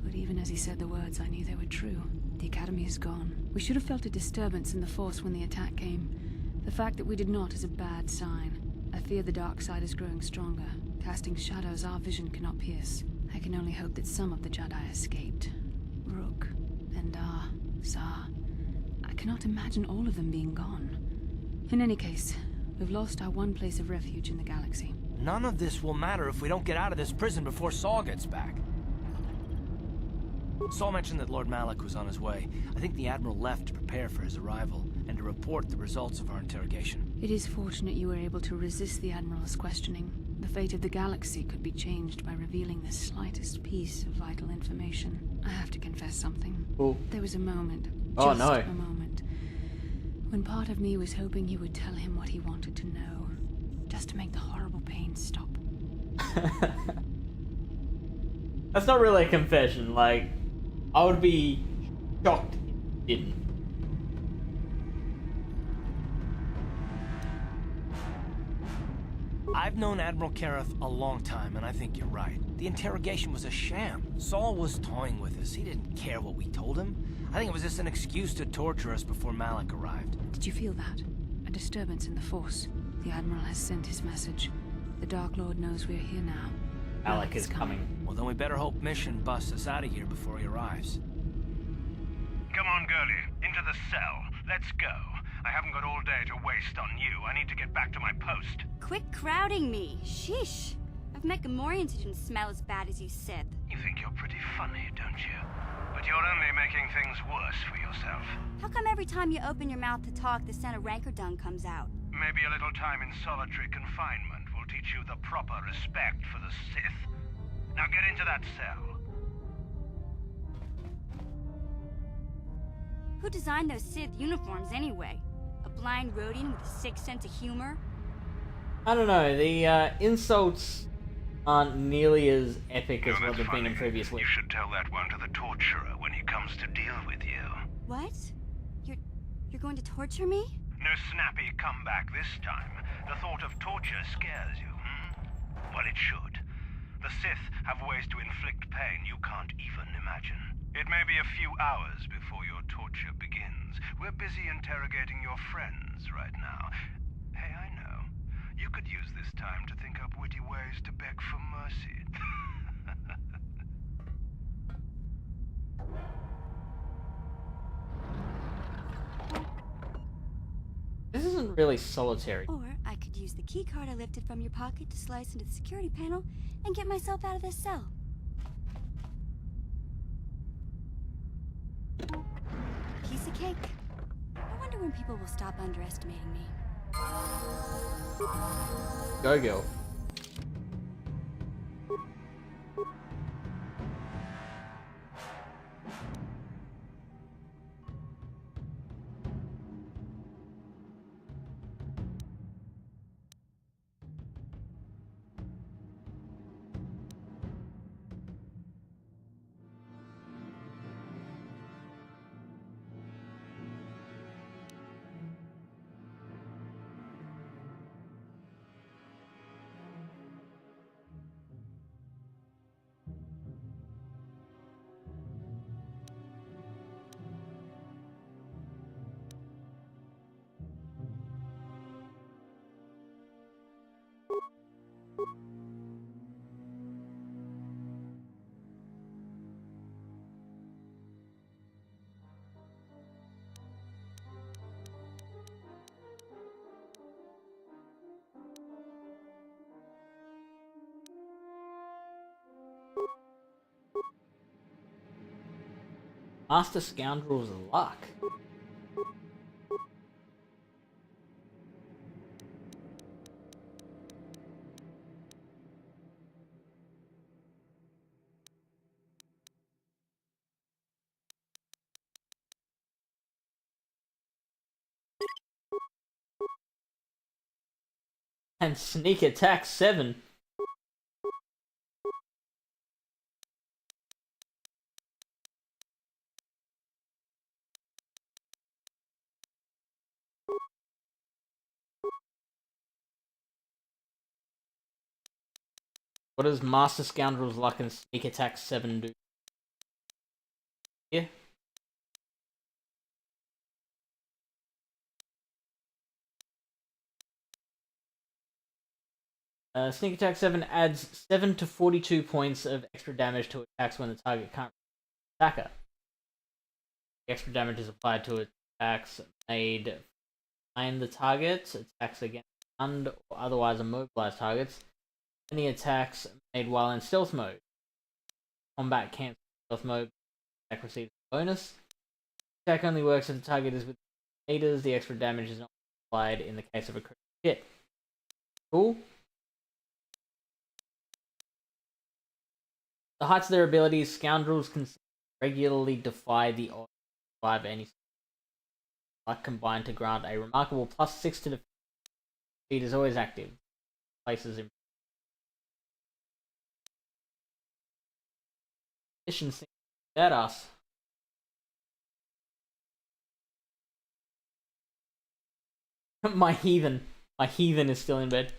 But even as he said the words, I knew they were true. The Academy is gone. We should have felt a disturbance in the Force when the attack came. The fact that we did not is a bad sign. I fear the dark side is growing stronger, casting shadows our vision cannot pierce. I can only hope that some of the Jedi escaped. Rook, Endar, Zar. I cannot imagine all of them being gone. In any case, we've lost our one place of refuge in the galaxy. None of this will matter if we don't get out of this prison before Saul gets back. Saul mentioned that Lord Malak was on his way. I think the Admiral left to prepare for his arrival and to report the results of our interrogation. It is fortunate you were able to resist the Admiral's questioning. The fate of the galaxy could be changed by revealing the slightest piece of vital information. I have to confess something. Ooh. There was a moment, Oh, just no. a moment, when part of me was hoping you would tell him what he wanted to know, just to make the horrible pain stop. That's not really a confession. Like, I would be shocked if you didn't. I've known Admiral Kareth a long time, and I think you're right. The interrogation was a sham. Saul was toying with us. He didn't care what we told him. I think it was just an excuse to torture us before Malak arrived. Did you feel that? A disturbance in the Force. The Admiral has sent his message. The Dark Lord knows we're here now. Malak is coming. Well, then we better hope Mission busts us out of here before he arrives. Come on, girlie. Into the cell. Let's go. I haven't got all day to waste on you. I need to get back to my post. Quit crowding me. Sheesh. I've met Gamorreans who didn't smell as bad as you said. You think you're pretty funny, don't you? But you're only making things worse for yourself. How come every time you open your mouth to talk, the scent of rancor dung comes out? Maybe a little time in solitary confinement will teach you the proper respect for the Sith. Now get into that cell. Who designed those Sith uniforms anyway? A blind Rhodian with a sick sense of humor? I don't know. The insults aren't nearly as epic as what they've been in previous weeks. You should tell that one to the torturer when he comes to deal with you. What? You're going to torture me? No snappy comeback this time. The thought of torture scares you, Well, it should. The Sith have ways to inflict pain you can't even imagine. It may be a few hours before your torture begins. We're busy interrogating your friends right now. Hey, I know. You could use this time to think up witty ways to beg for mercy. This isn't really solitary. Or I could use the key card I lifted from your pocket to slice into the security panel and get myself out of this cell. Piece of cake. I wonder when people will stop underestimating me. Go, girl. Master Scoundrel's luck. And sneak attack 7. What does Master Scoundrel's luck and sneak attack 7 do? Yeah. Sneak attack 7 adds 7 to 42 points of extra damage to attacks when the target can't attacker. The extra damage is applied to attacks made behind the target, attacks against stunned or otherwise immobilized targets, any attacks made while in stealth mode. Combat cancel stealth mode, attack receives a bonus. Attack only works if the target is within meters. The extra damage is not applied in the case of a critical hit. Cool. The heights of their abilities, Scoundrels can regularly defy the odds to survive any luck combined to grant a remarkable +6 to defense. Speed is always active. Places in mission seems badass. My heathen is still in bed.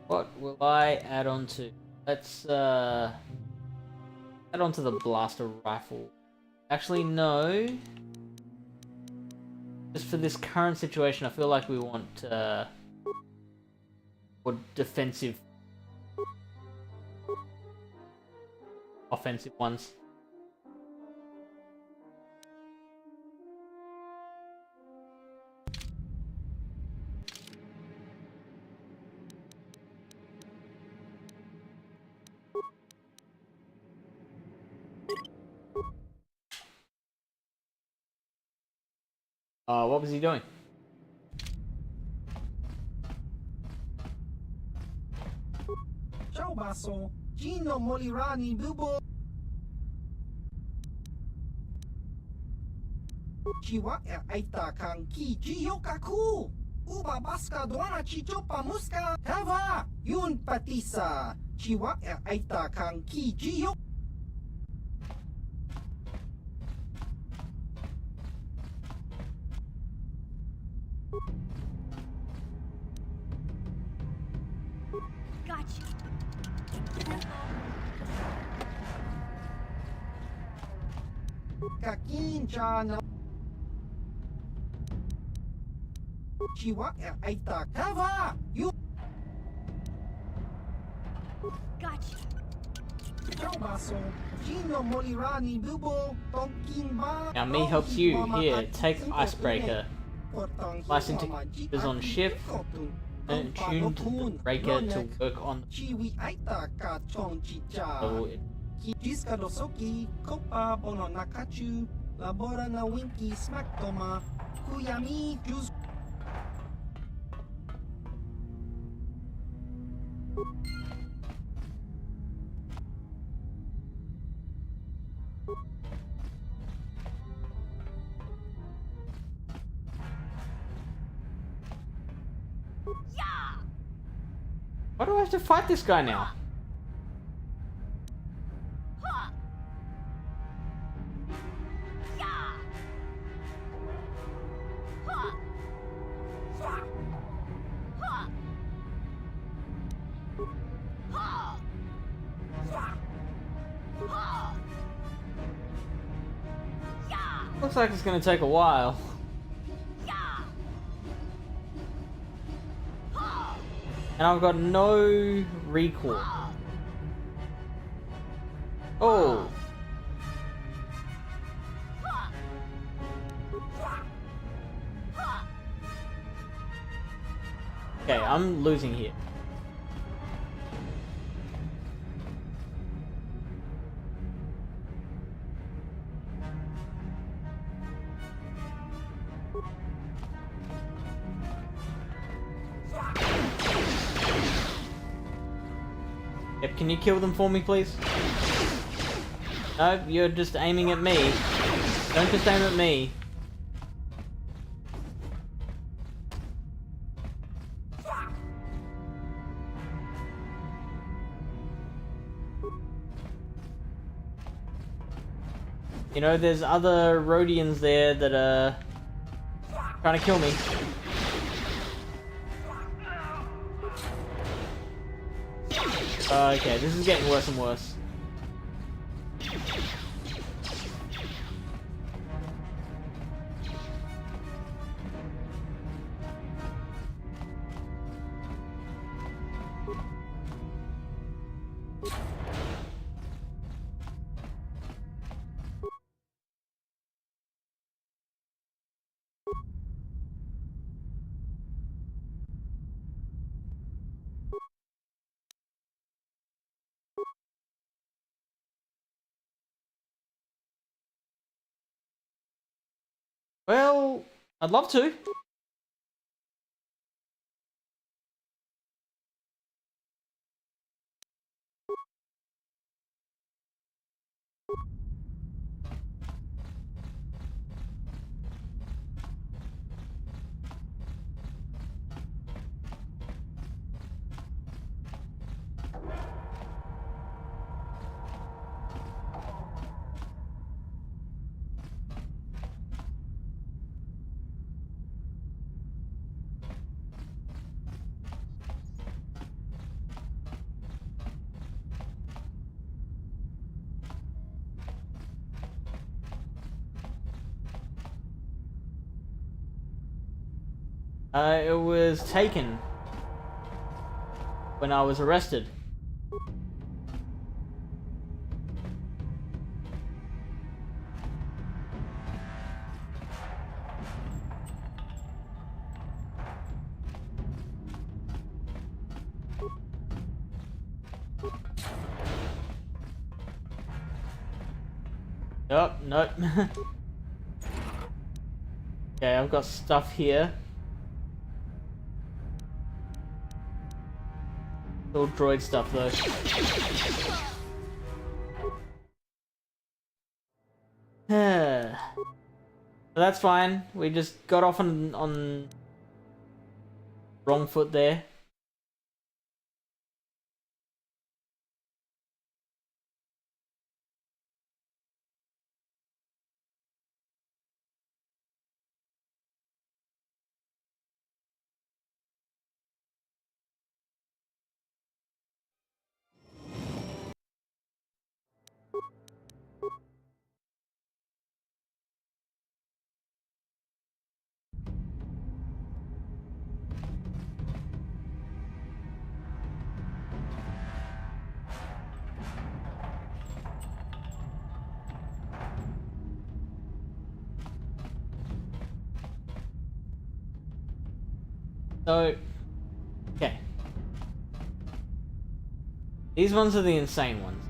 What will I add on to? Let's add on to the blaster rifle. Actually, no. Just for this current situation, I feel like we want more defensive, offensive ones. What was he doing? Ciao basso, Gino Molirani Bubo. Chiwa aita kang ki Giyokaku. Uba baska doana chichopa muska. Hava, yun patisa. Chiwa aita kang ki Giyo. Gotcha. Kakinchana. Chiwa aita Hava, you. Gotcha. Ciao basso, Gino Molirani Bubo. Tonkin ba. Now me helps you. Here, take Icebreaker. Slice into computers on shift. And tune to the breaker to work on Chiwi aita ka chong chicha. level. Jiska dosoki, kopa bono nakachu. Labora na winki smack toma. Kuyami juz. Why do I have to fight this guy now? Looks like it's gonna take a while. And I've got no recoil. Oh. Okay, I'm losing here. Yep, can you kill them for me, please? No, you're just aiming at me. Don't just aim at me. You know, there's other Rhodians there that are trying to kill me. Okay, this is getting worse and worse. Well, I'd love to. It was taken when I was arrested. Oh, nope. Okay, I've got stuff here. Little droid stuff though. So that's fine. We just got off on wrong foot there. So, okay. These ones are the insane ones.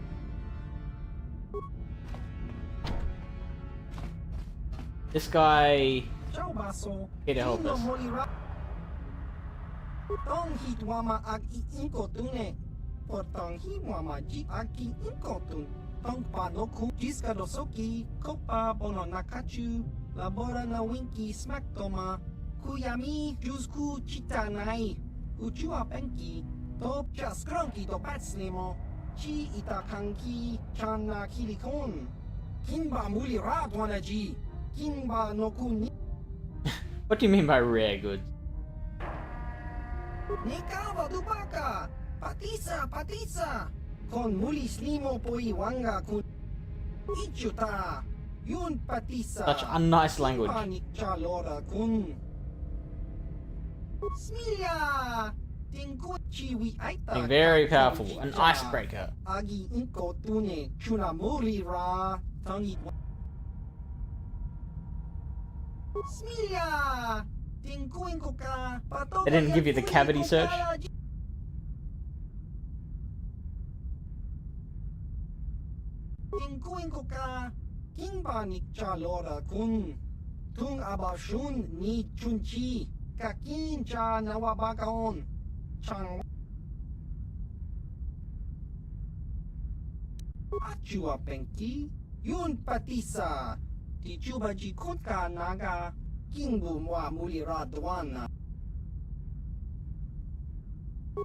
This guy here to help us. Kuyami Jusku Chitanai Uchua Penki Top just grunky to patslimo. Chi itakanki chana kilikon. Kinba muli radwana ji. Kinba no kuni. What do you mean by rare goods? Nikawa dubaka. Patisa. Kon muli slimo poi wanga kun. Ichuta. Yun patisa. Such unnice language. Panik chalora kun. Smilia. Being very powerful, an icebreaker. Agi inko tune chunamuri ra tangi. Smilia. They didn't give you the cavity search? Kingbanik chalora kun. Tung abashun ni chunchi. Kakin cha nawabakaon. Chang. Achua penki. Yun patisa. Tichuba jikunka naga. Kingbu mwa muli radwana.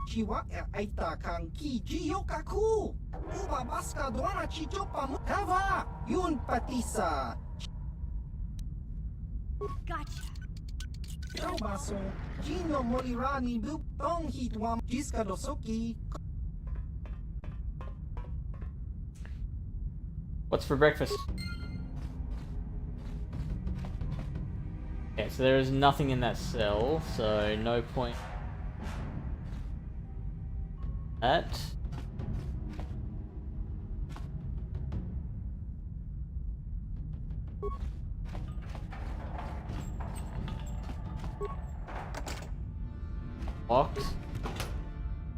Chiwa aita kan ki jiyokaku. Uba baska dwana chichopa mu. Hava. Yun patisa. Gotcha. Baso. Jino molirani bu tong hitwam jiska dosoki. What's for breakfast? Okay, so there is nothing in that cell, so no point. That. Locked.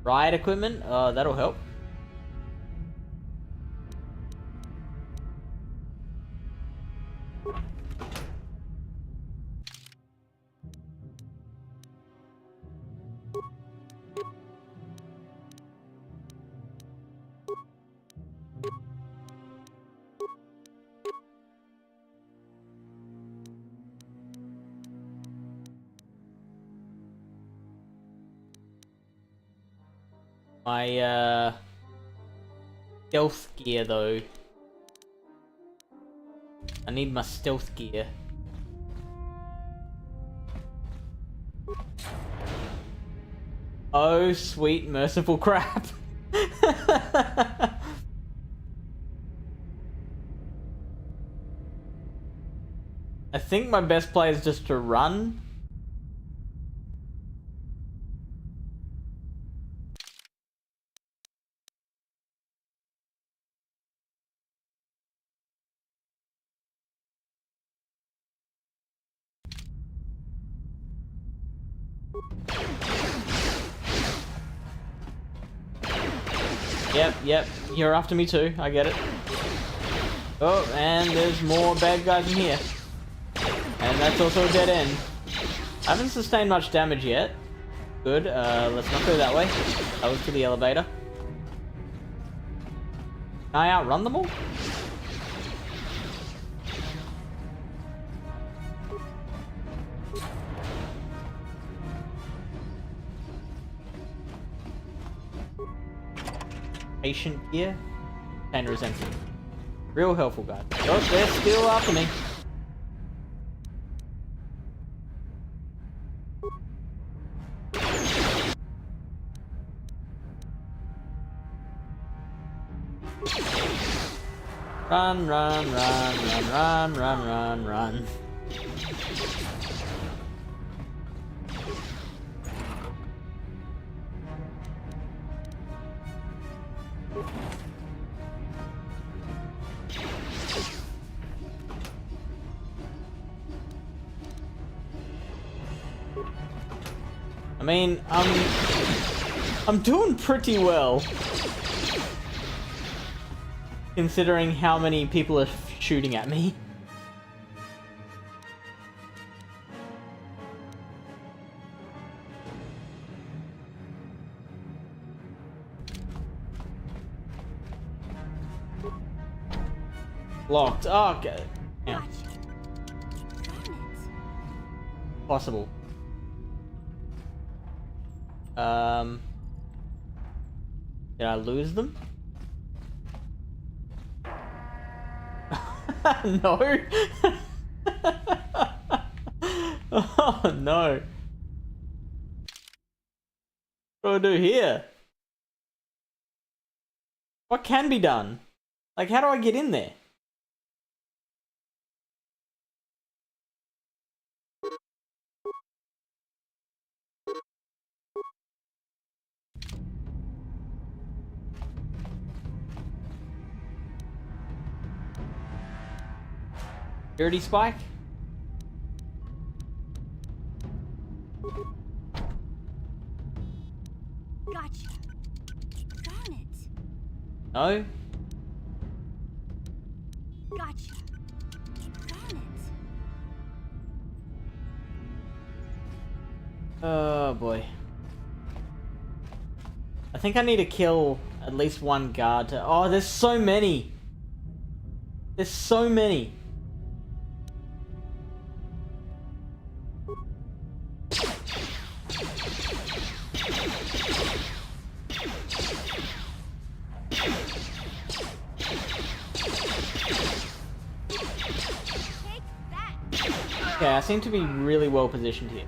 Riot equipment, that'll help. My stealth gear though. I need my stealth gear. Oh sweet merciful crap. I think my best play is just to run. Yep, you're after me too, I get it. Oh, and there's more bad guys in here. And that's also a dead end. I haven't sustained much damage yet. Good, let's not go that way. That was to the elevator. Can I outrun them all? Patient gear. Pain resentment. Real helpful, guys. Oh, they're still after me. Run, run, run, run, run, run, run, run. I mean, I'm doing pretty well, considering how many people are shooting at me. Locked. Oh, okay. Yeah. Possible. Did I lose them? No. Oh no. What do I do here? What can be done? Like, how do I get in there? Dirty spike? Gotcha. Darn it. No? Gotcha. Darn it. Oh boy. I think I need to kill at least one guard to... Oh, there's so many! There's so many! Okay, I seem to be really well positioned here.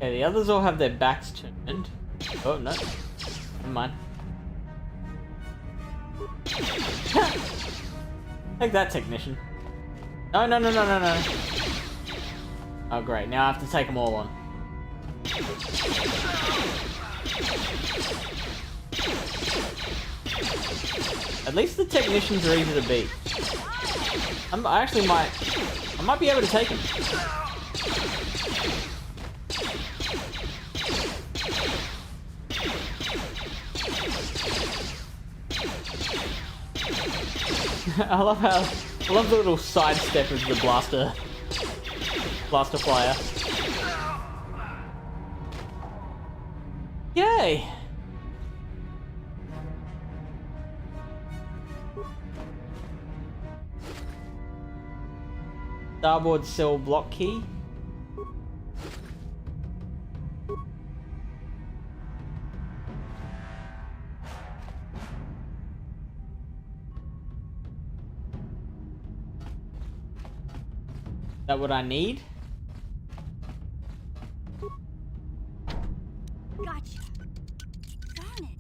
Okay, the others all have their backs turned. Oh, no. Never mind. Take that, technician. No, no, no, no, no, no. Oh, great. Now I have to take them all on. At least the technicians are easy to beat. I might be able to take them. I love the little sidestep of the blaster flyer. Yay! Starboard cell block key. Is that what I need? Gotcha. Darn it.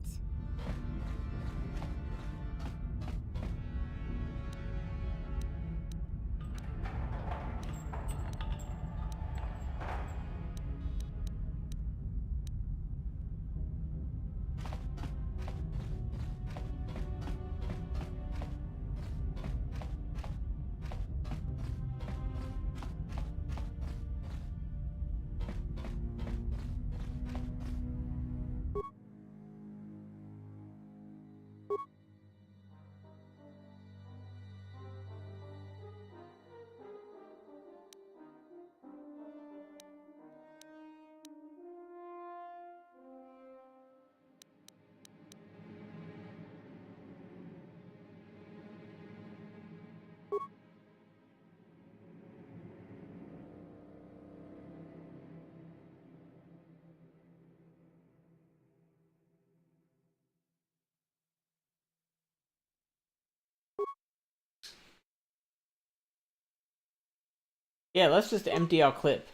Yeah, let's just empty our clip.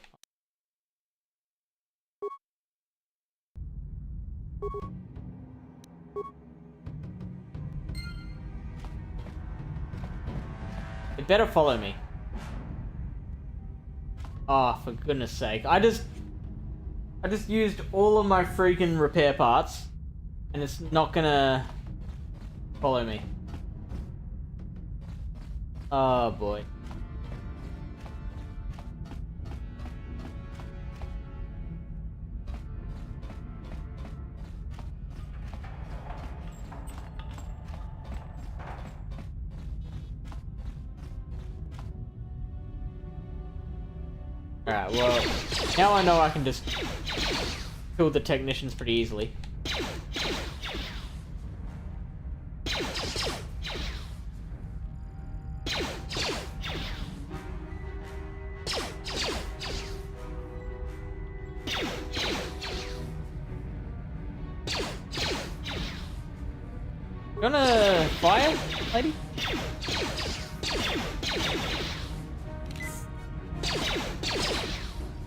It better follow me. Oh, for goodness sake. I just used all of my freaking repair parts, and it's not gonna follow me. Oh boy. Alright, well, now I know I can just kill the technicians pretty easily. You wanna fire, lady?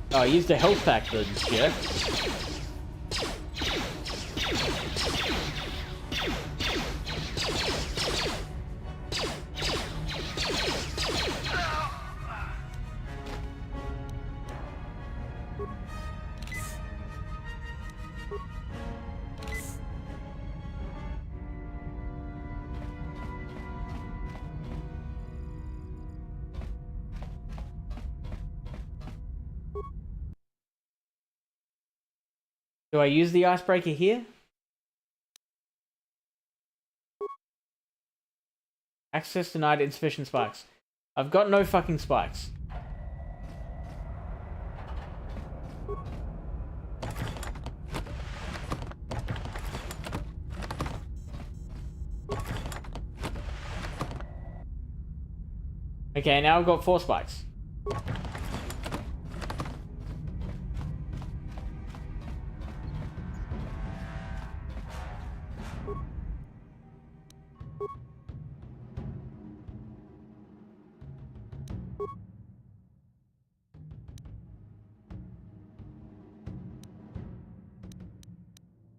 Oh, I used the health pack, the jerk. Do I use the icebreaker here? Access denied, insufficient spikes. I've got no fucking spikes. Okay, now I've got 4 spikes.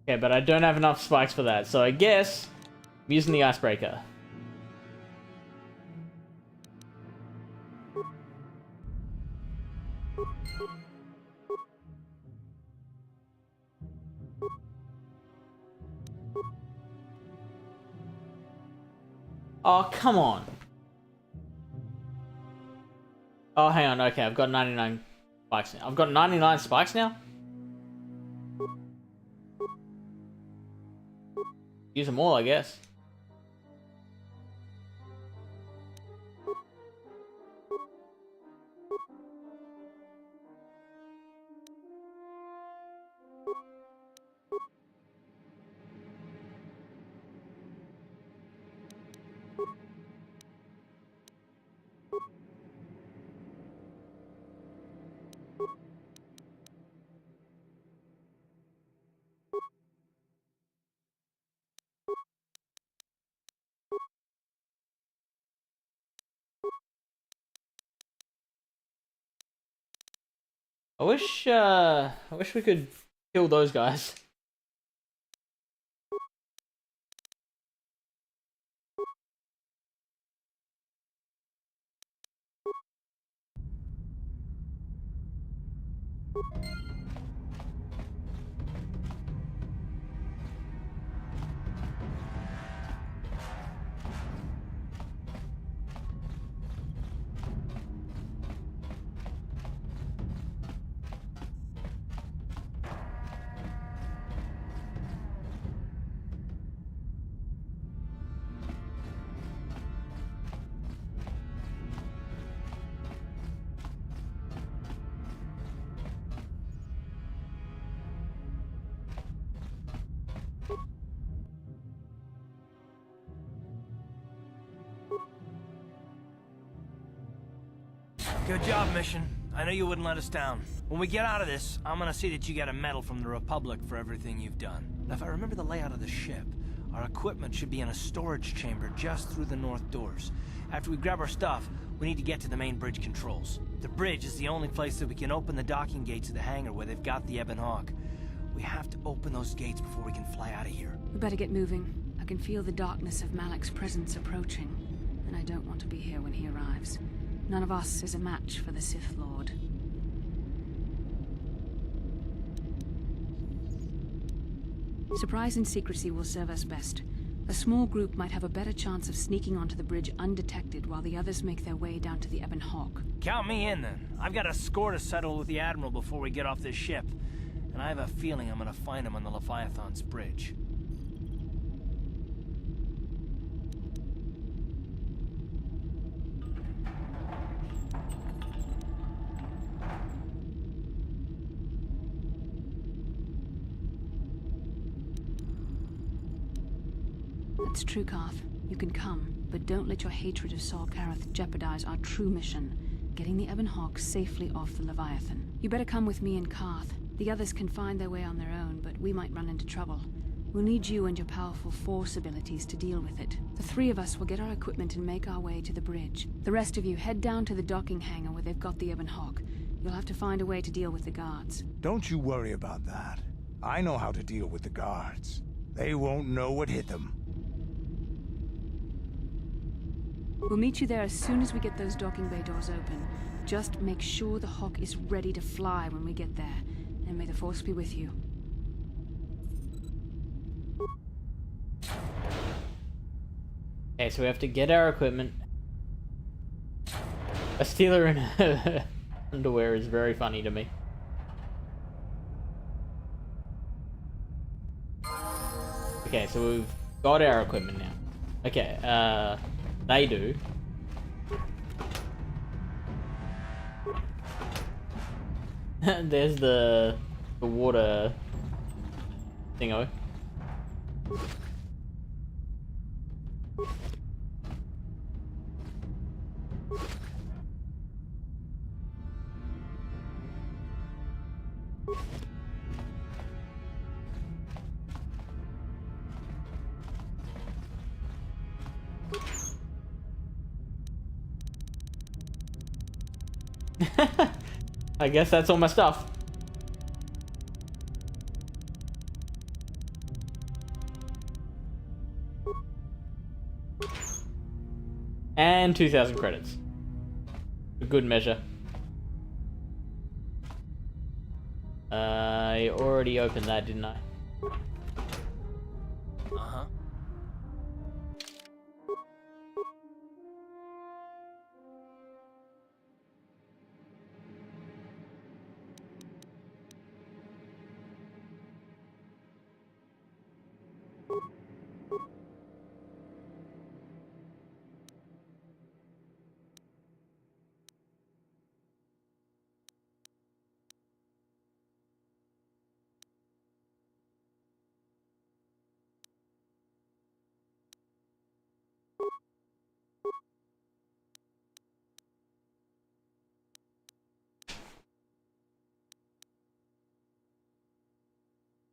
Okay, but I don't have enough spikes for that, so I guess I'm using the icebreaker. Oh, come on. Oh, hang on. Okay, I've got 99 spikes now. I've got 99 spikes now? Use them all, I guess. I wish we could kill those guys. Good job, Mission. I know you wouldn't let us down. When we get out of this, I'm gonna see that you get a medal from the Republic for everything you've done. Now, if I remember the layout of the ship, our equipment should be in a storage chamber just through the north doors. After we grab our stuff, we need to get to the main bridge controls. The bridge is the only place that we can open the docking gates of the hangar where they've got the Ebon Hawk. We have to open those gates before we can fly out of here. We better get moving. I can feel the darkness of Malik's presence approaching, and I don't want to be here when he arrives. None of us is a match for the Sith Lord. Surprise and secrecy will serve us best. A small group might have a better chance of sneaking onto the bridge undetected while the others make their way down to the Ebon Hawk. Count me in, then. I've got a score to settle with the Admiral before we get off this ship. And I have a feeling I'm gonna find him on the Leviathan's bridge. That's true, Karth. You can come, but don't let your hatred of Saul Kareth jeopardize our true mission, getting the Ebon Hawk safely off the Leviathan. You better come with me and Karth. The others can find their way on their own, but we might run into trouble. We'll need you and your powerful force abilities to deal with it. The three of us will get our equipment and make our way to the bridge. The rest of you head down to the docking hangar where they've got the Ebon Hawk. You'll have to find a way to deal with the guards. Don't you worry about that. I know how to deal with the guards. They won't know what hit them. We'll meet you there as soon as we get those docking bay doors open. Just make sure the Hawk is ready to fly when we get there. And may the Force be with you. Okay, so we have to get our equipment. A stealer in her underwear is very funny to me. Okay, so we've got our equipment now. Okay, they do. There's the water thingo. I guess that's all my stuff. And 2,000 credits. A good measure. I already opened that, didn't I? Uh-huh.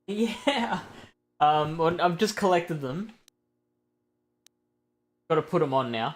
Yeah. Well, I've just collected them. Got to put them on now.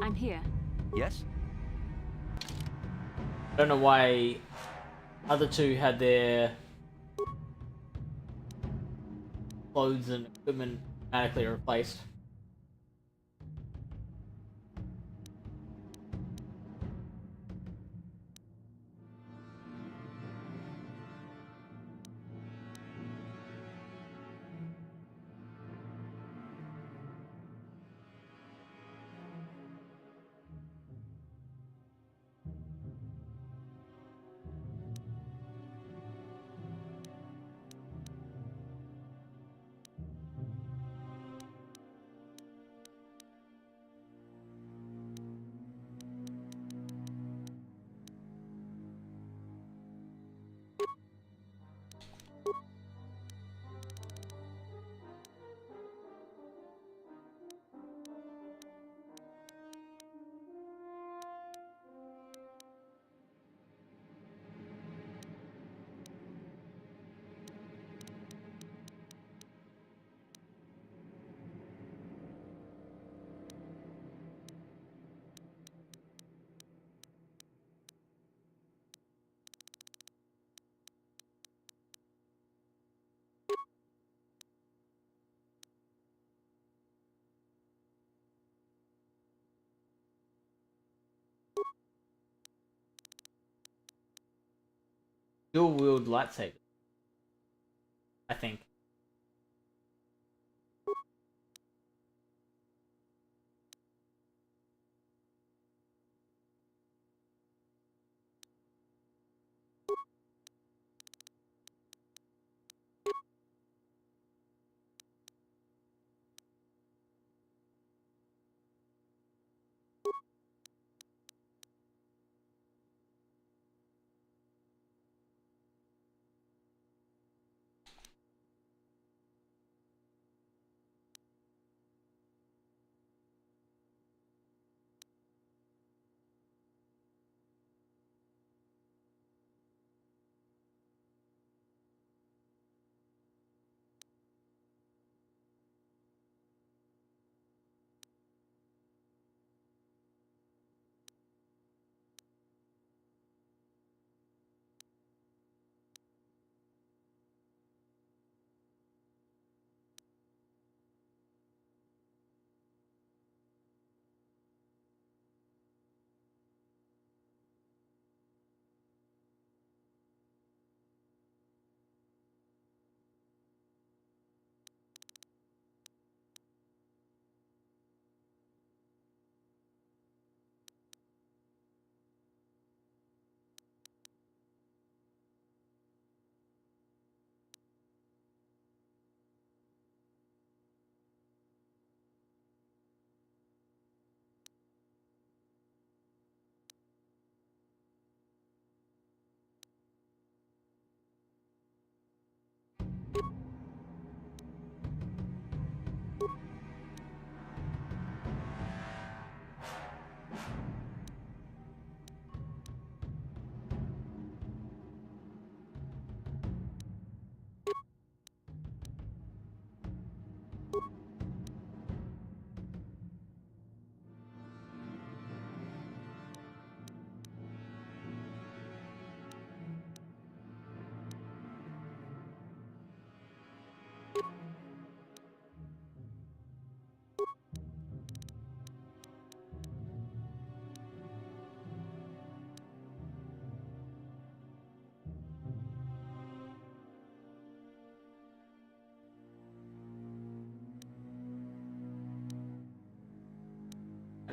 I'm here. Yes? I don't know why other two had their clothes and equipment automatically replaced. dual-wield lightsaber. I think.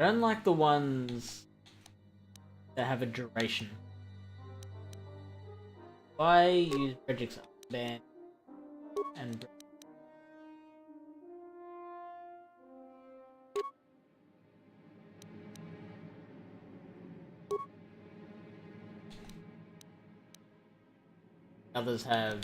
I don't like the ones that have a duration. Why use Regic's band and others have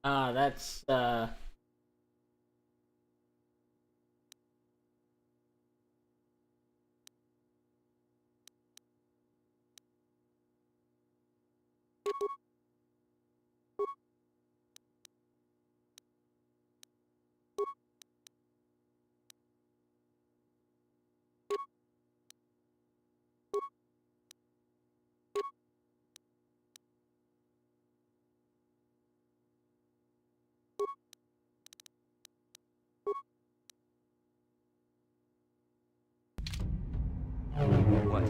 that's What?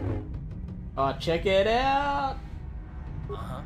oh, check it out. Uh-huh.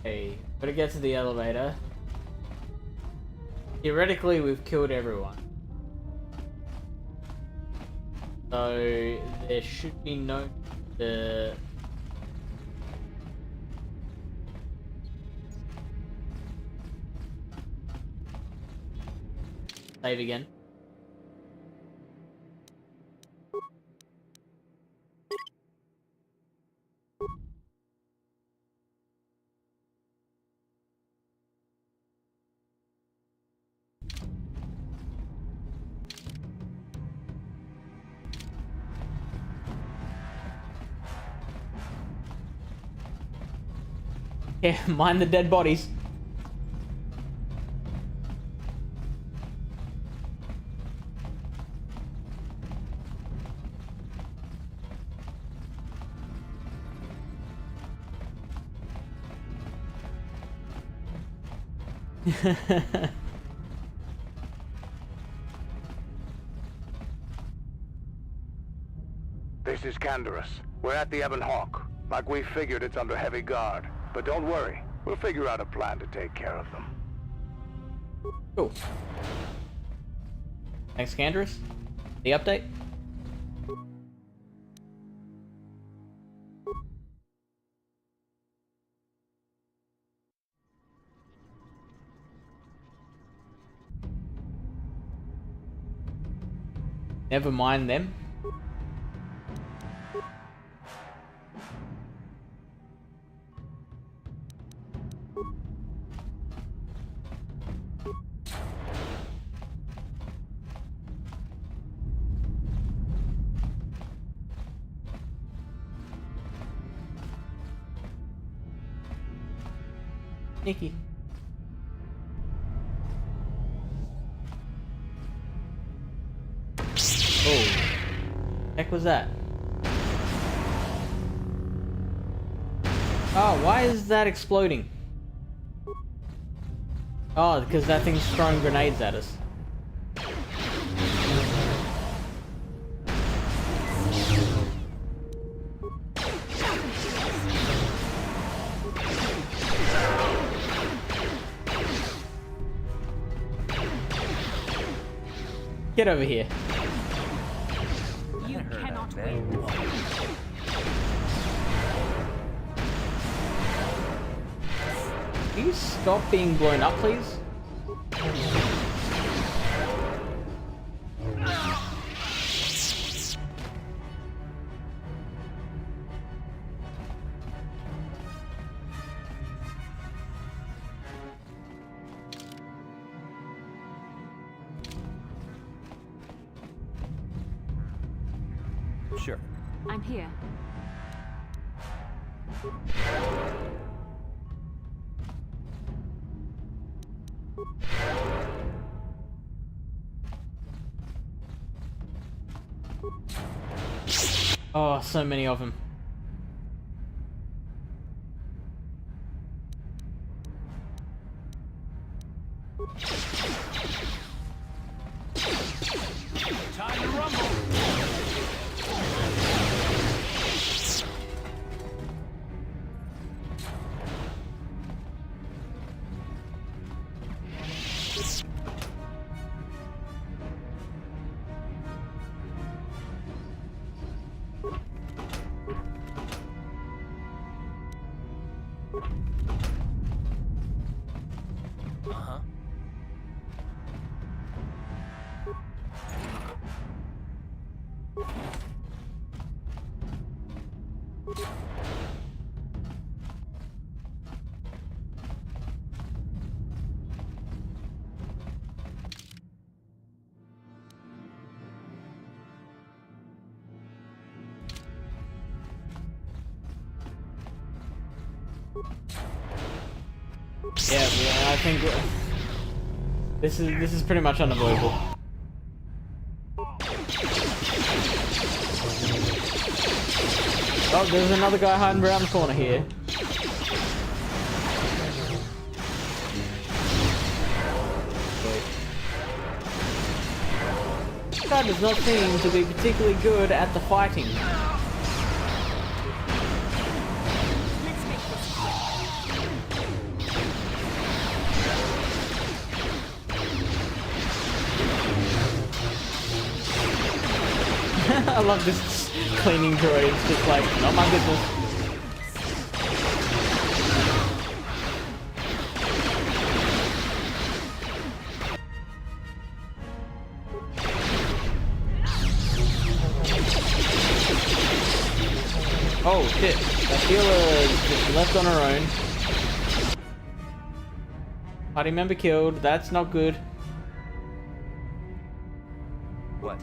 Okay, gotta get to the elevator. Theoretically, we've killed everyone. So, there should be no... Save again. Yeah, mind the dead bodies. This is Canderous. We're at the Ebon Hawk. Like we figured, it's under heavy guard. But don't worry, we'll figure out a plan to take care of them. Cool. Thanks, Canderous. The update? Never mind them. Nikki. Oh. Heck was that? Oh, why is that exploding? Oh, because that thing's throwing grenades at us. Get over here. You cannot win. Can you stop being blown up, please? Sure. I'm here. Oh, so many of them. Time to rumble. Uh-huh. Yeah, I think this is pretty much unavoidable. Oh, there's another guy hiding around the corner here. This guy does not seem to be particularly good at the fighting. I love this cleaning droid. It's just like, not my business. Oh shit, Bastila just left on her own. Party member killed, that's not good. What?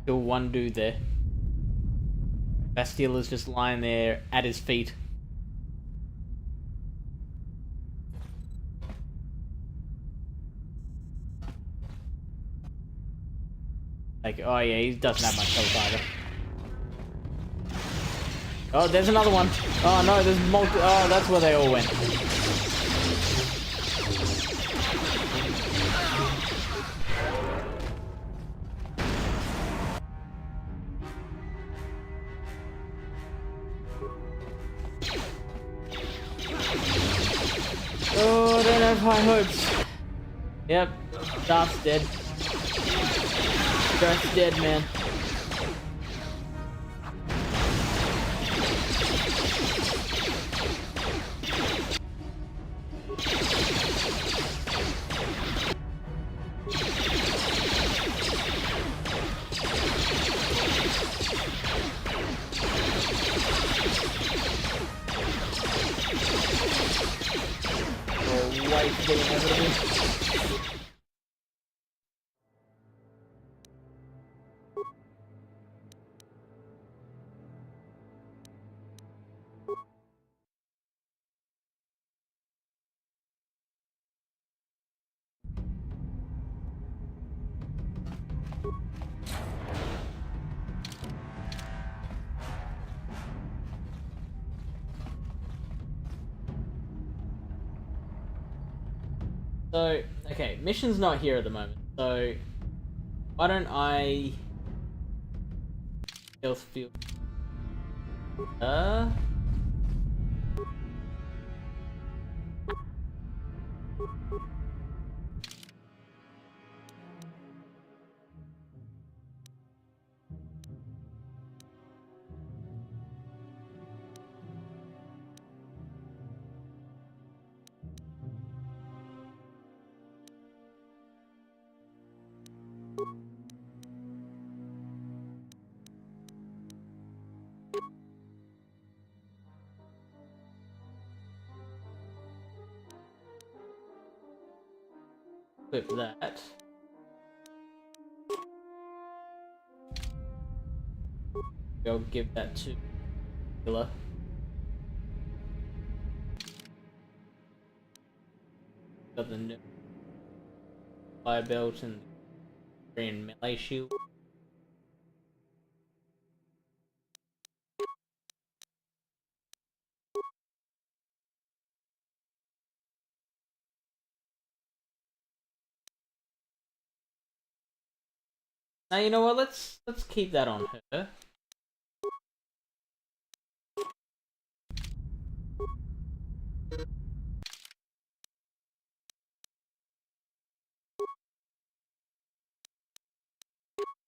Still one dude there. Bastila's just lying there at his feet. Like, oh yeah, he doesn't have much health either. Oh, there's another one. Oh no, there's multi. Oh, that's where they all went. Oh, I don't have high hopes. Yep, Darth's dead. Darth's dead, man. So, okay, mission's not here at the moment, so why don't I health field? Equip that. I'll give that to Killer. Got the new fire belt and green melee shield. Now you know what? Let's keep that on her.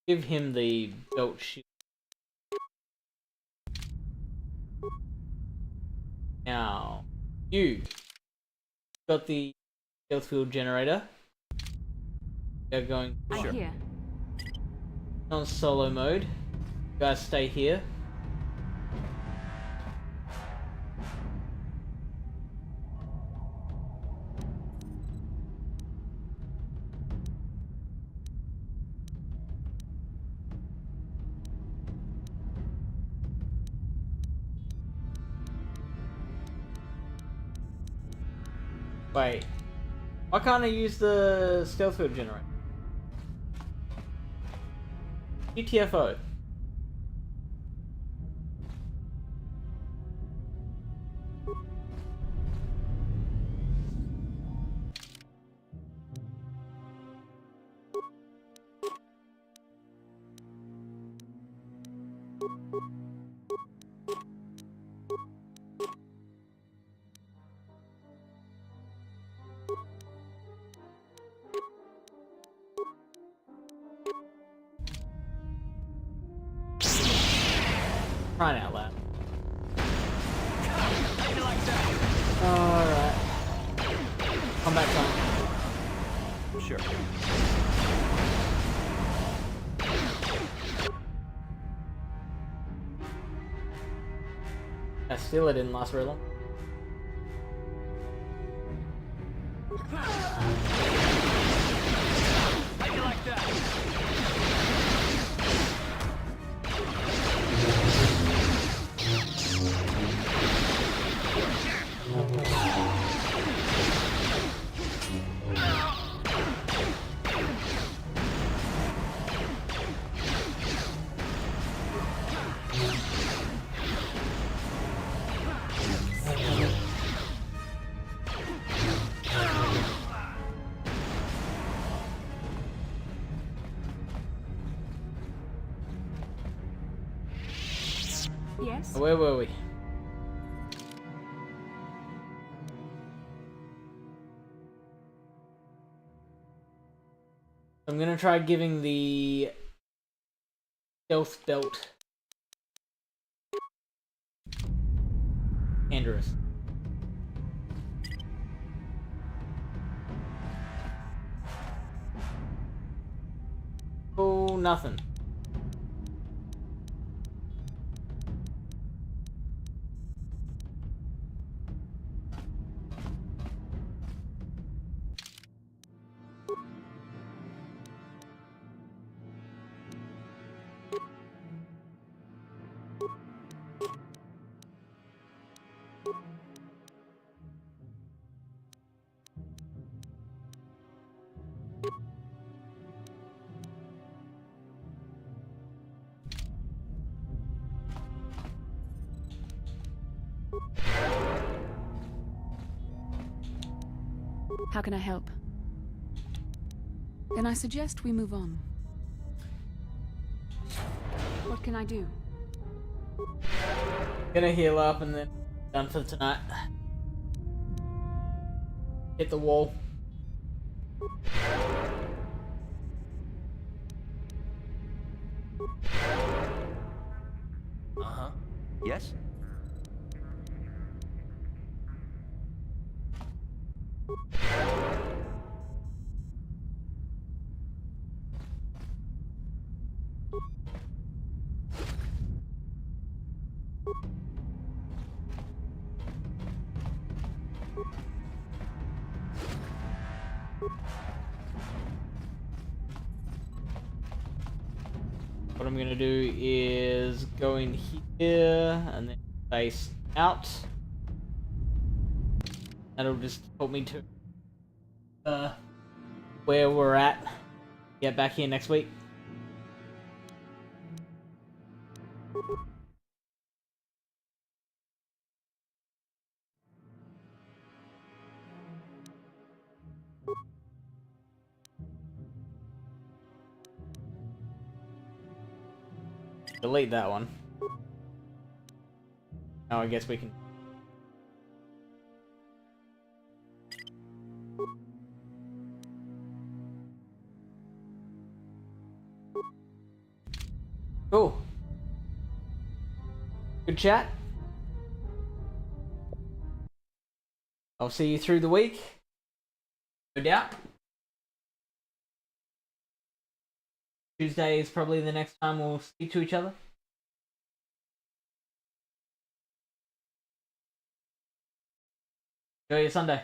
Give him the belt shield. Now, you got the stealth field generator. They're going I'm here. on solo mode. You guys stay here. Wait, why can't I use the stealth field generator? GTFO. Crying out loud. Alright. Come back on. Sure. Still, it didn't last very long. How you like that? Yes? Where were we? I'm gonna try giving the stealth belt Andrus. Oh, nothing. How can I help? Then I suggest we move on. What can I do? Gonna heal up and then done for tonight. Hit the wall. Uh-huh. Yes? What I'm gonna do is go in here and then face out. That'll just help me to where we're at. Get back here next week. Delete that one. Now I guess we can. Cool. Good chat. I'll see you through the week. No doubt. Tuesday is probably the next time we'll speak to each other. Enjoy your Sunday.